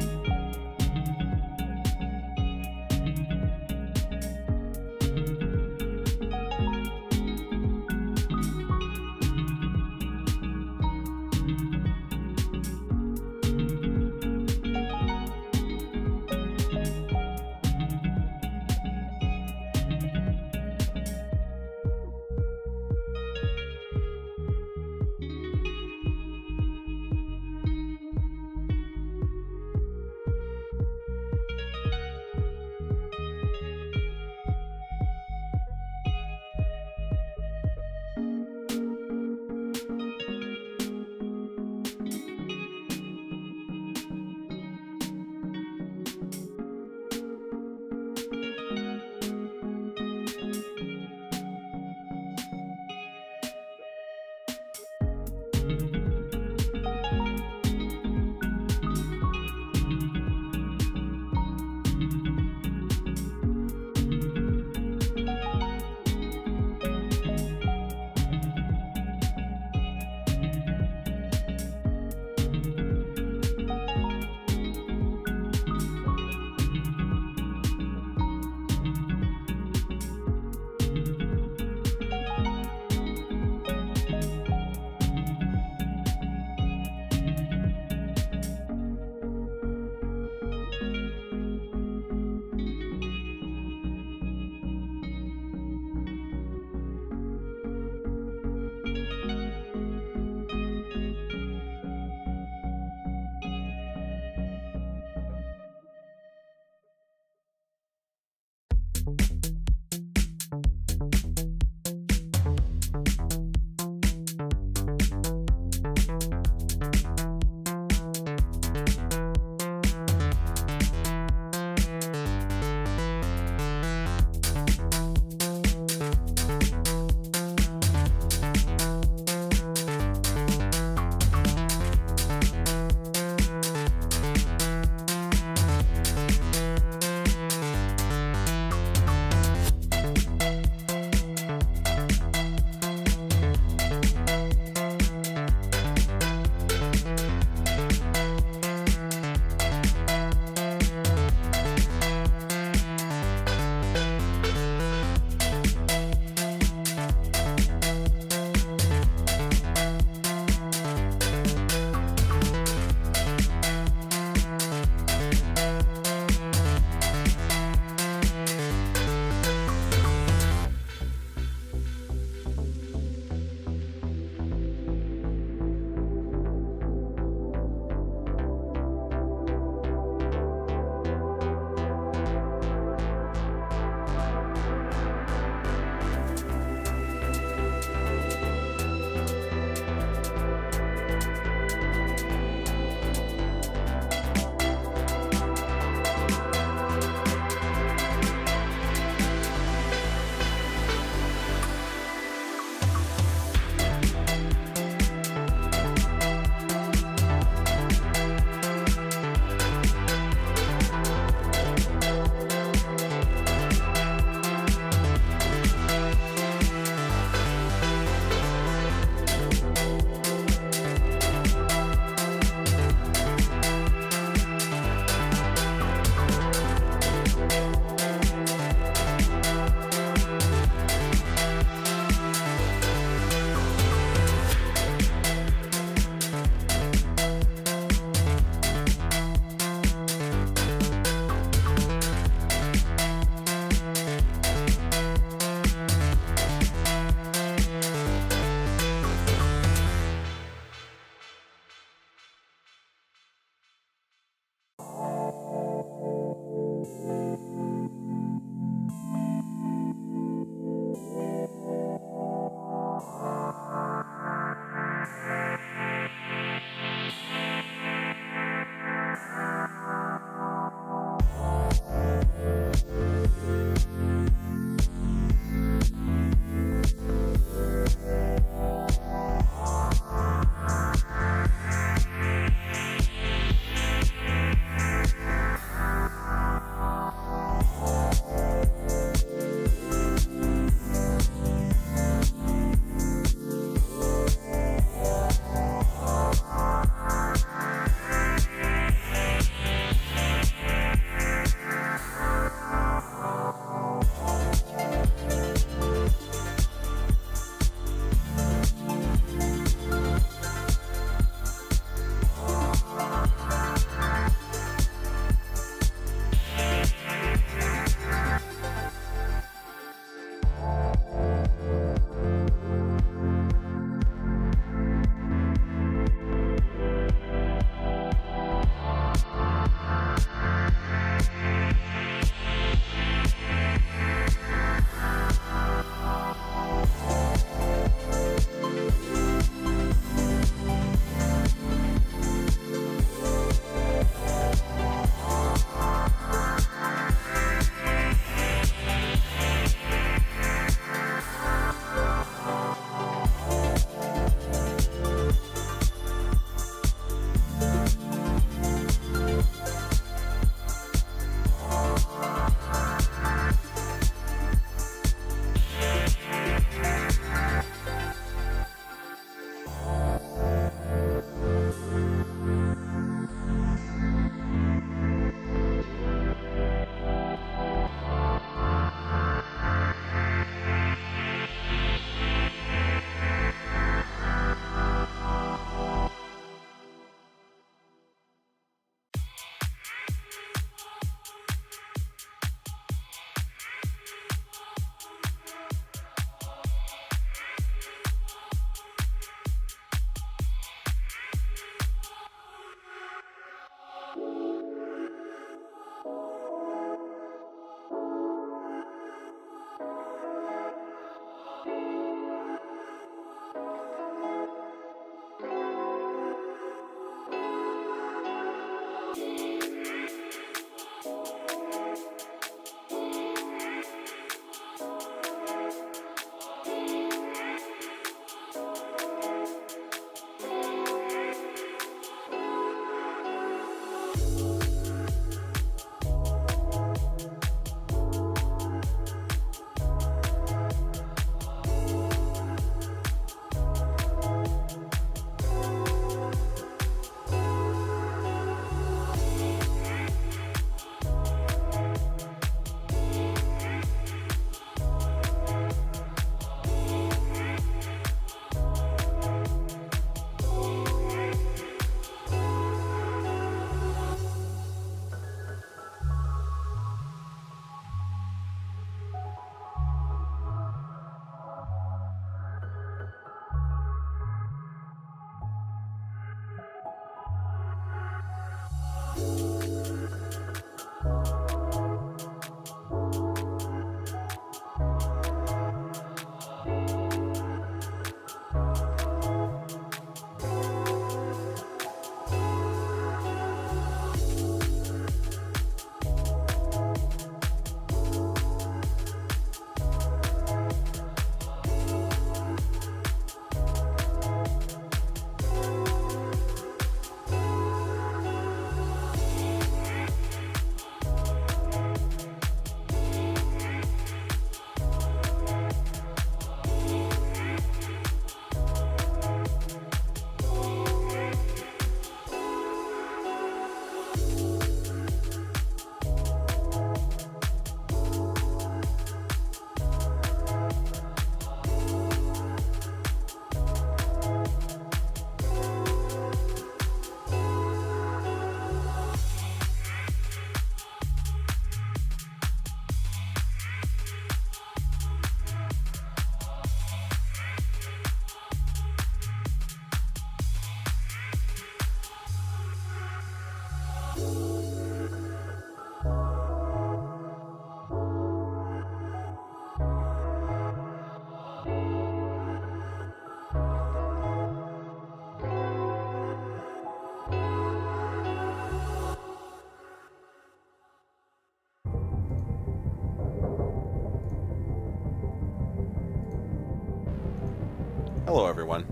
Hello, everyone.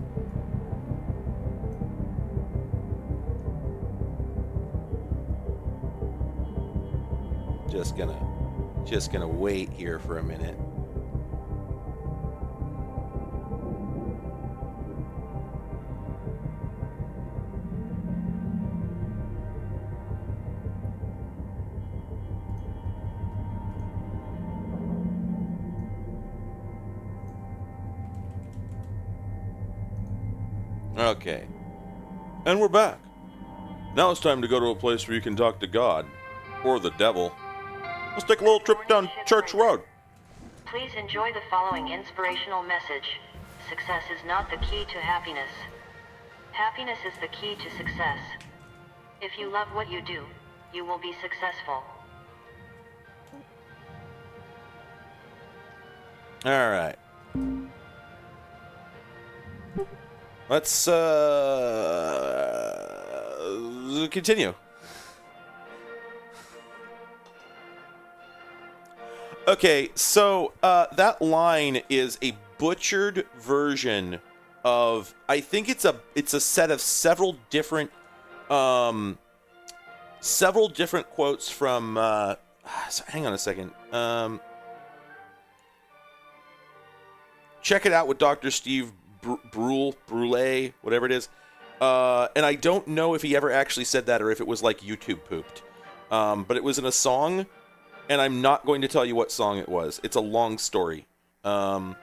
Just gonna wait here for a minute. Okay. And we're back. Now it's time to go to a place where you can talk to God. Or the devil. Let's take a little trip down Church Road. Please enjoy the following inspirational message. Success is not the key to happiness. Happiness is the key to success. If you love what you do, you will be successful. All right. Let's continue. Okay, so that line is a butchered version of, I think it's a set of several different quotes from hang on a second. Check it out with Dr. Steve Brule, whatever it is. And I don't know if he ever actually said that or if it was like YouTube pooped. But it was in a song, and I'm not going to tell you what song it was. It's a long story. I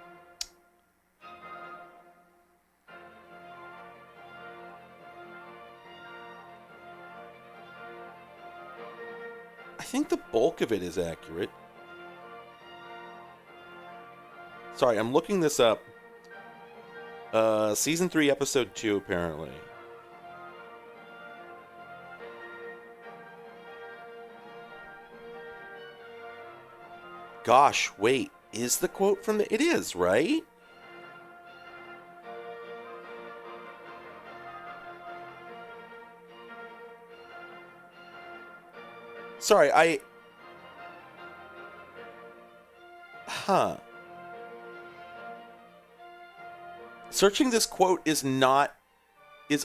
think the bulk of it is accurate. Sorry, I'm looking this up. Season 3, Episode 2, apparently. Gosh, wait. Is the quote from the... It is, right? Sorry, Huh. Searching this quote is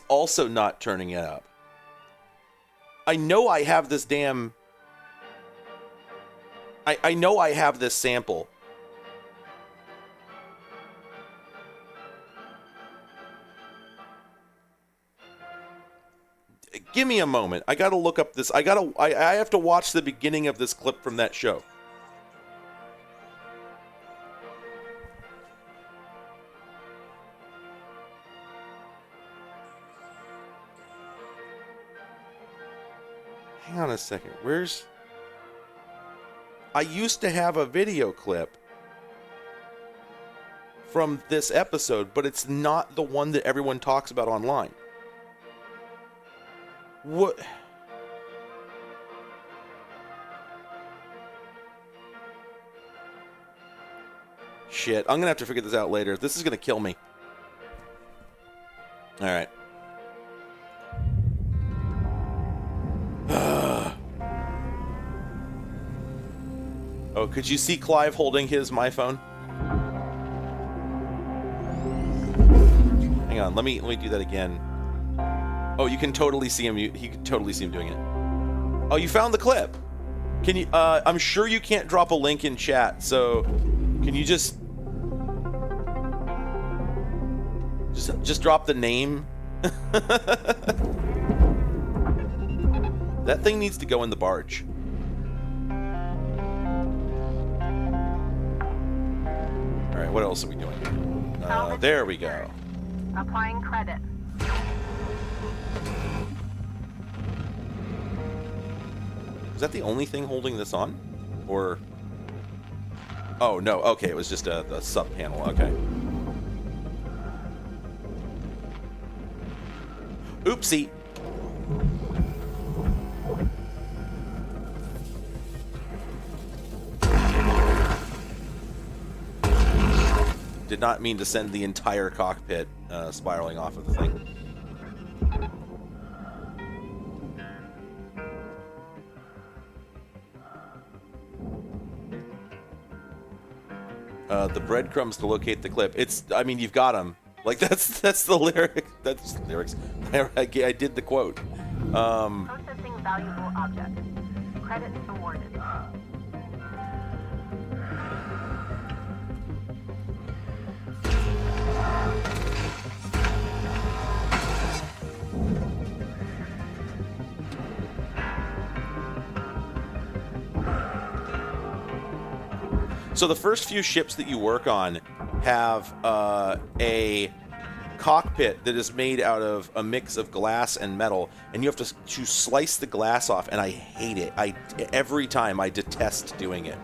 also not turning it up. I know I have this damn... I know I have this sample. Give me a moment. I gotta look up this. I have to watch the beginning of this clip from that show. Hang on a second. Where's... I used to have a video clip from this episode, but it's not the one that everyone talks about online. What? Shit, I'm gonna have to figure this out later. This is gonna kill me. Alright. Oh, could you see Clive holding his my phone? Hang on, let me do that again. Oh, you can totally see him. He can totally see him doing it. Oh, you found the clip. Can you? I'm sure you can't drop a link in chat. So, can you just drop the name? That thing needs to go in the barge. All right, what else are we doing? There we go. Applying credit. Is that the only thing holding this on? Or... Oh, no. Okay, it was just the sub panel. Okay. Oopsie. Did not mean to send the entire cockpit spiraling off of the thing. The breadcrumbs to locate the clip. I mean, you've got them. Like that's the lyric. That's the lyrics. I did the quote. Processing valuable object. Credit awarded. So the first few ships that you work on have a cockpit that is made out of a mix of glass and metal, and you have to slice the glass off, and I hate it. Every time I detest doing it.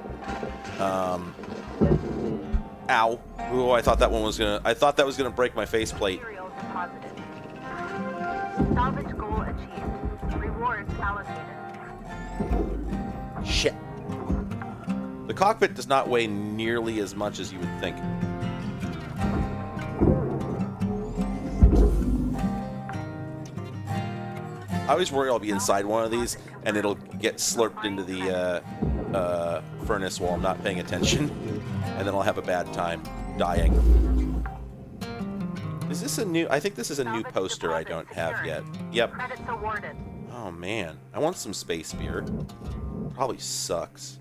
Ow. Ooh, I thought that was gonna break my faceplate. Materials deposited. Salvage goal achieved. Rewards allocated. Shit. The cockpit does not weigh nearly as much as you would think. I always worry I'll be inside one of these and it'll get slurped into the furnace while I'm not paying attention, and then I'll have a bad time dying. Is this a new... I think this is a new poster I don't have yet. Yep. Credits awarded. Oh man, I want some space beer. Probably sucks.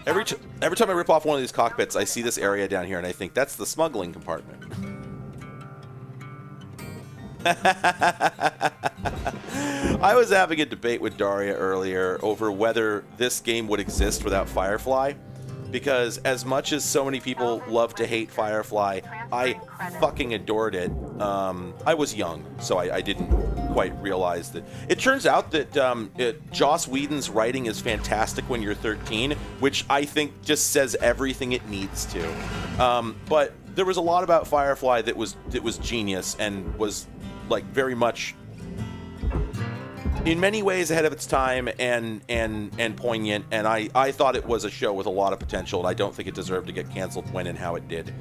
Every time I rip off one of these cockpits, I see this area down here, and I think that's the smuggling compartment. I was having a debate with Daria earlier over whether this game would exist without Firefly, because as much as so many people love to hate Firefly, I fucking adored it. I was young, so I didn't quite realize that. It turns out that Joss Whedon's writing is fantastic when you're 13, which I think just says everything it needs to. But there was a lot about Firefly that was genius and was like very much, in many ways, ahead of its time and poignant, and I thought it was a show with a lot of potential, and I don't think it deserved to get canceled when and how it did.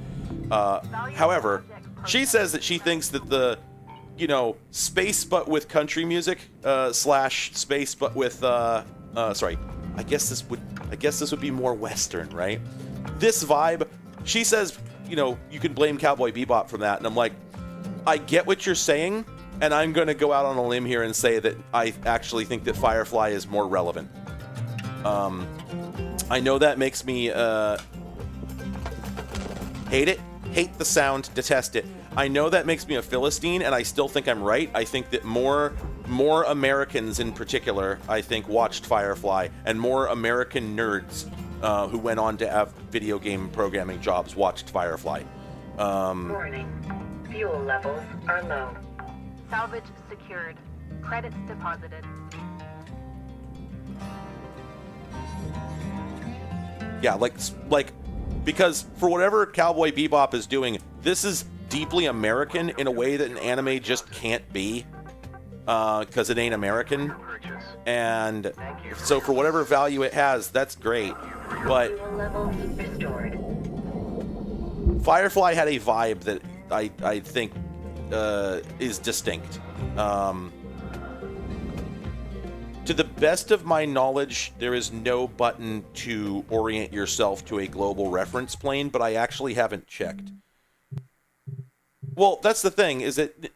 However, she says that she thinks that the, space but with country music, slash space but with, sorry, I guess this would be more Western, right? This vibe, she says, you can blame Cowboy Bebop from that, and I'm like, I get what you're saying, and I'm going to go out on a limb here and say that I actually think that Firefly is more relevant. I know that makes me hate the sound, detest it. I know that makes me a Philistine, and I still think I'm right. I think that more Americans in particular, I think, watched Firefly, and more American nerds who went on to have video game programming jobs watched Firefly. Warning. Fuel levels are low. Salvage secured. Credits deposited. Yeah, like because for whatever Cowboy Bebop is doing, this is deeply American in a way that an anime just can't be, because it ain't American. And so for whatever value it has, that's great. But Firefly had a vibe that I think is distinct. To the best of my knowledge, there is no button to orient yourself to a global reference plane, but I actually haven't checked. Well, that's the thing, is that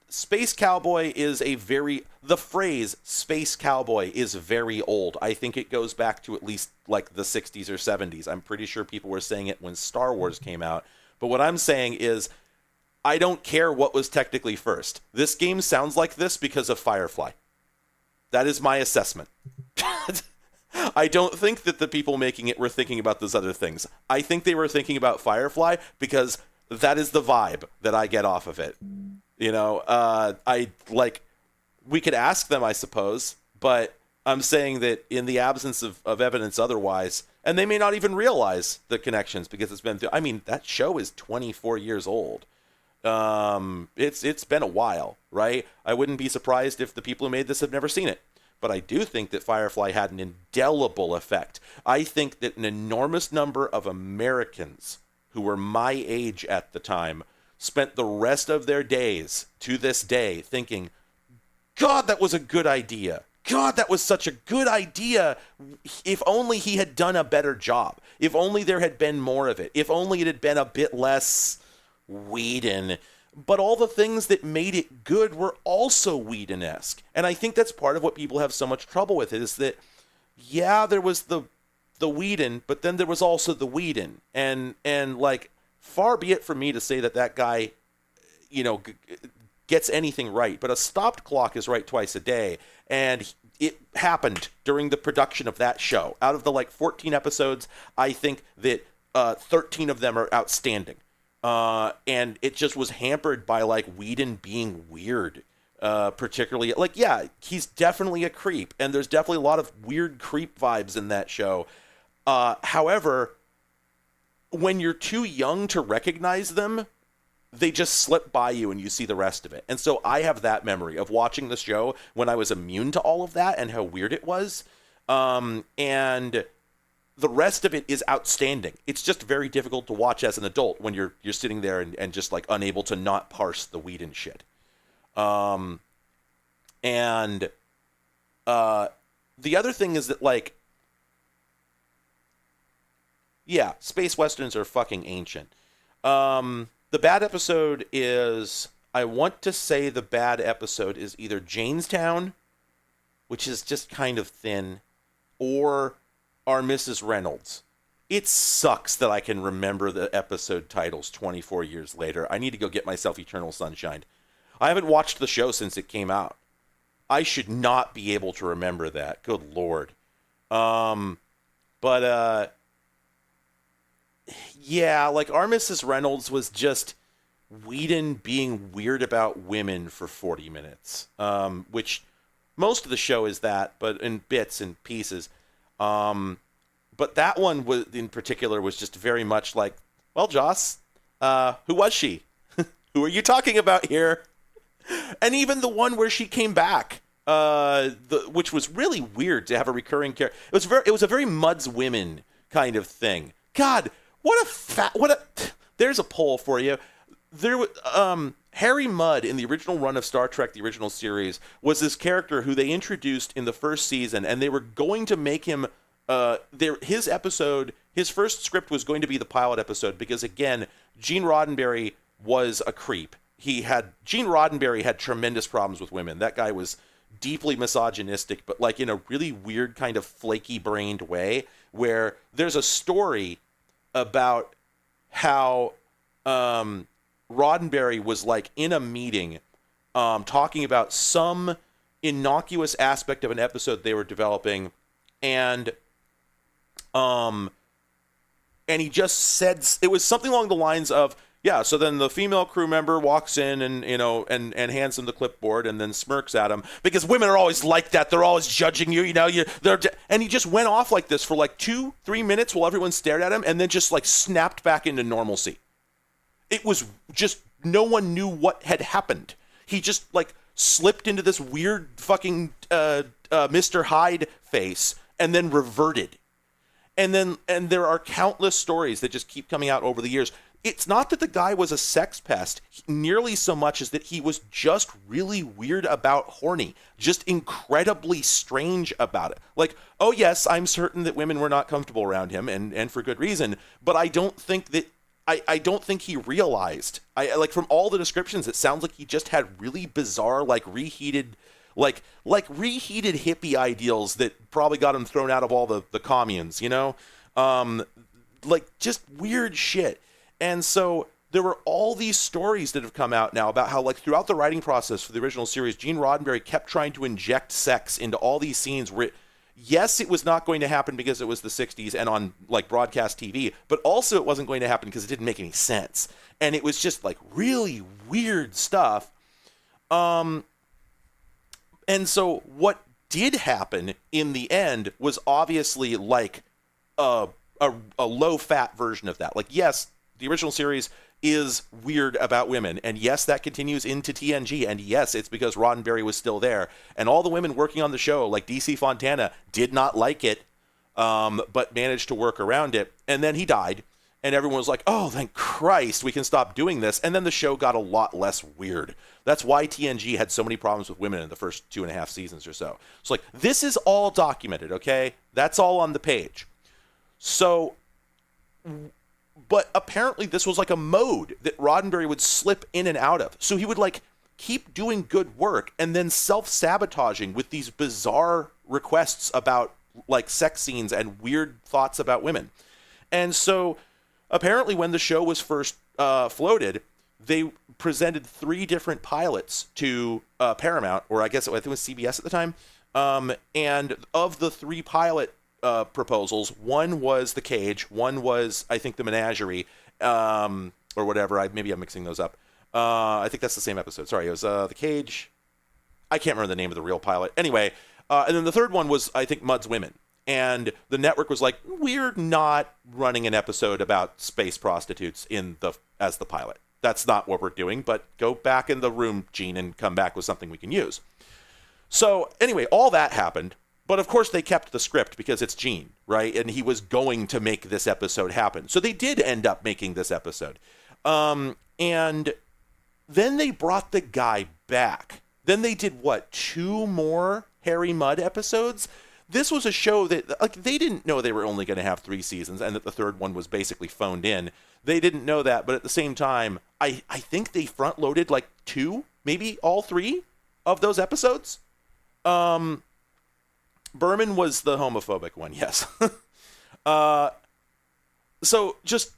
Space Cowboy is the phrase Space Cowboy is very old. I think it goes back to at least like the 60s or 70s. I'm pretty sure people were saying it when Star Wars came out. But what I'm saying is, I don't care what was technically first. This game sounds like this because of Firefly. That is my assessment. I don't think that the people making it were thinking about those other things. I think they were thinking about Firefly because that is the vibe that I get off of it. We could ask them, I suppose, but I'm saying that in the absence of evidence otherwise, and they may not even realize the connections because it's been through, that show is 24 years old. It's been a while, right? I wouldn't be surprised if the people who made this have never seen it. But I do think that Firefly had an indelible effect. I think that an enormous number of Americans who were my age at the time spent the rest of their days, to this day, thinking, God, that was a good idea. God, that was such a good idea. If only he had done a better job. If only there had been more of it. If only it had been a bit less Whedon. But all the things that made it good were also Whedon-esque. And I think that's part of what people have so much trouble with, is that, yeah, there was the Whedon, but then there was also the Whedon. And like, far be it from me to say that guy, you know, gets anything right. But a stopped clock is right twice a day. And it happened during the production of that show. Out of the, like, 14 episodes, I think that 13 of them are outstanding. And it just was hampered by, like, Whedon being weird. Particularly, like, yeah, he's definitely a creep. And there's definitely a lot of weird creep vibes in that show. However, when you're too young to recognize them, they just slip by you and you see the rest of it. And so I have that memory of watching the show when I was immune to all of that and how weird it was. And the rest of it is outstanding. It's just very difficult to watch as an adult when you're sitting there and just, like, unable to not parse the Whedon shit. The other thing is that, like, yeah, space westerns are fucking ancient. The bad episode is, I want to say the bad episode is either Janestown, which is just kind of thin, or Our Mrs. Reynolds. It sucks that I can remember the episode titles 24 years later. I need to go get myself Eternal Sunshine. I haven't watched the show since it came out. I should not be able to remember that. Good Lord. Yeah, like, Our Mrs. Reynolds was just Whedon being weird about women for 40 minutes, which most of the show is that, but in bits and pieces. But that one was, in particular, was just very much like, well, Joss, who was she? Who are you talking about here? And even the one where she came back, which was really weird to have a recurring character. It was a very Mudd's Women kind of thing. God, there's a poll for you. Harry Mudd in the original run of Star Trek, the original series, was this character who they introduced in the first season, and they were going to make him his first script was going to be the pilot episode, because, again, Gene Roddenberry was a creep. Gene Roddenberry had tremendous problems with women. That guy was deeply misogynistic, but, like, in a really weird kind of flaky-brained way, where there's a story about how Roddenberry was, like, in a meeting talking about some innocuous aspect of an episode they were developing, and he just said, it was something along the lines of, yeah, so then the female crew member walks in and, you know, and hands him the clipboard and then smirks at him, because women are always like that. They're always judging you, you know. And he just went off like this for like 2-3 minutes while everyone stared at him, and then just, like, snapped back into normalcy. It was just, no one knew what had happened. He just, like, slipped into this weird fucking Mr. Hyde face and then reverted. And there are countless stories that just keep coming out over the years. It's not that the guy was a sex pest nearly so much as that he was just really weird about horny, just incredibly strange about it. Like, oh yes, I'm certain that women were not comfortable around him, and for good reason, but I don't think he realized. Like, from all the descriptions, it sounds like he just had really bizarre, like, reheated hippie ideals that probably got him thrown out of all the communes, you know? Like, just weird shit. And so there were all these stories that have come out now about how, like, throughout the writing process for the original series, Gene Roddenberry kept trying to inject sex into all these scenes where, yes, it was not going to happen because it was the 60s and on, like, broadcast TV, but also it wasn't going to happen because it didn't make any sense. And it was just, like, really weird stuff. And so what did happen in the end was obviously, like, a low-fat version of that. Like, yes, the original series is weird about women, and yes, that continues into TNG, and yes, it's because Roddenberry was still there, and all the women working on the show, like DC Fontana, did not like it, but managed to work around it, and then he died, and everyone was like, oh, thank Christ, we can stop doing this. And then the show got a lot less weird. That's why TNG had so many problems with women in the first 2.5 seasons or so. It's like, this is all documented, okay? That's all on the page. So, but apparently this was like a mode that Roddenberry would slip in and out of. So he would like keep doing good work and then self-sabotaging with these bizarre requests about like sex scenes and weird thoughts about women. And so apparently when the show was first floated, they presented 3 different pilots to Paramount, or I think it was CBS at the time. And of the 3 pilot proposals, one was The Cage, one was, I think, The Menagerie, or whatever. Maybe I'm mixing those up. I think that's the same episode. Sorry, it was The Cage. I can't remember the name of the real pilot. Anyway, and then the third one was, I think, Mudd's Women. And the network was like, we're not running an episode about space prostitutes as the pilot. That's not what we're doing, but go back in the room, Gene, and come back with something we can use. So anyway, all that happened. But of course they kept the script because it's Gene, right? And he was going to make this episode happen. So they did end up making this episode. And then they brought the guy back. Then they did, 2 more Harry Mudd episodes? This was a show that, like, they didn't know they were only going to have 3 seasons and that the third one was basically phoned in. They didn't know that, but at the same time, I think they front-loaded, 2, maybe all 3 of those episodes. Berman was the homophobic one, yes. So, just,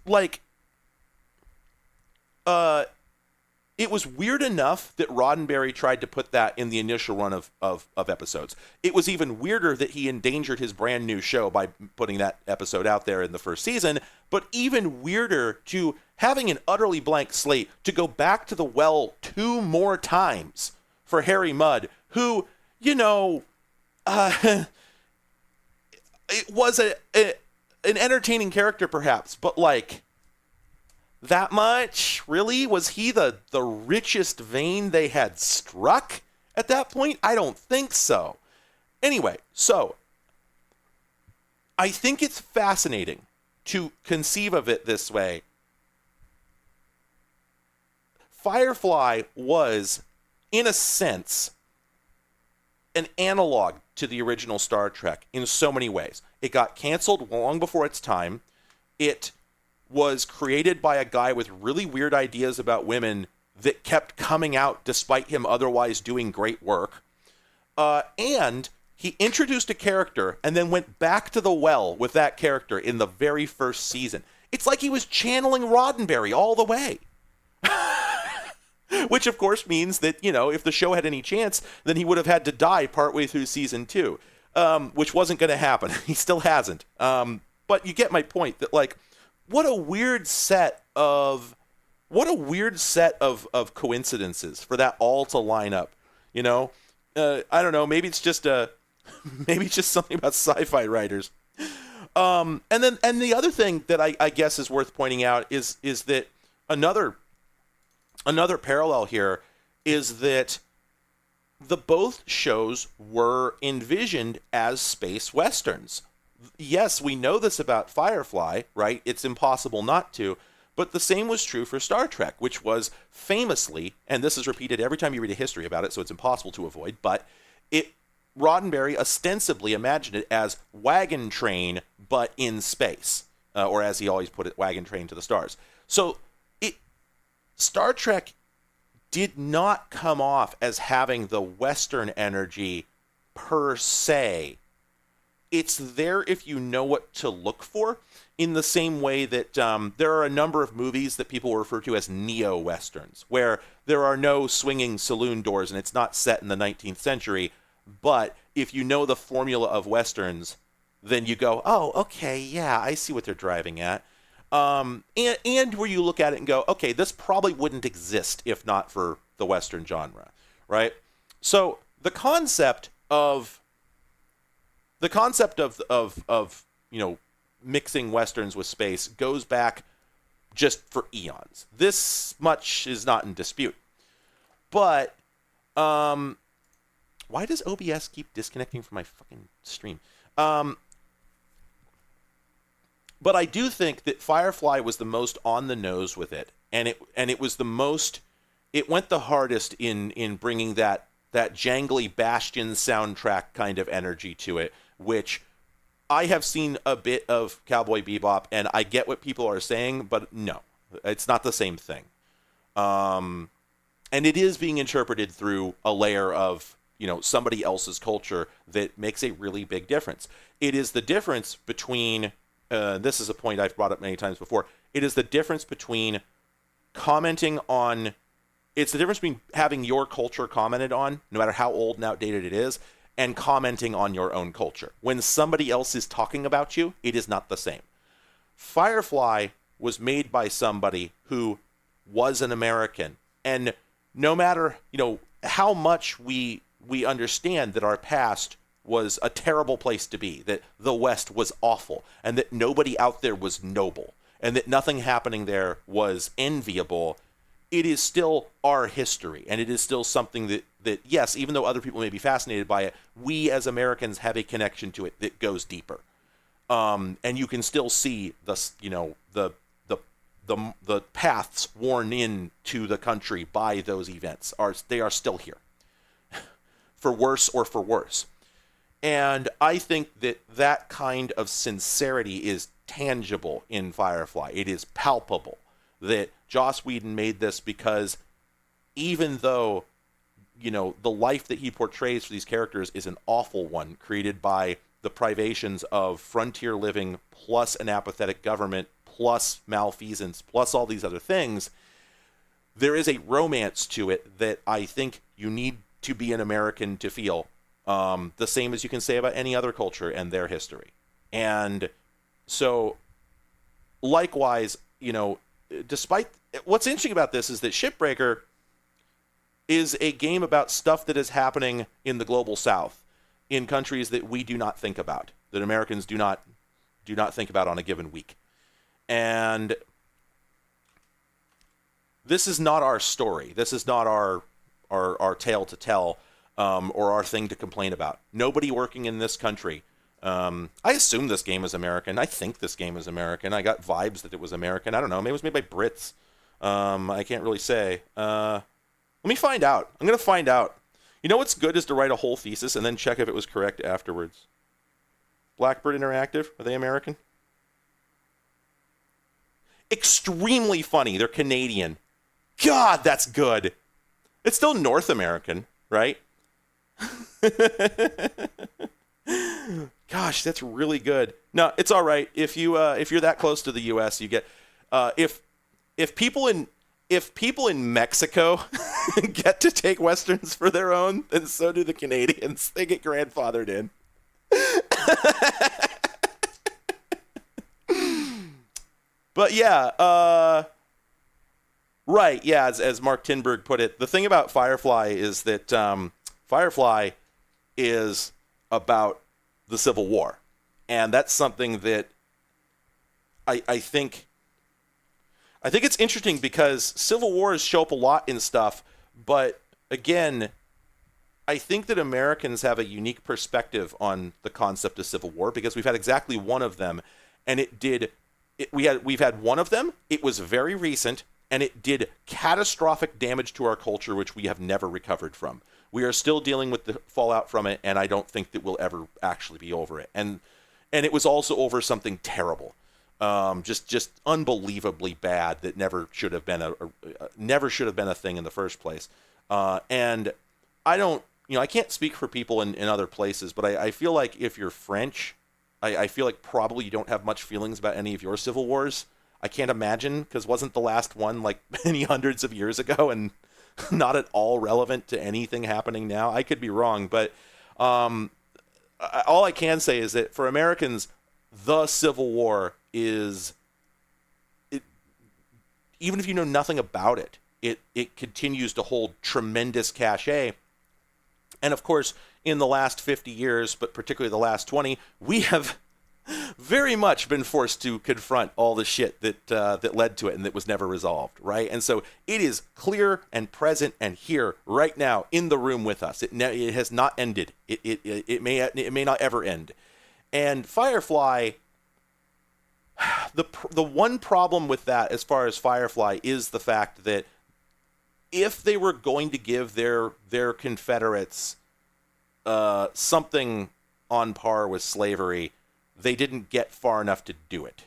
it was weird enough that Roddenberry tried to put that in the initial run of episodes. It was even weirder that he endangered his brand new show by putting that episode out there in the first season, but even weirder to having an utterly blank slate to go back to the well 2 more times for Harry Mudd, who, it was an entertaining character perhaps, but that much? Really? Was he the richest vein they had struck at that point? I don't think so. Anyway, so I think it's fascinating to conceive of it this way. Firefly was, in a sense, an analog to the original Star Trek in so many ways. It got canceled long before its time. It was created by a guy with really weird ideas about women that kept coming out despite him otherwise doing great work. And he introduced a character and then went back to the well with that character in the very first season. It's like he was channeling Roddenberry all the way. Which, of course, means that, if the show had any chance, then he would have had to die partway through season 2, which wasn't going to happen. He still hasn't. But you get my point that, what a weird set of coincidences for that all to line up, I don't know, maybe it's just something about sci-fi writers. And the other thing that I guess is worth pointing out is that another parallel here is that the both shows were envisioned as space westerns. Yes, we know this about Firefly, right? It's impossible not to. But the same was true for Star Trek, which was famously, and this is repeated every time you read a history about it, so it's impossible to avoid, but Roddenberry ostensibly imagined it as Wagon Train, but in space. Or as he always put it, Wagon Train to the Stars. So Star Trek did not come off as having the Western energy per se. It's there if you know what to look for, in the same way that there are a number of movies that people refer to as neo-Westerns, where there are no swinging saloon doors and it's not set in the 19th century, but if you know the formula of Westerns, then you go, oh, okay, yeah, I see what they're driving at. And where you look at it and go, okay, this probably wouldn't exist if not for the Western genre, right? So the concept of mixing Westerns with space goes back just for eons. This much is not in dispute. But why does OBS keep disconnecting from my fucking stream? But I do think that Firefly was the most on the nose with it, and it was the most. It went the hardest in bringing that jangly Bastion soundtrack kind of energy to it, which I have seen a bit of Cowboy Bebop, and I get what people are saying, but no, it's not the same thing. And it is being interpreted through a layer of, somebody else's culture that makes a really big difference. It is the difference between, this is a point I've brought up many times before, it is the difference between commenting on, it's the difference between having your culture commented on, no matter how old and outdated it is, and commenting on your own culture. When somebody else is talking about you, it is not the same. Firefly was made by somebody who was an American, and no matter, how much we understand that our past was a terrible place to be, that the West was awful, and that nobody out there was noble, and that nothing happening there was enviable, it is still our history, and it is still something that yes, even though other people may be fascinated by it, we as Americans have a connection to it that goes deeper. And you can still see the paths worn into the country by those events. They are still here, for worse or for worse. And I think that kind of sincerity is tangible in Firefly. It is palpable that Joss Whedon made this because even though, the life that he portrays for these characters is an awful one, created by the privations of frontier living, plus an apathetic government, plus malfeasance, plus all these other things, there is a romance to it that I think you need to be an American to feel. The same as you can say about any other culture and their history. And so, likewise, despite what's interesting about this is that Shipbreaker is a game about stuff that is happening in the global South, in countries that we do not think about, that Americans do not think about on a given week. And this is not our story. This is not our tale to tell, or our thing to complain about. Nobody working in this country. I assume this game is American. I think this game is American. I got vibes that it was American. I don't know. Maybe it was made by Brits. I can't really say. Let me find out. I'm going to find out. What's good is to write a whole thesis and then check if it was correct afterwards. Blackbird Interactive, are they American? Extremely funny. They're Canadian. God, that's good. It's still North American, right? Gosh, that's really good. No, it's all right. If you're that close to the U.S., you get if people in Mexico get to take Westerns for their own, then so do the Canadians. They get grandfathered in. But yeah, right, yeah, as Mark Tinberg put it, the thing about Firefly is that Firefly is about the Civil War. And that's something that I think it's interesting because Civil Wars show up a lot in stuff, but again, I think that Americans have a unique perspective on the concept of Civil War because we've had exactly one of them, and we've had one of them. It was very recent, and it did catastrophic damage to our culture, which we have never recovered from. We are still dealing with the fallout from it, and I don't think that we'll ever actually be over it. And it was also over something terrible, just unbelievably bad that never should have been a thing in the first place. And I don't, I can't speak for people in other places, but I feel like if you're French, I feel like probably you don't have much feelings about any of your civil wars. I can't imagine, because wasn't the last one like many hundreds of years ago and not at all relevant to anything happening now? I could be wrong, but all I can say is that for Americans, the Civil War is, even if you know nothing about it, it continues to hold tremendous cachet. And of course, in the last 50 years, but particularly the last 20, we have very much been forced to confront all the shit that led to it and that was never resolved, right? And so it is clear and present and here right now in the room with us. It has not ended. It may not ever end. And Firefly, the one problem with that, as far as Firefly, is the fact that if they were going to give their Confederates something on par with slavery, they didn't get far enough to do it.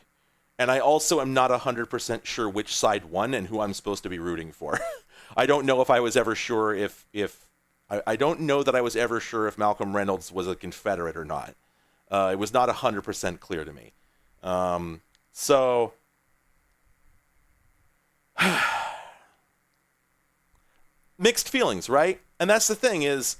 And I also am not 100% sure which side won and who I'm supposed to be rooting for. I don't know if I was ever sure I don't know that I was ever sure if Malcolm Reynolds was a Confederate or not. It was not 100% clear to me. So mixed feelings, right? And that's the thing, is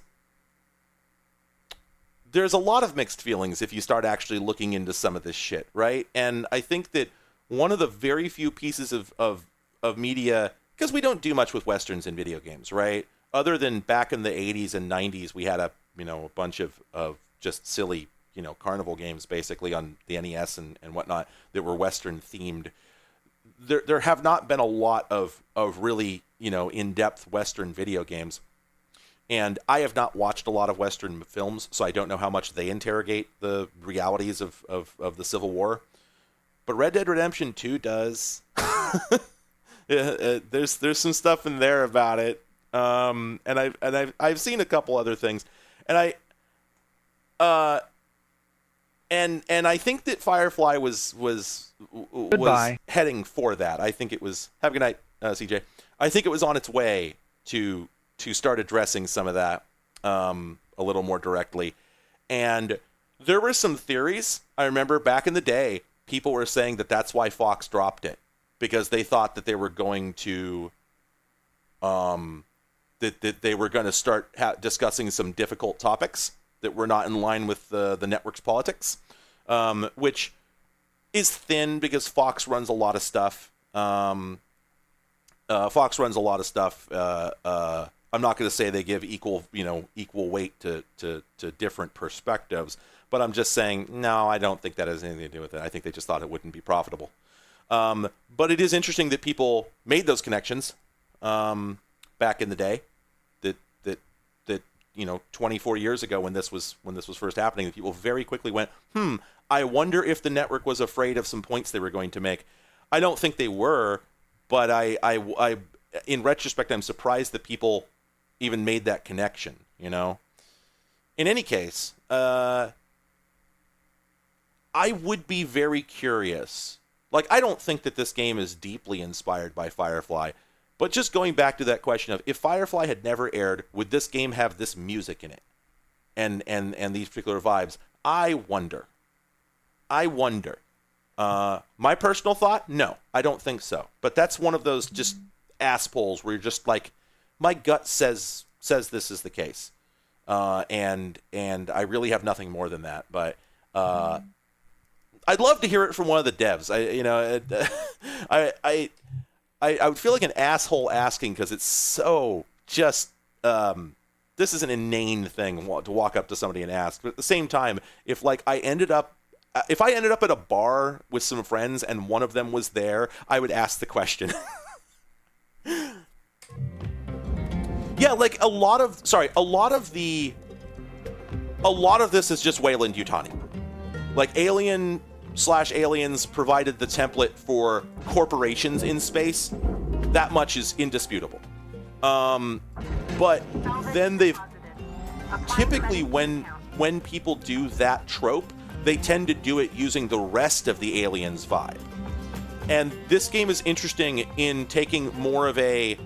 there's a lot of mixed feelings if you start actually looking into some of this shit, right? And I think that one of the very few pieces of media, because we don't do much with Westerns in video games, right? Other than back in the 80s and 90s, we had a bunch of just silly, carnival games basically on the NES and whatnot that were Western themed. There have not been a lot of really, in-depth Western video games. And I have not watched a lot of Western films, so I don't know how much they interrogate the realities of the Civil War. But Red Dead Redemption 2 does. There's some stuff in there about it. And I've seen a couple other things. And I think that Firefly was heading for that. I think it was. Have a good night, CJ. I think it was on its way to start addressing some of that a little more directly. And there were some theories. I remember back in the day, people were saying that that's why Fox dropped it, because they thought that they were going to that they were going to start discussing some difficult topics that were not in line with the network's politics, which is thin because Fox runs a lot of stuff. Fox runs a lot of stuff. I'm not going to say they give equal weight to different perspectives, but I'm just saying, no, I don't think that has anything to do with it. I think they just thought it wouldn't be profitable. But it is interesting that people made those connections back in the day. That 24 years ago when this was first happening, that people very quickly went, I wonder if the network was afraid of some points they were going to make. I don't think they were, but I in retrospect, I'm surprised that people even made that connection, In any case, I would be very curious. Like, I don't think that this game is deeply inspired by Firefly, but just going back to that question of if Firefly had never aired, would this game have this music in it and these particular vibes? I wonder. My personal thought, no, I don't think so. But that's one of those just ass polls where you're just like, my gut says this is the case, and I really have nothing more than that. But I'd love to hear it from one of the devs. I would feel like an asshole asking, because it's so just this is an inane thing to walk up to somebody and ask. But at the same time, if I ended up at a bar with some friends and one of them was there, I would ask the question. Yeah, like a lot of this is just Wayland Yutani. Like Alien/Aliens provided the template for corporations in space. That much is indisputable. But then they've typically when people do that trope, they tend to do it using the rest of the Aliens vibe. And this game is interesting in taking more of a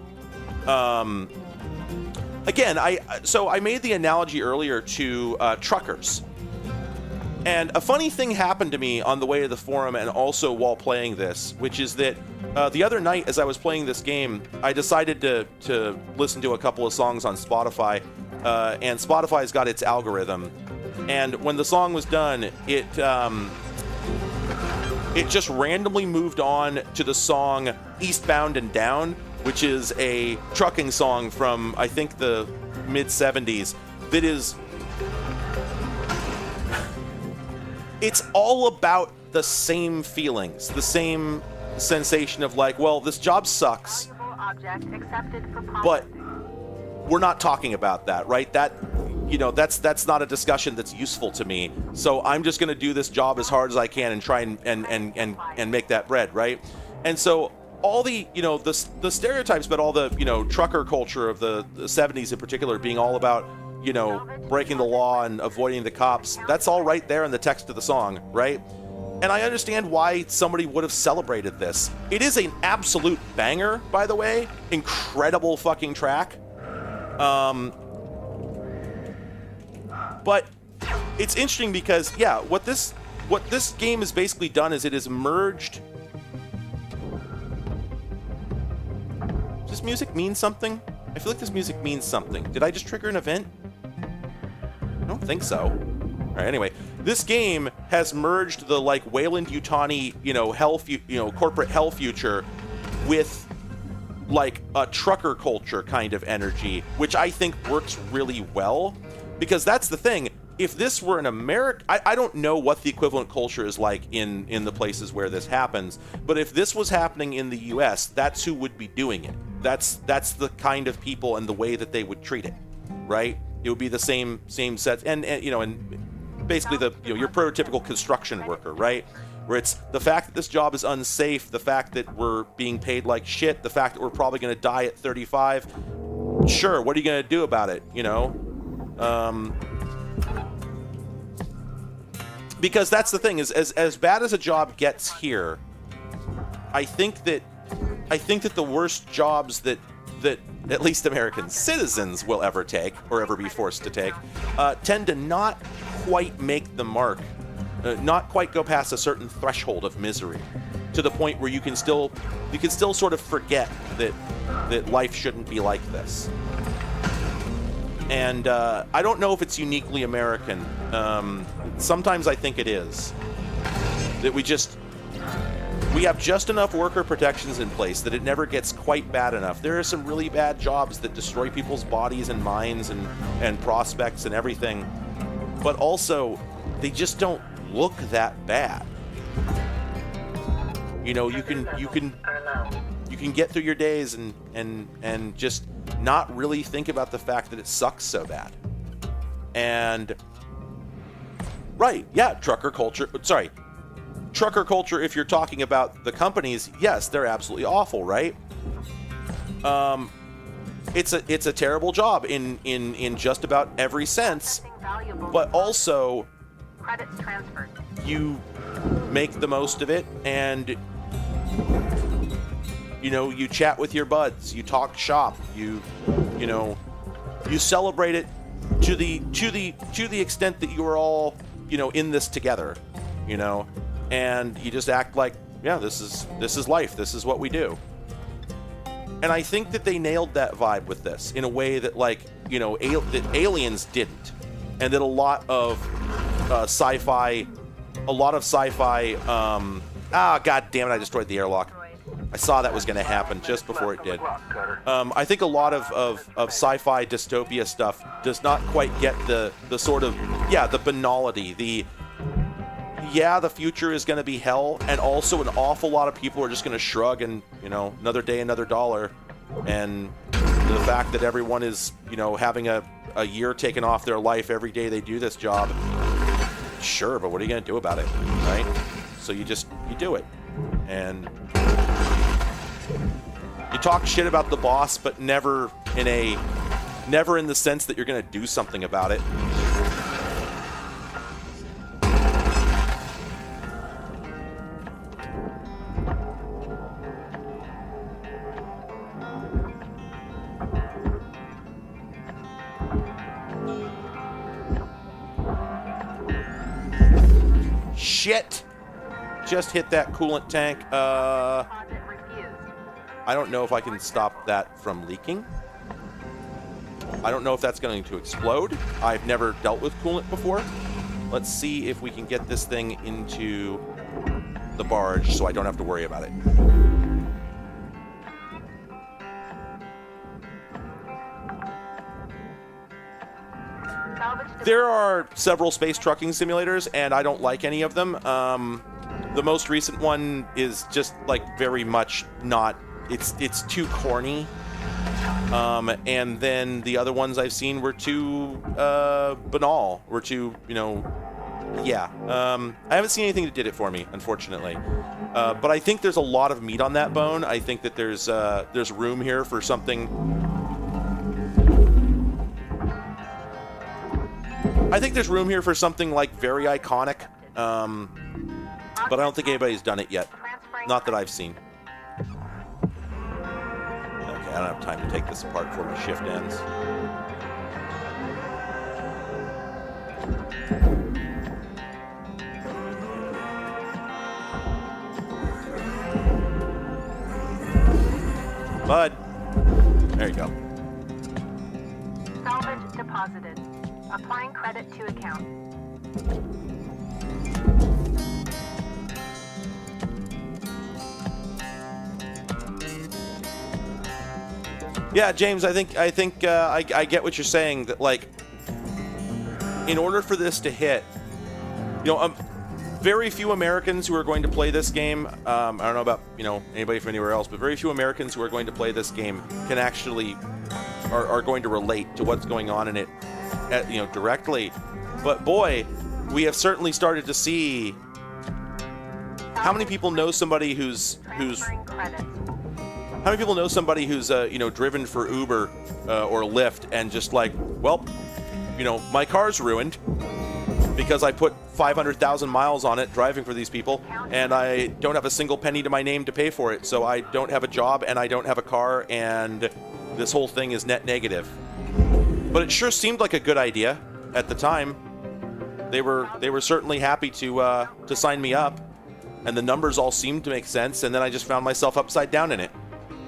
again, I made the analogy earlier to truckers. And a funny thing happened to me on the way to the forum and also while playing this, which is that the other night as I was playing this game, I decided to listen to a couple of songs on Spotify, and Spotify's got its algorithm. And when the song was done, it just randomly moved on to the song Eastbound and Down, which is a trucking song from, I think, the mid-'70s that is... It's all about the same feelings, the same sensation of like, well, this job sucks, but we're not talking about that, right? That that's not a discussion that's useful to me. So I'm just going to do this job as hard as I can and try and make that bread, right? And so all the the stereotypes about all the trucker culture of the 70s in particular being all about breaking the law and avoiding the cops, that's all right there in the text of the song, right? And I understand why somebody would have celebrated this. It is an absolute banger, by the way. Incredible fucking track. But it's interesting because, yeah, what this game has basically done is it has merged. Does this music mean something? I feel like this music means something. Did I just trigger an event? I don't think so. All right, anyway, this game has merged the like Wayland-Yutani, corporate hell future with like a trucker culture kind of energy, which I think works really well. Because that's the thing. If this were an American... I don't know what the equivalent culture is like in the places where this happens. But if this was happening in the U.S., that's who would be doing it. That's the kind of people and the way that they would treat it, right? It would be the same set. And basically your prototypical construction worker, right? Where it's the fact that this job is unsafe, the fact that we're being paid like shit, the fact that we're probably going to die at 35. Sure, what are you going to do about it, because that's the thing is as bad as a job gets here, I think that the worst jobs that at least American citizens will ever take or ever be forced to take tend to not quite make the mark, not quite go past a certain threshold of misery to the point where you can still sort of forget that life shouldn't be like this. And I don't know if it's uniquely American. Sometimes I think it is. That we have just enough worker protections in place that it never gets quite bad enough. There are some really bad jobs that destroy people's bodies and minds and prospects and everything. But also, they just don't look that bad. You can get through your days and just not really think about the fact that it sucks so bad. And right, yeah, trucker culture, if you're talking about the companies, yes, they're absolutely awful, right? It's a terrible job in just about every sense, but also credits transferred. You make the most of it, and you chat with your buds, you talk shop, you celebrate it to the extent that you are all in this together, and you just act like, yeah, this is life, this is what we do. And I think that they nailed that vibe with this in a way that that Aliens didn't, and that a lot of sci-fi god damn it, I destroyed the airlock. I saw that was going to happen just before it did. I think a lot of sci-fi dystopia stuff does not quite get the sort of, the banality, the future is going to be hell, and also an awful lot of people are just going to shrug and, another day, another dollar. And the fact that everyone is, having a year taken off their life every day they do this job. Sure, but what are you going to do about it, right? So you do it. And you talk shit about the boss, but never in the sense that you're going to do something about it. Shit! Just hit that coolant tank. I don't know if I can stop that from leaking. I don't know if that's going to explode. I've never dealt with coolant before. Let's see if we can get this thing into the barge so I don't have to worry about it. There are several space trucking simulators, and I don't like any of them. The most recent one is just very much not. It's too corny. And then the other ones I've seen were too banal, were too, yeah. I haven't seen anything that did it for me, unfortunately. But I think there's a lot of meat on that bone. I think that there's room here for something. I think there's room here for something like very iconic. But I don't think anybody's done it yet. Not that I've seen. Okay, I don't have time to take this apart before my shift ends. Bud. There you go. Salvage deposited. Applying credit to account. Yeah, James, I think I get what you're saying. That, like, in order for this to hit, very few Americans who are going to play this game. I don't know about anybody from anywhere else, but very few Americans who are going to play this game can actually are going to relate to what's going on in it, directly. But boy, we have certainly started to see how many people know somebody who's how many people know somebody who's driven for Uber or Lyft and just like, well, my car's ruined because I put 500,000 miles on it driving for these people, and I don't have a single penny to my name to pay for it, so I don't have a job and I don't have a car, and this whole thing is net negative. But it sure seemed like a good idea at the time. They were certainly happy to sign me up, and the numbers all seemed to make sense, and then I just found myself upside down in it.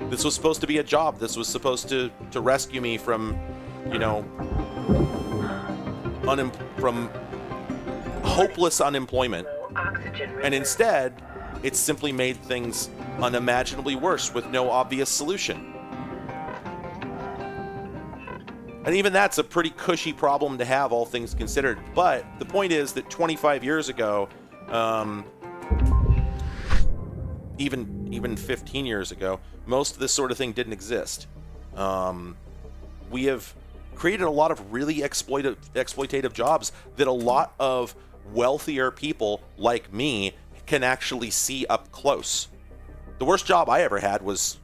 This was supposed to be a job. This was supposed to rescue me from, from hopeless unemployment. And instead, it's simply made things unimaginably worse with no obvious solution. And even that's a pretty cushy problem to have, all things considered. But the point is that 25 years ago, even 15 years ago, most of this sort of thing didn't exist. We have created a lot of really exploitative jobs that a lot of wealthier people like me can actually see up close. The worst job I ever had was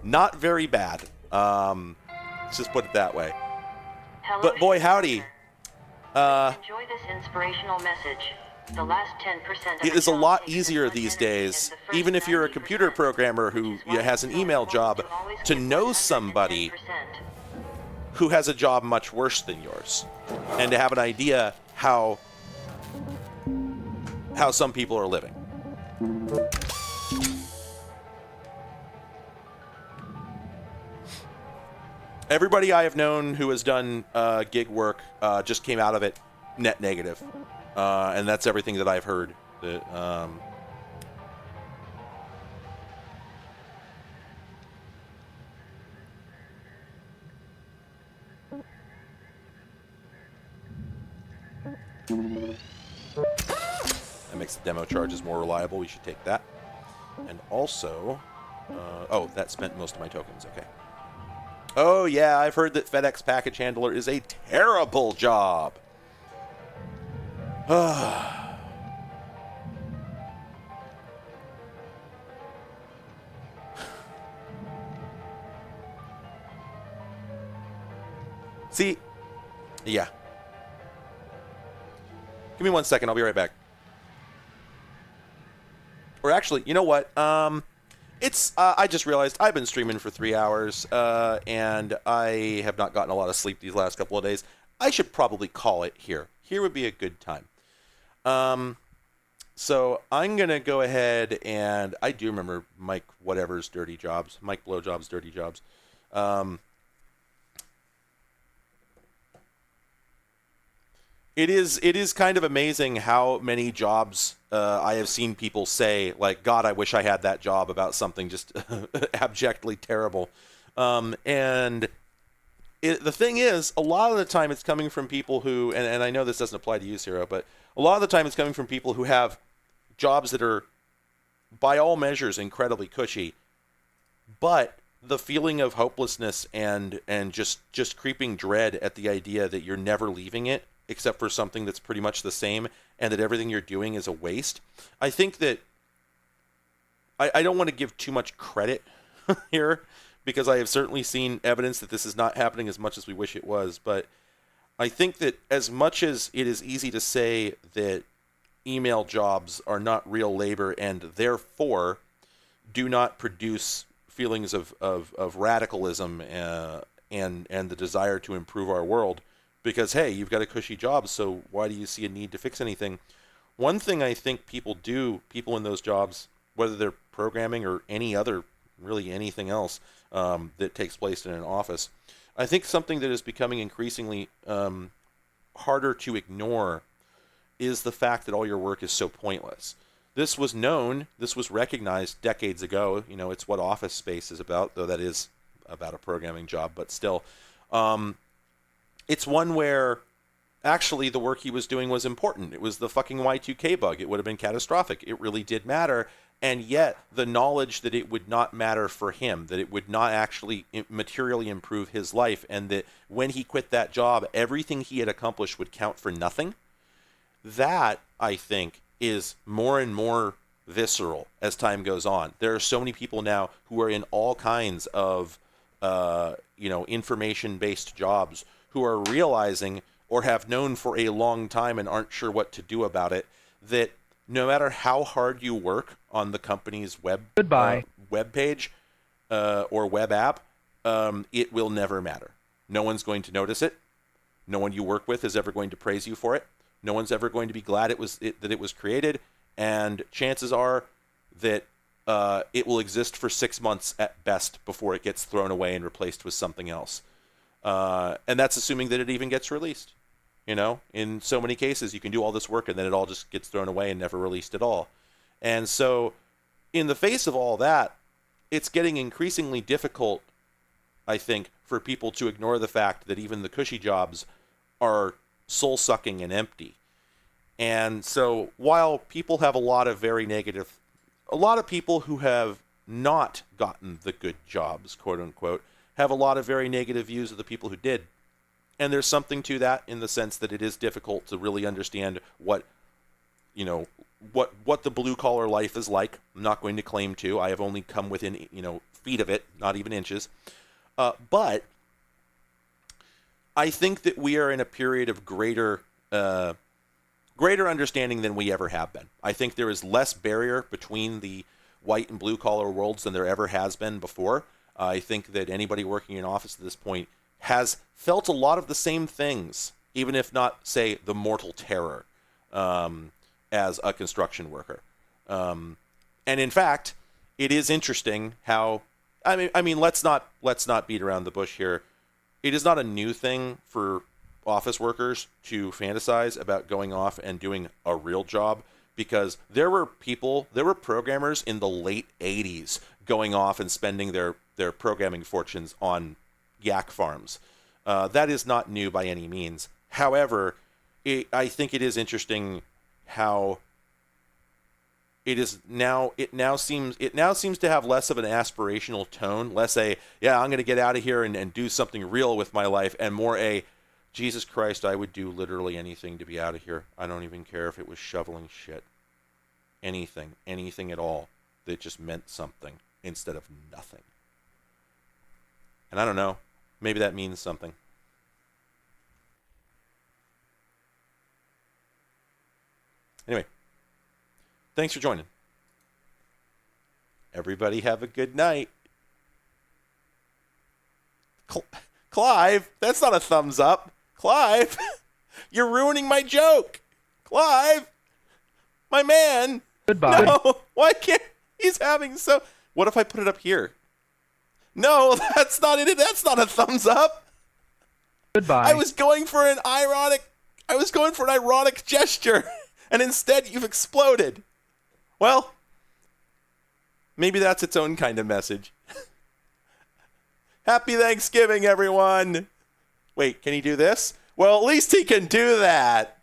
not very bad. Let's just put it that way. Hello, but boy, howdy. Enjoy this inspirational message. The last 10% of It is a lot easier these days, even if you're a computer programmer who has an email job, to know somebody who has a job much worse than yours, and to have an idea how some people are living. Everybody I have known who has done gig work just came out of it net negative. And that's everything that I've heard. That, that makes the demo charges more reliable. We should take that. And also, oh, that spent most of my tokens. Okay. Oh yeah, I've heard that FedEx package handler is a terrible job. See, yeah. Give me 1 second. I'll be right back. Or actually, you know what? It's I just realized I've been streaming for 3 hours, and I have not gotten a lot of sleep these last couple of days. I should probably call it here. Here would be a good time. So I'm going to go ahead and I do remember Mike whatever's dirty jobs, Mike Blowjob's dirty jobs. It is kind of amazing how many jobs I have seen people say, like, God, I wish I had that job about something just abjectly terrible. And the thing is, a lot of the time it's coming from people who, and I know this doesn't apply to you, Zero, but a lot of the time it's coming from people who have jobs that are, by all measures, incredibly cushy, but the feeling of hopelessness and just creeping dread at the idea that you're never leaving it except for something that's pretty much the same, and that everything you're doing is a waste. I think that I don't want to give too much credit here, because I have certainly seen evidence that this is not happening as much as we wish it was. But I think that as much as it is easy to say that email jobs are not real labor and therefore do not produce feelings of radicalism and the desire to improve our world, because, hey, you've got a cushy job, so why do you see a need to fix anything? One thing I think people in those jobs, whether they're programming or any other, really anything else that takes place in an office, I think something that is becoming increasingly harder to ignore is the fact that all your work is so pointless. This was known, this was recognized decades ago. You know, it's what Office Space is about, though that is about a programming job, but still. It's one where actually the work he was doing was important. It was the fucking Y2K bug. It would have been catastrophic. It really did matter. And yet the knowledge that it would not matter for him, that it would not actually materially improve his life, and that when he quit that job, everything he had accomplished would count for nothing, that, I think, is more and more visceral as time goes on. There are so many people now who are in all kinds of information-based jobs who are realizing, or have known for a long time and aren't sure what to do about it, that no matter how hard you work on the company's web page or web app, it will never matter. No one's going to notice it. No one you work with is ever going to praise you for it. No one's ever going to be glad that it was created, and chances are that it will exist for 6 months at best before it gets thrown away and replaced with something else. And that's assuming that it even gets released. You know, in so many cases, you can do all this work and then it all just gets thrown away and never released at all. And so, in the face of all that, it's getting increasingly difficult, I think, for people to ignore the fact that even the cushy jobs are soul-sucking and empty. And so, while people have a lot of people who have not gotten the good jobs, quote unquote, have a lot of very negative views of the people who did. And there's something to that in the sense that it is difficult to really understand what the blue-collar life is like. I'm not going to claim to. I have only come within, feet of it, not even inches. But I think that we are in a period of greater understanding than we ever have been. I think there is less barrier between the white and blue-collar worlds than there ever has been before. I think that anybody working in office at this point has felt a lot of the same things, even if not, say, the mortal terror as a construction worker. And in fact, it is interesting how, I mean, let's not beat around the bush here. It is not a new thing for office workers to fantasize about going off and doing a real job, because there were programmers in the late 80s going off and spending their programming fortunes on yak farms. That is not new by any means. However, I think it is interesting how it now seems to have less of an aspirational tone, less I'm going to get out of here and do something real with my life, and more Jesus Christ, I would do literally anything to be out of here. I don't even care if it was shoveling shit. Anything at all that just meant something instead of nothing. And I don't know, maybe that means something. Anyway, thanks for joining. Everybody have a good night. Clive, that's not a thumbs up. Clive, you're ruining my joke. Clive, my man. Goodbye. No, why can't he's having so... What if I put it up here? No, that's not it. That's not a thumbs up. Goodbye. I was going for an ironic gesture, and instead you've exploded. Well, maybe that's its own kind of message. Happy Thanksgiving, everyone. Wait, can he do this? Well, at least he can do that.